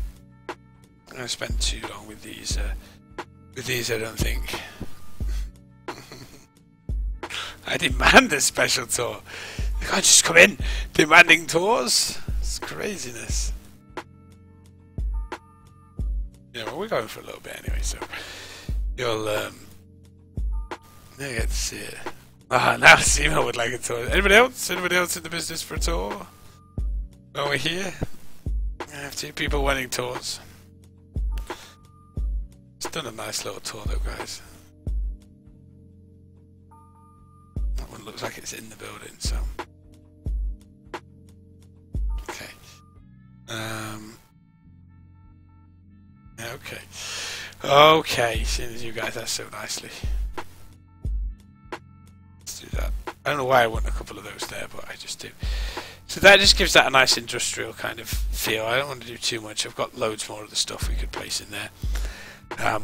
going to spend too long with these. I don't think. I demand a special tour. You can't just come in demanding tours. It's craziness. Yeah, well, we're going for a little bit anyway, so you'll get to see it. Ah, now Simo would like a tour. Anybody else? Anybody else in the business for a tour? Over here? I have 2 people wanting tours. It's done a nice little tour though, guys. That one looks like it's in the building, so. Okay. Okay. Okay, seeing as you guys that so nicely. Let's do that. I don't know why I want a couple of those there, but I just do. So that just gives that a nice industrial kind of feel. I don't want to do too much. I've got loads more of the stuff we could place in there.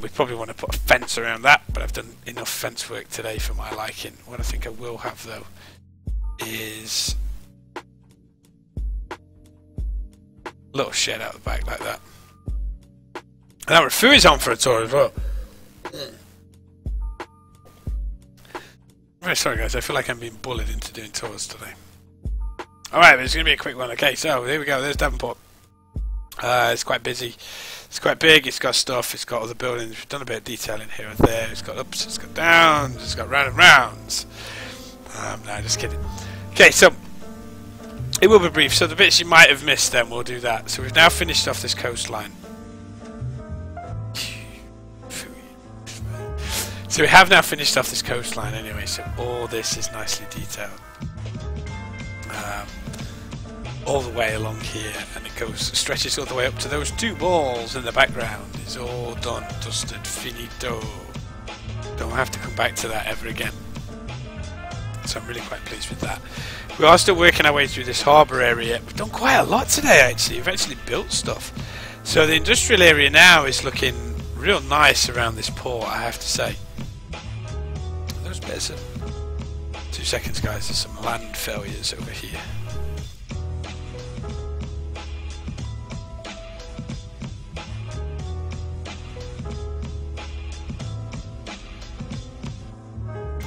We probably want to put a fence around that, but I've done enough fence work today for my liking. What I think I will have though is a little shed out the back like that. And that Rafu is on for a tour as well. Very sorry guys, I feel like I'm being bullied into doing tours today. Alright, but it's going to be a quick one. Okay, so here we go, there's Davenport. It's quite busy. It's quite big, it's got stuff, it's got other buildings. We've done a bit of detailing here and there. It's got ups, it's got downs, it's got round and rounds. No, just kidding. Okay, so it will be brief. So the bits you might have missed then, we'll do that. So we've now finished off this coastline. So we have now finished off this coastline anyway, so all this is nicely detailed. All the way along here, and it stretches all the way up to those 2 walls in the background. It's all done, dusted, finito. Don't have to come back to that ever again. So I'm really quite pleased with that. We are still working our way through this harbour area. We've done quite a lot today actually. We've actually built stuff. So the industrial area now is looking real nice around this port, I have to say. Those bits of 2 seconds guys, there's some land failures over here.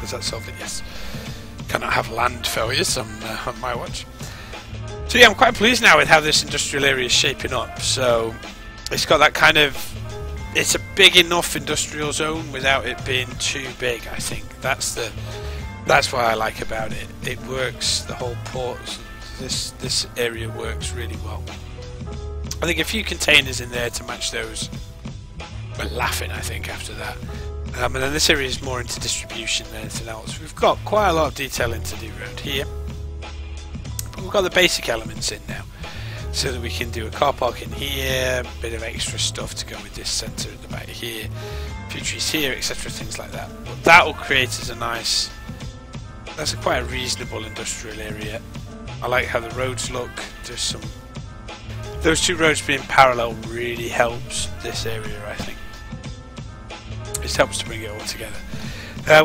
Has that solved it? Yes. Cannot have land failures on my watch. So yeah, I'm quite pleased now with how this industrial area is shaping up. So it's got that kind of, it's a big enough industrial zone without it being too big. I think that's what I like about it. It works. The whole port, this area works really well. I think a few containers in there to match those. We're laughing, I think, after that. And then this area is more into distribution than anything else. We've got quite a lot of detailing to do around here, but we've got the basic elements in now, so that we can do a car park in here, a bit of extra stuff to go with this centre at the back here, a few trees here, etc., things like that. But that will create as a nice, that's quite a reasonable industrial area. I like how the roads look. There's some, those 2 roads being parallel really helps this area, I think. It helps to bring it all together.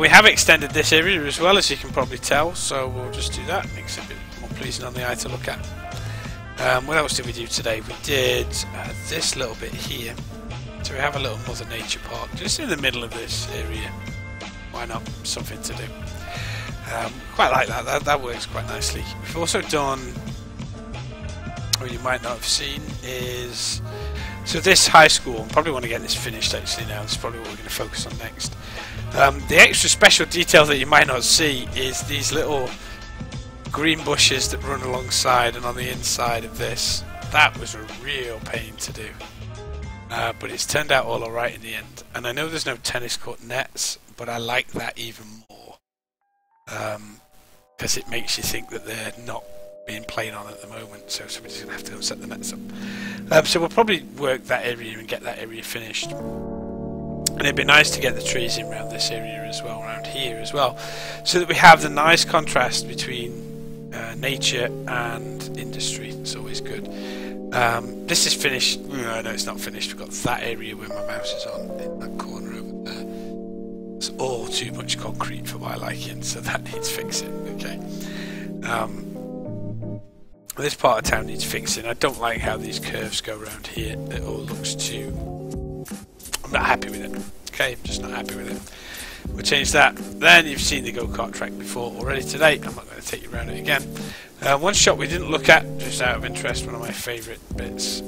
We have extended this area as well, as you can probably tell, so we'll just do that. Makes it a bit more pleasing on the eye to look at. What else did we do today? We did this little bit here. So we have a little Mother Nature park just in the middle of this area. Why not? Something to do. Quite like that. That works quite nicely. We've also done, what you might not have seen, is so this high school. I probably want to get this finished actually now. This is probably what we're going to focus on next. The extra special detail that you might not see is these little green bushes that run alongside and on the inside of this. That was a real pain to do, but it's turned out all alright in the end. And I know there's no tennis court nets, but I like that even more, because it makes you think that they're not being played on at the moment, so somebody's going to have to go set the nets up. So we'll probably work that area and get that area finished. And it'd be nice to get the trees in around this area as well, around here as well, so that we have the nice contrast between nature and industry. It's always good. This is finished. No, it's not finished. We've got that area where my mouse is on, in that corner over there. It's all too much concrete for my liking, so that needs fixing. Okay. This part of town needs fixing. I don't like how these curves go around here. It all looks too not happy with it. Okay, I'm just not happy with it. We'll change that. Then you've seen the go-kart track before already today. I'm not going to take you around it again. One shot we didn't look at, just out of interest, one of my favourite bits.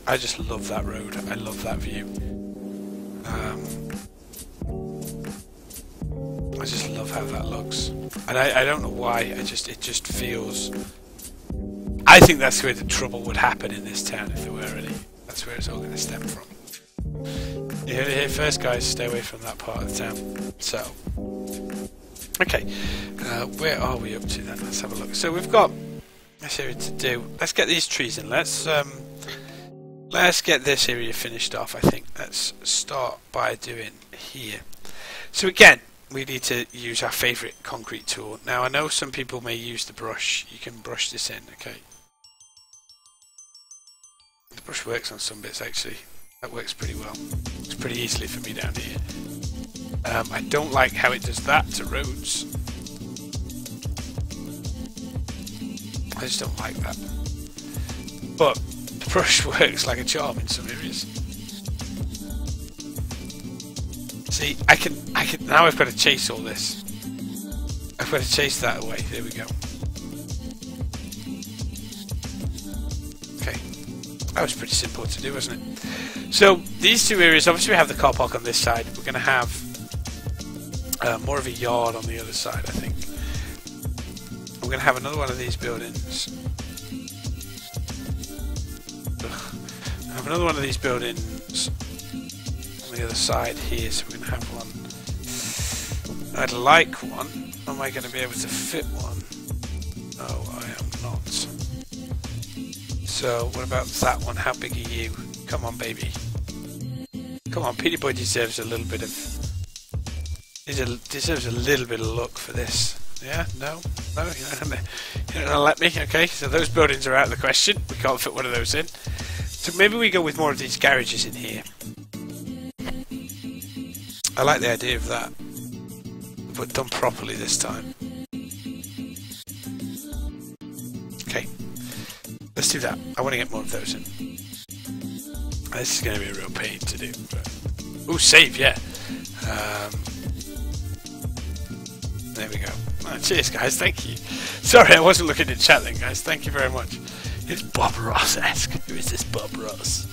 I just love that road. I love that view. I just love how that looks. And I don't know why, it just feels... I think that's where the trouble would happen in this town, if there were any. That's where it's all going to stem from. You heard it here first, guys. Stay away from that part of the town. So, okay, where are we up to then? Let's have a look. So we've got this area to do. Let's get these trees in. Let's get this area finished off. I think let's start by doing here. So again, we need to use our favourite concrete tool. Now I know some people may use the brush. You can brush this in. Okay, the brush works on some bits actually. That works pretty well. It's pretty easily for me down here. I don't like how it does that to roads. I just don't like that. But the brush works like a charm in some areas. See, I can now I've got to chase all this. I've got to chase that away. There we go. Okay. That was pretty simple to do, wasn't it? So these two areas, obviously we have the car park on this side. We're going to have more of a yard on the other side, I think. We're going to have another one of these buildings. I have another one of these buildings on the other side here, so we're going to have one. I'd like one. Am I going to be able to fit one? No, I am not. So what about that one? How big are you? Come on, baby. Come on, Petey Boy deserves a little bit of... deserves a little bit of look for this. Yeah? No? No? You're not gonna let me? Okay, so those buildings are out of the question. We can't fit one of those in. So maybe we go with more of these garages in here. I like the idea of that. But done properly this time. Okay. Let's do that. I want to get more of those in. This is going to be a real pain to do. Oh, save, yeah. There we go. Oh, cheers, guys. Thank you. Sorry, I wasn't looking at chat then, guys. Thank you very much. It's Bob Ross-esque. Who is this Bob Ross?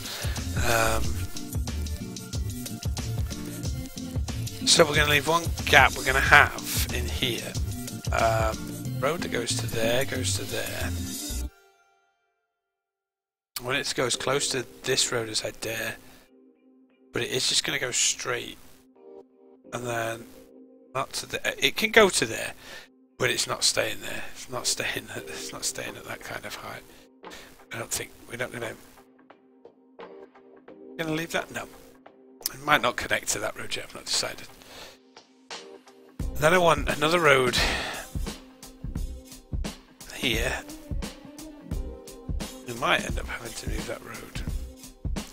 So we're going to leave one gap we're going to have in here. Road that goes to there, goes to there. When it goes close to this road as I dare, but it is just going to go straight, and then not to the. It can go to there, but it's not staying there. It's not staying. It's not staying at that kind of height. I don't think we're not going to leave that. No, it might not connect to that road yet. I've not decided. Then I want another road here. We might end up having to move that road.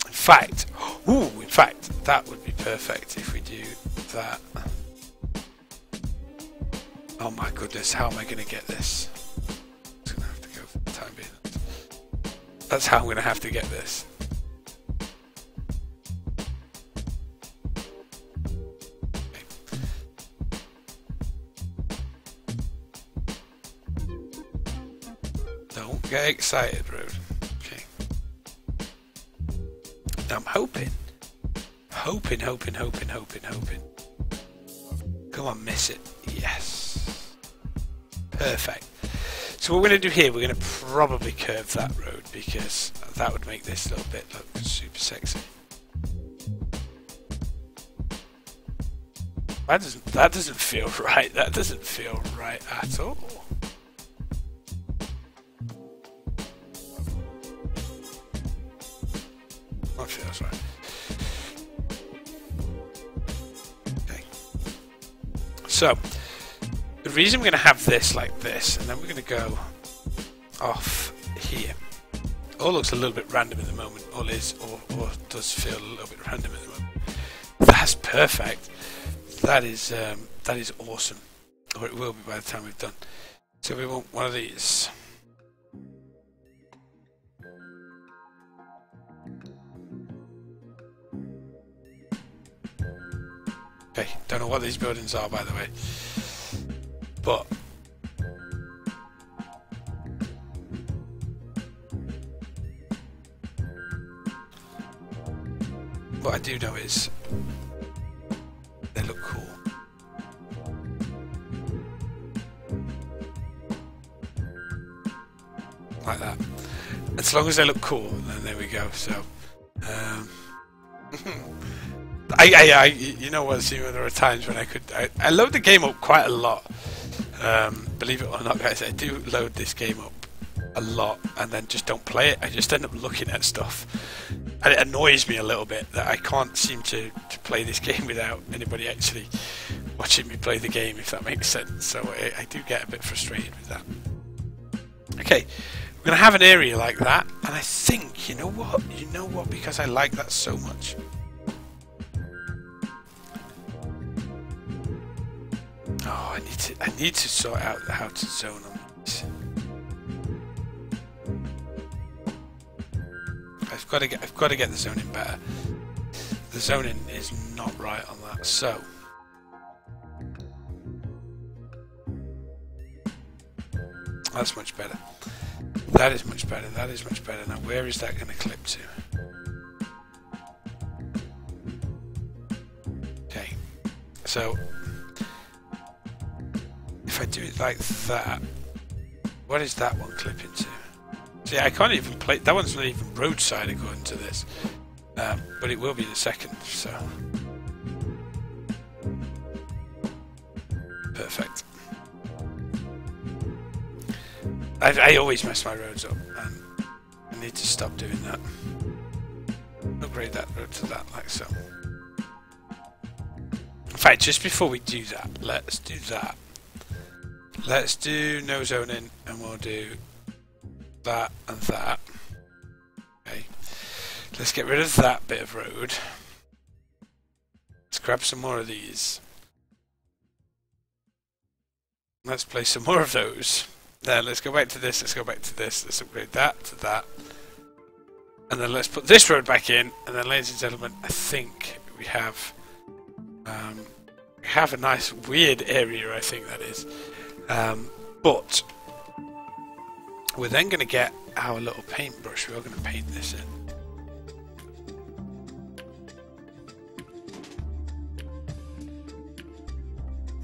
In fact, that would be perfect if we do that. Oh my goodness, how am I going to get this? I'm going to have to go for the time being. That's how I'm going to have to get this. Don't get excited, road. I'm hoping. Come on, miss it. Yes. Perfect. So what we're going to do here, we're going to probably curve that road because that would make this little bit look super sexy. That doesn't feel right. That doesn't feel right at all. That feels right. Okay. So, the reason we're going to have this like this, and then we're going to go off here. All looks a little bit random at the moment. All is, or does feel a little bit random at the moment. That's perfect. That is awesome. Or it will be by the time we've done. So we want one of these. Okay, don't know what these buildings are, by the way. But what I do know is they look cool. Like that. As long as they look cool, then there we go. So, you know what? See, there are times when I load the game up quite a lot. Believe it or not, guys, I do load this game up a lot and then just don't play it. I just end up looking at stuff, and it annoys me a little bit that I can't seem to play this game without anybody actually watching me play the game, if that makes sense. So I do get a bit frustrated with that. Okay. We're going to have an area like that, and I think, you know what, because I like that so much. Oh, I need to sort out how to zone on these. I've got to get the zoning better. The zoning is not right on that, so that's much better. That is much better, that is much better. Now where is that going to clip to? Okay, so if I do it like that, what is that one clipping to? See, I can't even play, that one's not even roadside according to this, but it will be the second, so perfect. I always mess my roads up, and I need to stop doing that. Upgrade that road to that, like so. In fact, just before we do that, let's do that. Let's do no zoning, and we'll do that and that. Okay. Let's get rid of that bit of road. Let's grab some more of these. Let's place some more of those. Then let's go back to this, let's go back to this, let's upgrade that to that. And then let's put this road back in, and then ladies and gentlemen, I think we have a nice weird area, I think that is. But we're then going to get our little paintbrush, we're going to paint this in.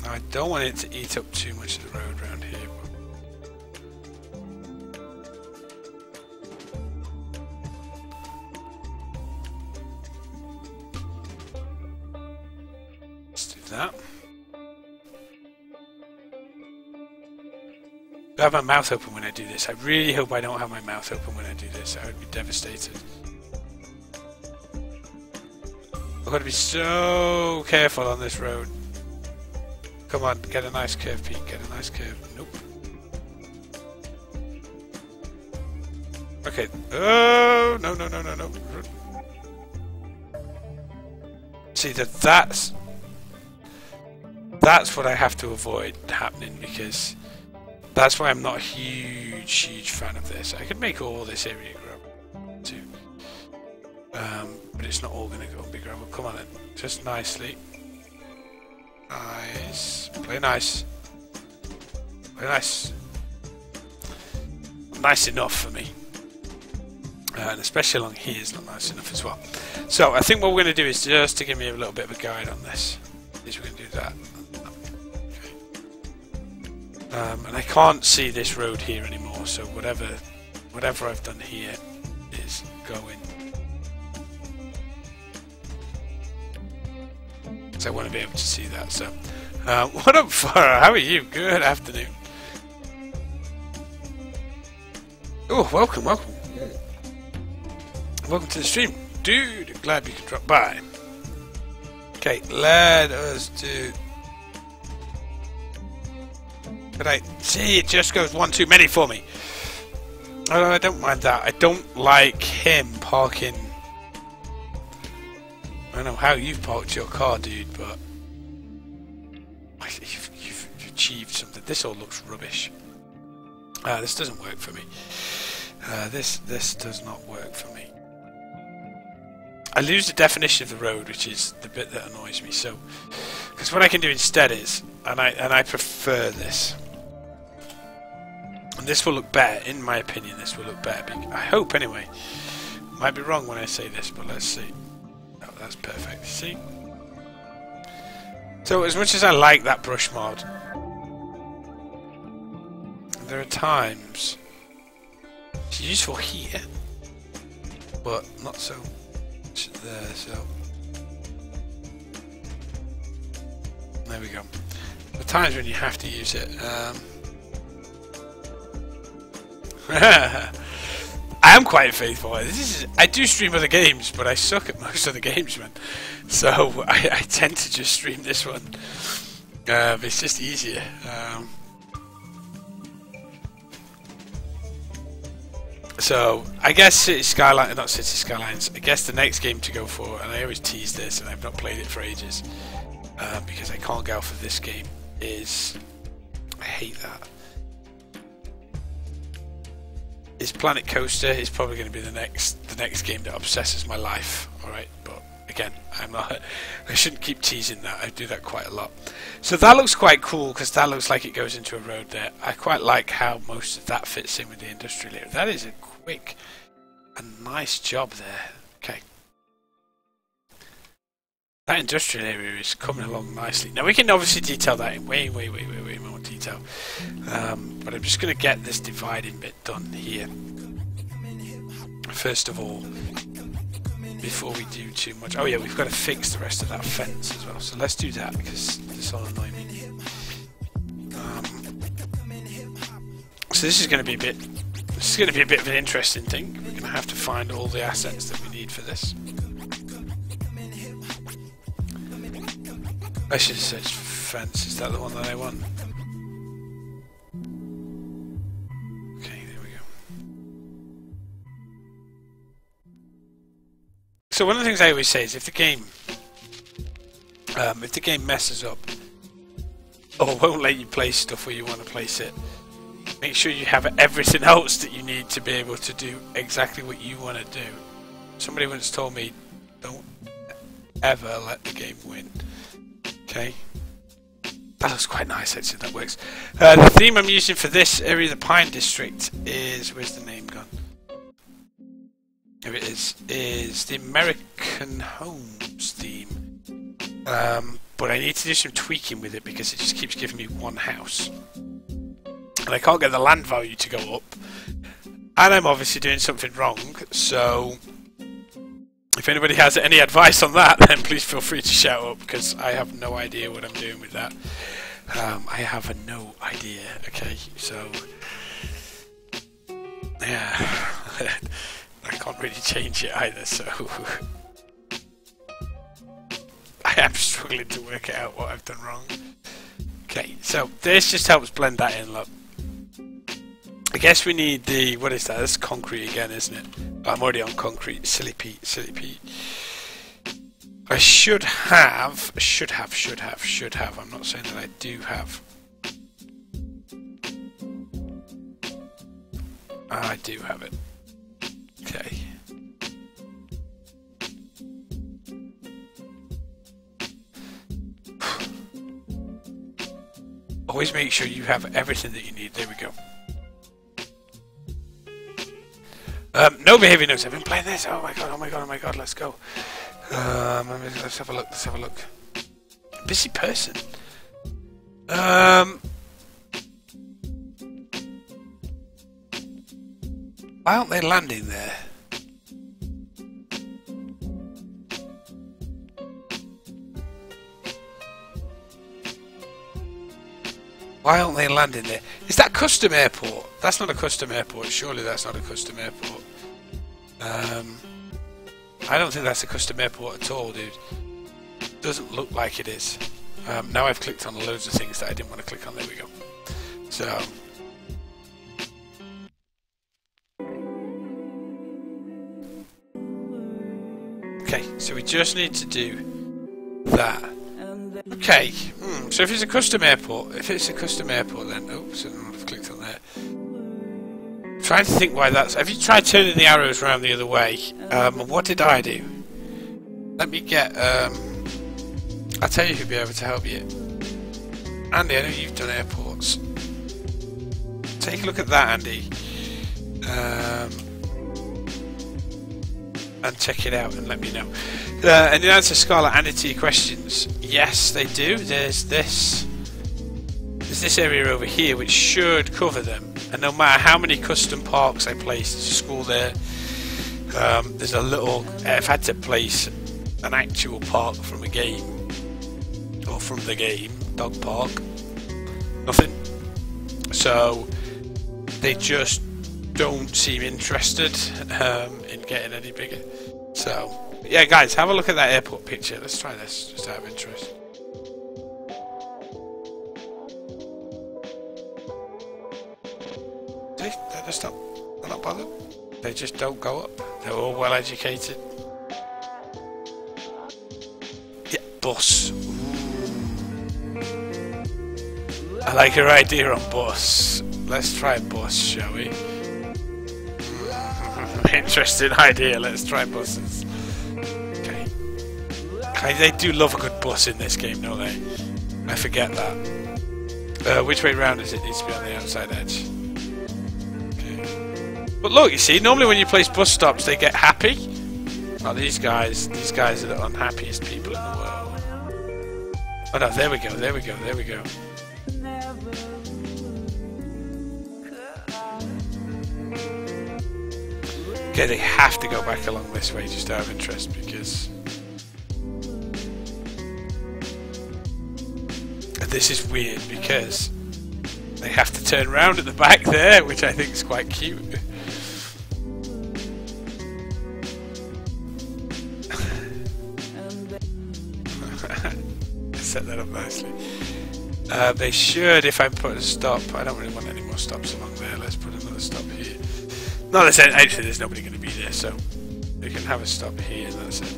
Now I don't want it to eat up too much of the road around here. That. I have my mouth open when I do this. I really hope I don't have my mouth open when I do this. I would be devastated. I've got to be so careful on this road. Come on, get a nice curve, Pete. Get a nice curve. Nope. Okay. Oh, no, no, no, no, no. See, that's what I have to avoid happening, because that's why I'm not a huge fan of this. I could make all this area grow too, but it's not all going to go and be gravel. Come on then, just nicely. Nice. Play nice. Play nice. Nice enough for me. And especially along here is not nice enough as well. So I think what we're going to do is, just to give me a little bit of a guide on this, is we're going to do that. And I can't see this road here anymore, so whatever I've done here is going. So I want to be able to see that. So, what up, Farah? How are you? Good afternoon. Oh, welcome. Welcome to the stream, dude. Glad you could drop by. Okay, let us do. But I see it just goes one too many for me. Oh, I don't mind that. I don't like him parking. I don't know how you've parked your car, dude, but you've achieved something. This all looks rubbish. This doesn't work for me. This does not work for me. I lose the definition of the road, which is the bit that annoys me. So, because what I can do instead is, and I prefer this, and this will look better, in my opinion. This will look better. I hope anyway. Might be wrong when I say this, but let's see. Oh, that's perfect. See. So as much as I like that brush mod, there are times it's useful here, but not so much there. So there we go. There are times when you have to use it. I am quite faithful. I do stream other games, but I suck at most other games, man. So I tend to just stream this one. It's just easier. So I guess City Skyline, not City Skylines. I guess the next game to go for, and I always tease this, and I've not played it for ages because I can't get off of this game. Is I hate that. Is Planet Coaster is probably going to be the next game that obsesses my life. All right, but again, I shouldn't keep teasing that. I do that quite a lot. So that looks quite cool because that looks like it goes into a road there. I quite like how most of that fits in with the industrial area. That is a quick and nice job there. Okay. That industrial area is coming along nicely. Now we can obviously detail that in way more detail. But I'm just going to get this dividing bit done here. First of all, before we do too much. Oh yeah, we've got to fix the rest of that fence as well. So let's do that because this will annoy me. So this is going to be a bit. This is going to be a bit of an interesting thing. We're going to have to find all the assets that we need for this. I should have searched fence. Is that the one that I want? Okay, there we go. So one of the things I always say is if the game messes up or won't let you place stuff where you want to place it, make sure you have everything else that you need to be able to do exactly what you want to do. Somebody once told me, don't ever let the game win. Okay, that looks quite nice actually, that works. The theme I'm using for this area, the Pine District, is, where's the name gone? Here it is the American Homes theme. But I need to do some tweaking with it because it just keeps giving me one house. And I can't get the land value to go up. And I'm obviously doing something wrong, so if anybody has any advice on that, then please feel free to shout up because I have no idea what I'm doing with that. I have no idea. Okay, so yeah, I can't really change it either. So I am struggling to work out what I've done wrong. Okay, so this just helps blend that in. Look, I guess we need the, what is that? That's concrete again, isn't it? I'm already on concrete. Silly Pete, silly Pete. I should have. I'm not saying that I do have. I do have it. Okay. Always make sure you have everything that you need. There we go. No behavior notes. I've been playing this. Oh my god. Let's go. Let's have a look. Busy person. Why aren't they landing there? Why aren't they landing there? Is that custom airport? That's not a custom airport. Surely that's not a custom airport. I don't think that's a custom airport at all, dude. Doesn't look like it is. Now I've clicked on loads of things that I didn't want to click on. There we go. So okay, so we just need to do that. Okay, so if it's a custom airport, then oops, I've clicked on that. I'm trying to think why that's. Have you tried turning the arrows around the other way? What did I do? Let me get, I'll tell you who'll be able to help you. Andy, I know you've done airports. Take a look at that, Andy. And check it out and let me know. And in answer to Scarlet, Andy, to your questions, yes, they do. There's this area over here which should cover them. And no matter how many custom parks I place, there's a school there. There's a little. I've had to place an actual park from a game, or from the game, dog park. Nothing. So they just don't seem interested in getting any bigger. So yeah, guys, have a look at that airport picture. Let's try this, just out of interest. See, they're just not, they're not bothered. They just don't go up. They're all well educated. Yeah, bus. I like your idea on bus. Let's try bus, shall we? Interesting idea. Let's try buses. Okay. They do love a good bus in this game, don't they? I forget that. Which way round is it? It needs to be on the outside edge. Okay. But look, you see, normally when you place bus stops, they get happy. Oh, these guys are the unhappiest people in the world. Oh no, there we go, there we go, there we go. Okay, they have to go back along this way just out of interest because this is weird because they have to turn around at the back there, which I think is quite cute. Set that up nicely. They should, if I put a stop. I don't really want any more stops along there. Let's put another stop here. No, that's it. Actually, there's nobody going to be there, so we can have a stop here, and that's it.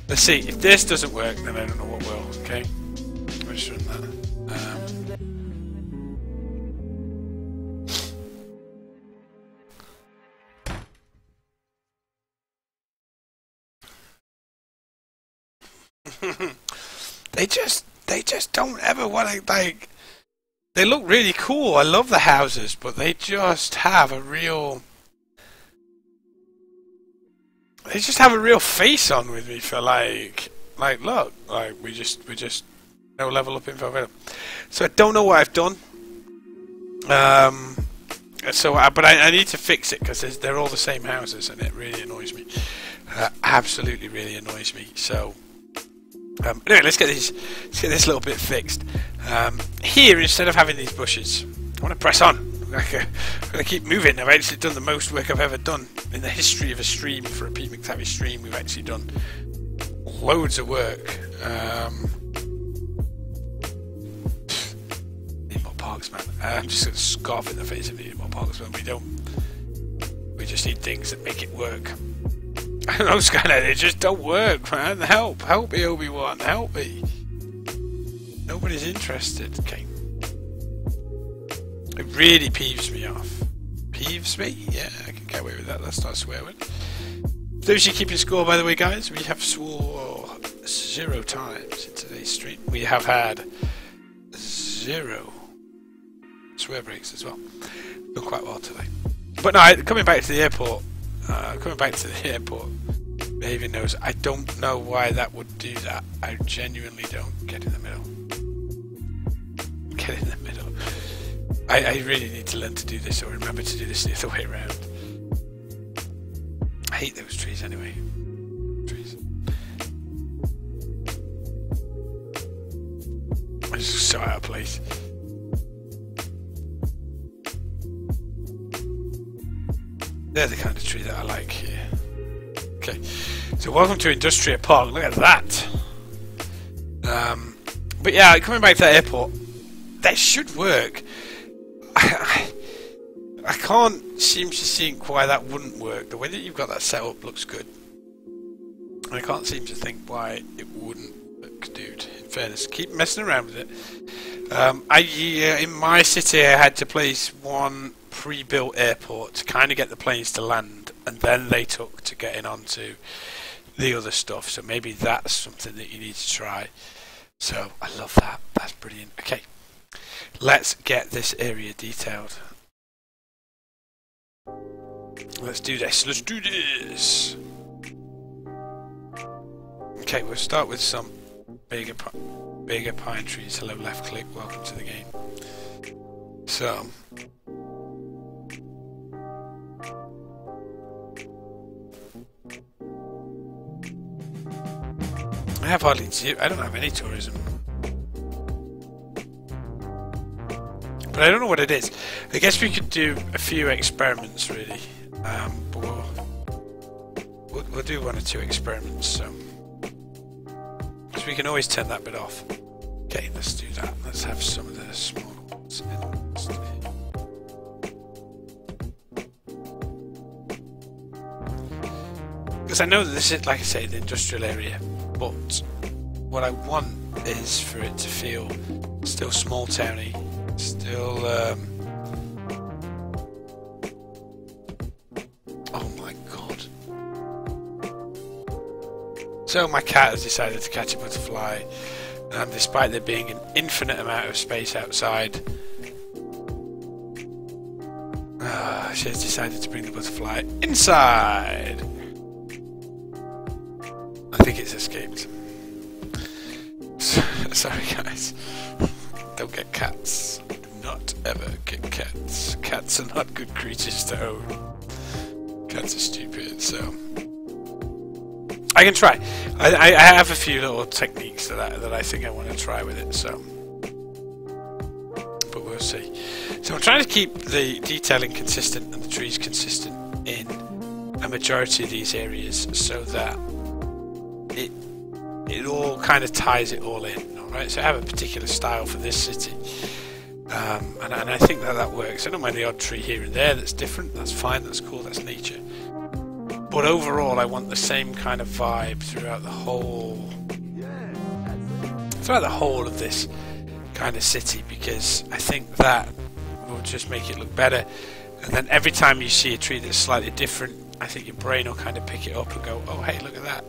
Let's see. If this doesn't work, then I don't know what will. Okay, I'll just run that. They just don't ever want to, like. They look really cool. I love the houses, but they just have a real. They just have a real face on with me for like look, like we just no level up info. So I don't know what I've done. But I need to fix it because they're all the same houses, and it really annoys me. Absolutely, really annoys me. So. Anyway, let's get this little bit fixed. Here, instead of having these bushes, I want to press on. I'm going to keep moving. I've actually done the most work I've ever done in the history of a stream. For a Pete McTavish stream, we've actually done loads of work. Need more parks, man. I'm just going to scoff in the face of needing more parks, man. We don't. We just need things that make it work. I don't know, Skylines, they just don't work, man. Help me, Obi-Wan, help me. Nobody's interested. Okay. It really peeves me off. Peeves me? Yeah, I can get away with that. That's not a swear word. Those of you keeping score, by the way, guys, we have swore 0 times in today's stream. We have had 0 swear breaks as well. Done quite well today. But no, coming back to the airport. Behaviour knows. I don't know why that would do that. I genuinely don't. Get in the middle. Get in the middle. I really need to learn to do this, or remember to do this the other way around. I hate those trees anyway. Trees. I'm just so out of place. They're the kind of tree that I like here. Okay, so welcome to Industrial Park. Look at that. But yeah, coming back to that airport, that should work. I can't seem to think why that wouldn't work. The way that you've got that set up looks good. I can't seem to think why it wouldn't work, dude. In fairness, keep messing around with it. In my city, I had to place one pre-built airport to kind of get the planes to land, and then they took to getting onto the other stuff. So maybe that's something that you need to try. So I love that. That's brilliant. Okay, let's get this area detailed. Let's do this. Let's do this. Okay, we'll start with some bigger pine trees. Hello, left click. Welcome to the game. So. I have hardly zero. I don't have any tourism. But I don't know what it is. I guess we could do a few experiments, really. But we'll do 1 or 2 experiments, so. Because we can always turn that bit off. Okay, let's do that. Let's have some of the small ones in. Because I know that this is, like I say, the industrial area. But what I want is for it to feel still small towny, still oh my god. So my cat has decided to catch a butterfly, and despite there being an infinite amount of space outside, she has decided to bring the butterfly inside. I think it's escaped. Sorry guys. Don't get cats. Do not ever get cats. Cats are not good creatures to own. Cats are stupid, so... I can try. I have a few little techniques that I think I want to try with it, so... But we'll see. So I'm trying to keep the detailing consistent and the trees consistent in a majority of these areas so that it all kind of ties it all in, alright? So I have a particular style for this city, and I think that works. I don't mind the odd tree here and there that's different, that's fine, that's cool, that's nature. But overall I want the same kind of vibe throughout the whole of this kind of city, because I think that will just make it look better. And then every time you see a tree that's slightly different, I think your brain will kind of pick it up and go, oh hey, look at that.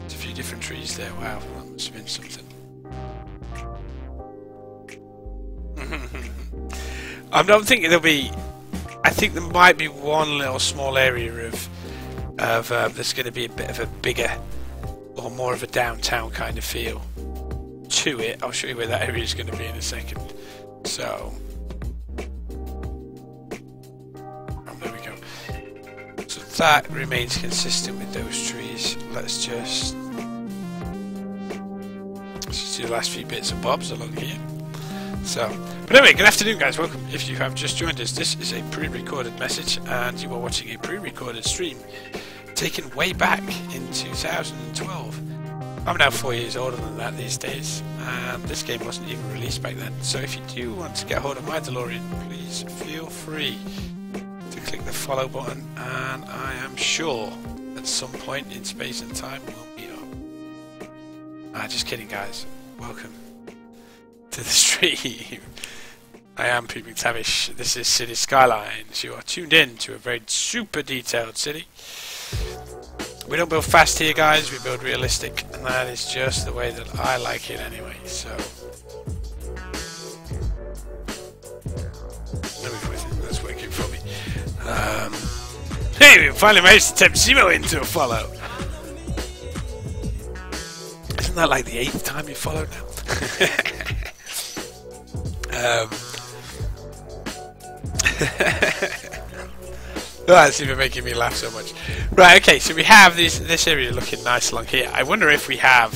There's a few different trees there. Wow, that must have been something. I don't think there'll be... I think there might be one little small area of there's going to be a bit of a bigger or more of a downtown kind of feel to it. I'll show you where that area is going to be in a second. So... there we go. So that remains consistent with those trees. Let's just do the last few bits and bobs along here. So, but anyway, good afternoon guys, welcome. If you have just joined us, this is a pre-recorded message and you are watching a pre-recorded stream taken way back in 2012. I'm now 4 years older than that these days, and this game wasn't even released back then. So if you do want to get hold of my DeLorean, please feel free to click the follow button, and I am sure at some point in space and time we'll meet up. Just kidding guys, welcome to the stream. I am Peeping Tavish, this is City Skylines. You are tuned in to a very super detailed city. We don't build fast here guys, we build realistic, and that is just the way that I like it anyway, so... There we go, that's working for me. Hey, we finally managed to tempt Simo into a follow! Isn't that like the 8th time you followed now? That's even making me laugh so much. Right, okay, so we have this area looking nice along here. I wonder if we have...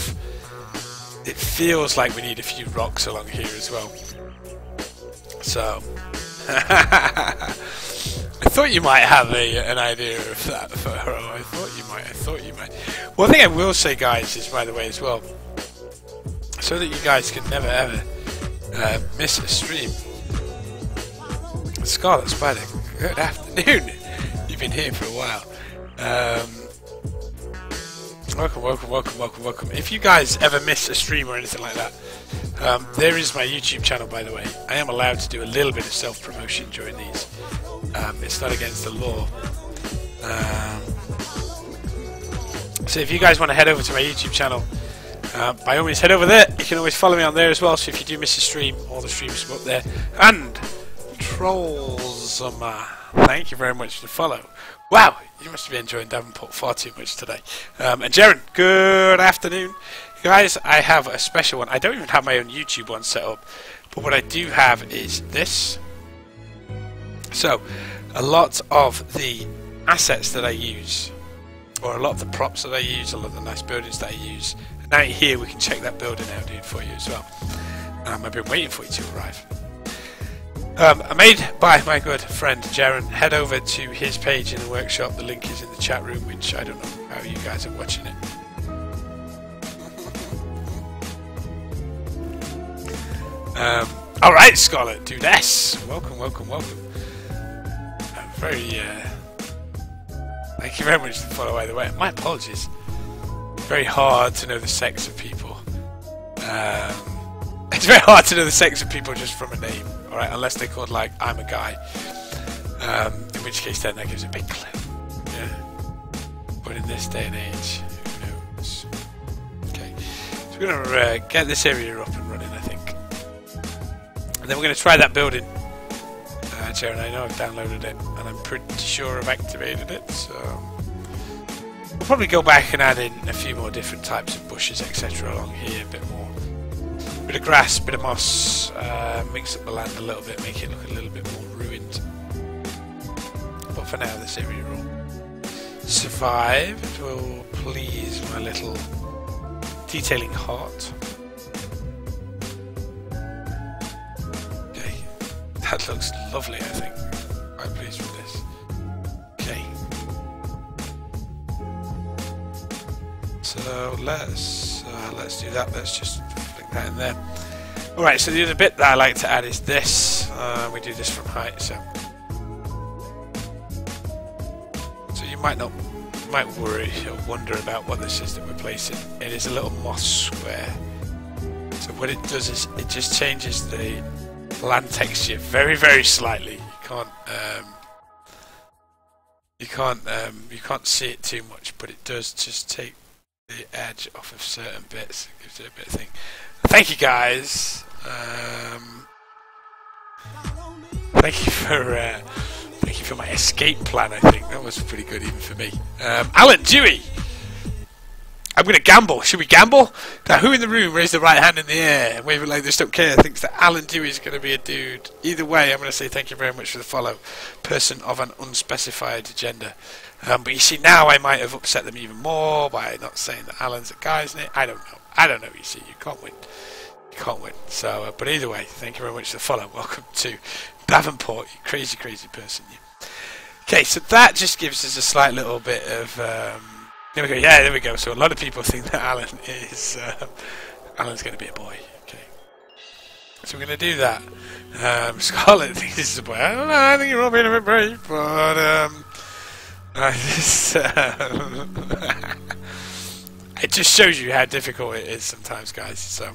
It feels like we need a few rocks along here as well. So... I thought you might have an idea of that, Furrow. I thought you might. One thing I will say, guys, is, by the way, as well, so that you guys can never ever miss a stream. Scarlet Spider, good afternoon. You've been here for a while. Welcome. If you guys ever miss a stream or anything like that, there is my YouTube channel, by the way. I am allowed to do a little bit of self-promotion during these. It's not against the law. So if you guys want to head over to my YouTube channel, by all means head over there. You can always follow me on there as well, so if you do miss a stream, all the streams are up there. And Trolls, thank you very much for the follow. Wow, you must be enjoying Davenport far too much today. And Jaren, good afternoon. Guys, I have a special one. I don't even have my own YouTube one set up, but what I do have is this. So, a lot of the assets that I use, or a lot of the props that I use, a lot of the nice buildings that I use, and out here we can check that building out, dude, for you as well. I've been waiting for you to arrive. Made by my good friend Jaren. Head over to his page in the workshop. The link is in the chat room, which I don't know how you guys are watching it. Alright, Scarlet, dude, yes! Welcome, welcome, welcome. Thank you very much for the follow, by the way. My apologies. Very hard to know the sex of people. It's very hard to know the sex of people just from a name, alright, unless they're called, like, I'm a guy. In which case then that gives a big clue. Yeah. But in this day and age, who knows? Okay. So we're going to get this area up and running, I think. And then we're going to try that building. Jaren, I know I've downloaded it, and I'm pretty sure I've activated it, so... We'll probably go back and add in a few more different types of bushes, etc. along here, a bit more. Bit of grass, bit of moss, mix up the land a little bit, make it look a little bit more ruined. But for now, this area will survive. It will please my little detailing heart. Okay, that looks lovely, I think. Quite pleased with this. Okay. So let's do that. Let's just flick that in there. Alright, so the other bit that I like to add is this. We do this from height, so you might worry or wonder about what this is that we're placing. It is a little moss square. So what it does is it just changes the land texture very, very slightly. You can't see it too much, but it does just take the edge off of certain bits. It gives it a bit of thing. Thank you, guys. Thank you for my escape plan. I think that was pretty good even for me. Alan Dewey. I'm going to gamble. Should we gamble? Now, who in the room raised the right hand in the air and wave it like this? Don't care. Thinks that Alan Dewey is going to be a dude. Either way, I'm going to say thank you very much for the follow. Person of an unspecified gender. But you see, now I might have upset them even more by not saying that Alan's a guy's name. I don't know. You see, you can't win. You can't win. So, but either way, thank you very much for the follow. Welcome to Davenport, you crazy, crazy person. You. Okay, so that just gives us a slight little bit of. There we go. Yeah, there we go. So a lot of people think that Alan's going to be a boy. Okay, so we're going to do that. Scarlett thinks this is a boy. I don't know. I think you're all being a bit brave, but it just shows you how difficult it is sometimes, guys. So,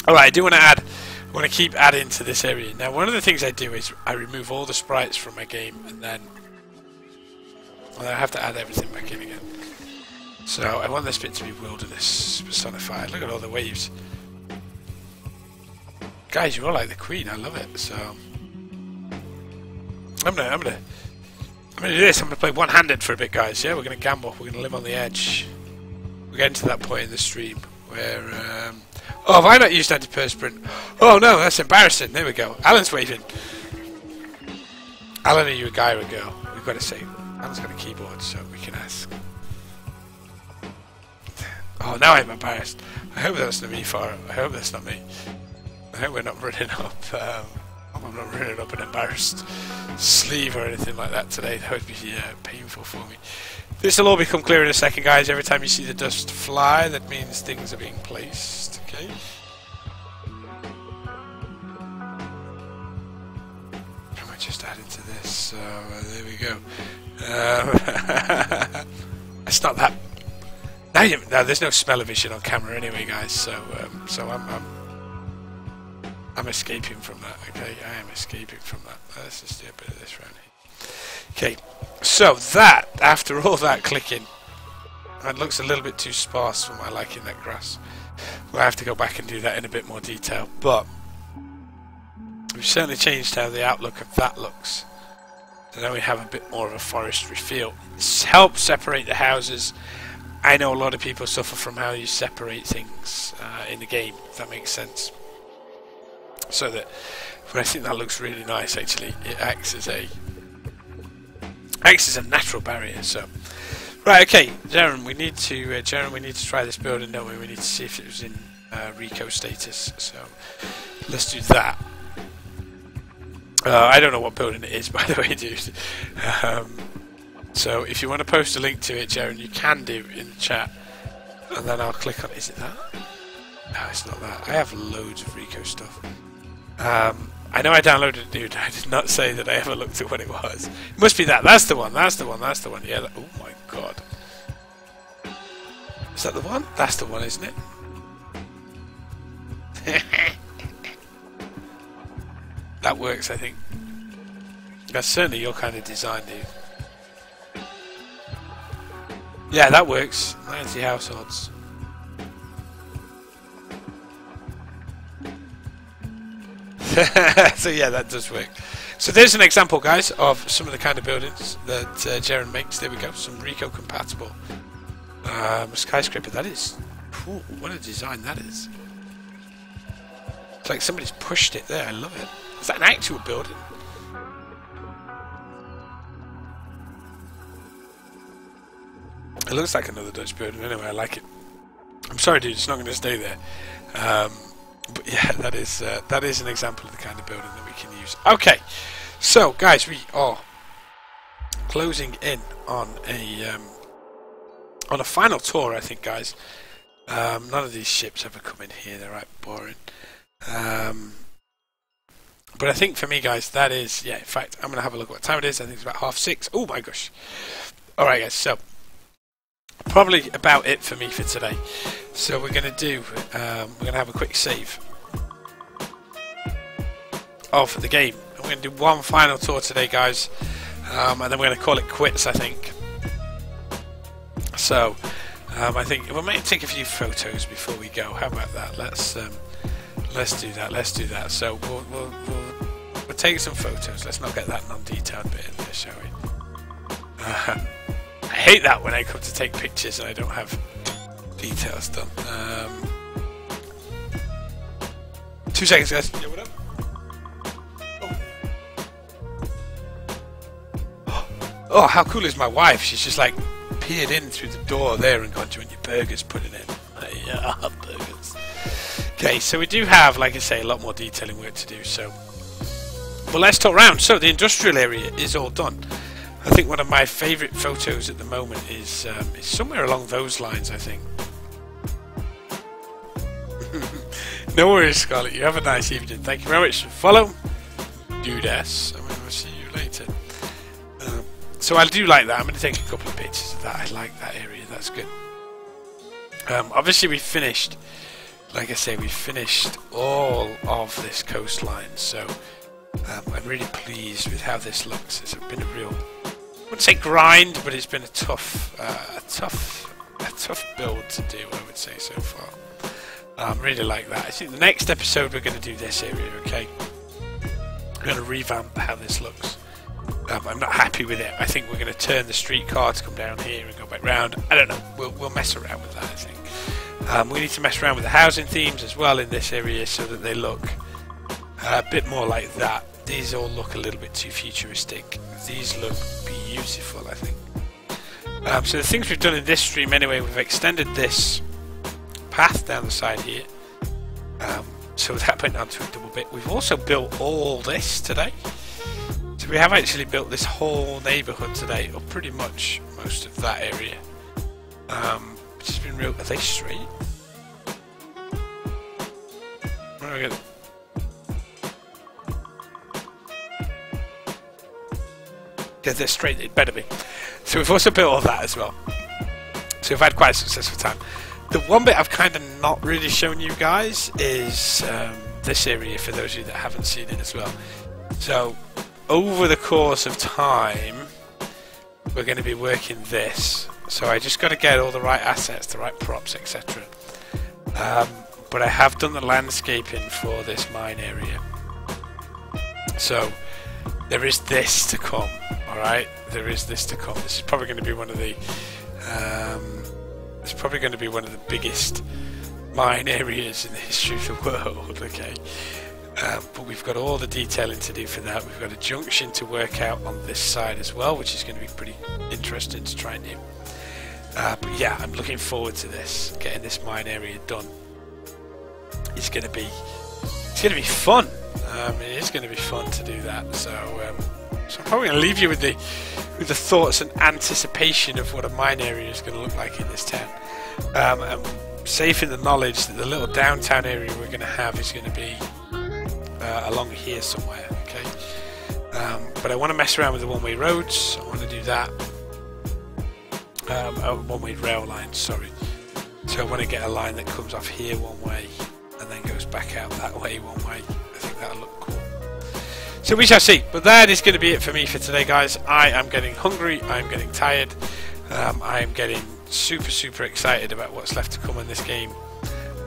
all right, I do want to add. I want to keep adding to this area. Now, one of the things I do is I remove all the sprites from my game, and then I have to add everything back in again. So I want this bit to be wilderness personified. Look at all the waves. Guys, you're all like the Queen. I love it. So I'm gonna do this. I'm gonna play one-handed for a bit, guys. Yeah, we're gonna gamble. We're gonna live on the edge. We're getting to that point in the stream where oh, have I not used antiperspirant? Oh no, that's embarrassing. There we go. Alan's waving. Alan, are you a guy or a girl? We've got to say. Alan's got a keyboard, so we can ask. Oh, now I'm embarrassed. I hope that's not me, Farah. I hope that's not me. I hope we're not running up. I'm not running up an embarrassed sleeve or anything like that today. That would be painful for me. This will all become clear in a second, guys. Every time you see the dust fly, that means things are being placed. Okay. I might just add into this. So there we go. It's not that. Now there's no smell-o-vision on camera anyway, guys. So I'm escaping from that. Okay, I am escaping from that. Let's just do a bit of this round here. Okay, so that after all that clicking, It looks a little bit too sparse for my liking, that grass. We'll have to go back and do that in a bit more detail, but we've certainly changed how the outlook of that looks. So now we have a bit more of a forestry feel. It helps separate the houses. I know a lot of people suffer from how you separate things in the game, if that makes sense. So that, but I think that looks really nice actually. It acts as a natural barrier. So, right, okay, Darren, we need to try this building, don't we? We need to see if it was in Rico status. So let's do that. I don't know what building it is, by the way, dude. So if you want to post a link to it, Jaren, you can do in the chat, and then I'll click on. Is it that? No, it's not that. I have loads of Rico stuff. I know I downloaded it, dude. I did not say that I ever looked at what it was. It must be that. That's the one. That's the one. That's the one. Yeah. Oh my god. Is that the one? That's the one, isn't it? That works, I think. That's certainly your kind of design, dude. Yeah, that works. 90 households. So yeah, that does work. So there's an example, guys, of some of the kind of buildings that Jaren makes. There we go, some Rico compatible skyscraper. That is cool. What a design that is. It's like somebody's pushed it there. I love it. Is that an actual building? It looks like another Dutch building. Anyway, I like it. I'm sorry, dude. It's not going to stay there. But yeah, that is an example of the kind of building that we can use. Okay, so guys, we are closing in on a final tour, I think, guys. None of these ships ever come in here. They're right boring. But I think for me, guys, that is, yeah, in fact, I'm going to have a look at what time it is. I think it's about 6:30. Oh my gosh. Alright, guys, so probably about it for me for today. So we're going to do, we're going to have a quick save of the game. And we're going to do one final tour today, guys. And then we're going to call it quits, I think. So, I think we might take a few photos before we go. How about that? Let's do that. Let's do that. So we'll take some photos. Let's not get that non-detailed bit in there, shall we? I hate that when I come to take pictures and I don't have details done. 2 seconds, guys. Yeah, what up? Oh, how cool is my wife? She's just like peered in through the door there and gone, "Do you want your burgers put it in?" Yeah, I have burgers. Okay, so we do have, like I say, a lot more detailing work to do. So, but let's talk around. So the industrial area is all done. I think one of my favourite photos at the moment is somewhere along those lines, I think. No worries, Scarlett. You have a nice evening. Thank you very much for follow. Do this. I'm going to see you later. So I do like that. I'm going to take a couple of pictures of that. I like that area. That's good. Obviously, we finished. Like I say, we finished all of this coastline. So I'm really pleased with how this looks. It's been a real, I wouldn't say grind, but it's been a tough build to do, I would say, so far. Really like that. I think the next episode we're going to do this area, okay? We're going to revamp how this looks. I'm not happy with it. I think we're going to turn the streetcar to come down here and go back round. I don't know. We'll mess around with that, I think. We need to mess around with the housing themes as well in this area so that they look a bit more like that. These all look a little bit too futuristic. These look beautiful, I think. So the things we've done in this stream anyway, we've extended this path down the side here. So that went onto a double bit. We've also built all this today. So we have actually built this whole neighbourhood today, or pretty much most of that area. Which has been real. Are they straight? Where do I get? Yeah, they're straight. It better be. So we've also built all that as well. So we've had quite a successful time. The one bit I've kind of not really shown you guys is this area, for those of you that haven't seen it as well. So over the course of time, we're going to be working this. So I just got to get all the right assets, the right props, etc. But I have done the landscaping for this mine area. So there is this to come, alright? There is this to come. This is probably going to be one of the it's probably going to be one of the biggest mine areas in the history of the world, okay? But we've got all the detailing to do for that. We've got a junction to work out on this side as well, which is going to be pretty interesting to try and do. But yeah, I'm looking forward to this, getting this mine area done. It's going to be fun. It is going to be fun to do that. So I'm probably going to leave you with the thoughts and anticipation of what a mine area is going to look like in this town. I'm safe in the knowledge that the little downtown area we're going to have is going to be along here somewhere. Okay, but I want to mess around with the one-way roads. I want to do that. One-way rail lines, sorry. So I want to get a line that comes off here one way and then goes back out that way one way. I think that'll look cool. So we shall see. But that is going to be it for me for today, guys. I am getting hungry. I am getting tired. I am getting super excited about what's left to come in this game.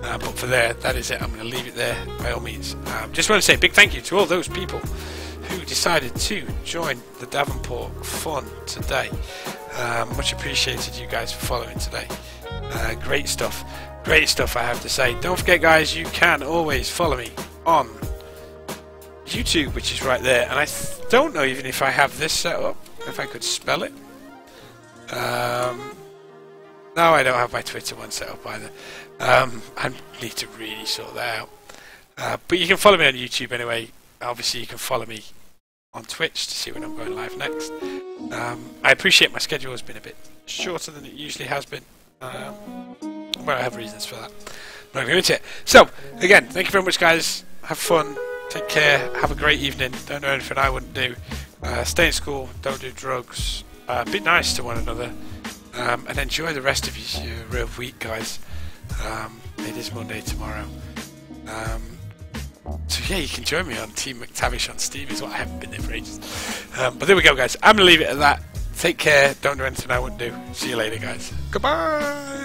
But for there, that is it. I'm going to leave it there by all means. Just want to say a big thank you to all those people who decided to join the Davenport fun today. Much appreciated you guys for following today. Great stuff I have to say. Don't forget, guys, you can always follow me on YouTube, which is right there, and I don't know even if I have this set up, if I could spell it. No, I don't have my Twitter one set up either. I need to really sort that out. But you can follow me on YouTube anyway. Obviously you can follow me on Twitch to see when I'm going live next. I appreciate my schedule has been a bit shorter than it usually has been. But I have reasons for that. I'm not going to go into it. So, again, thank you very much, guys. Have fun. Take care. Have a great evening. Don't do anything I wouldn't do. Stay in school. Don't do drugs. Be nice to one another. And enjoy the rest of your real week, guys. It is Monday tomorrow. So yeah, you can join me on Team McTavish on Steam, is what I haven't been there for ages. But there we go, guys. I'm going to leave it at that. Take care. Don't do anything I wouldn't do. See you later, guys. Goodbye.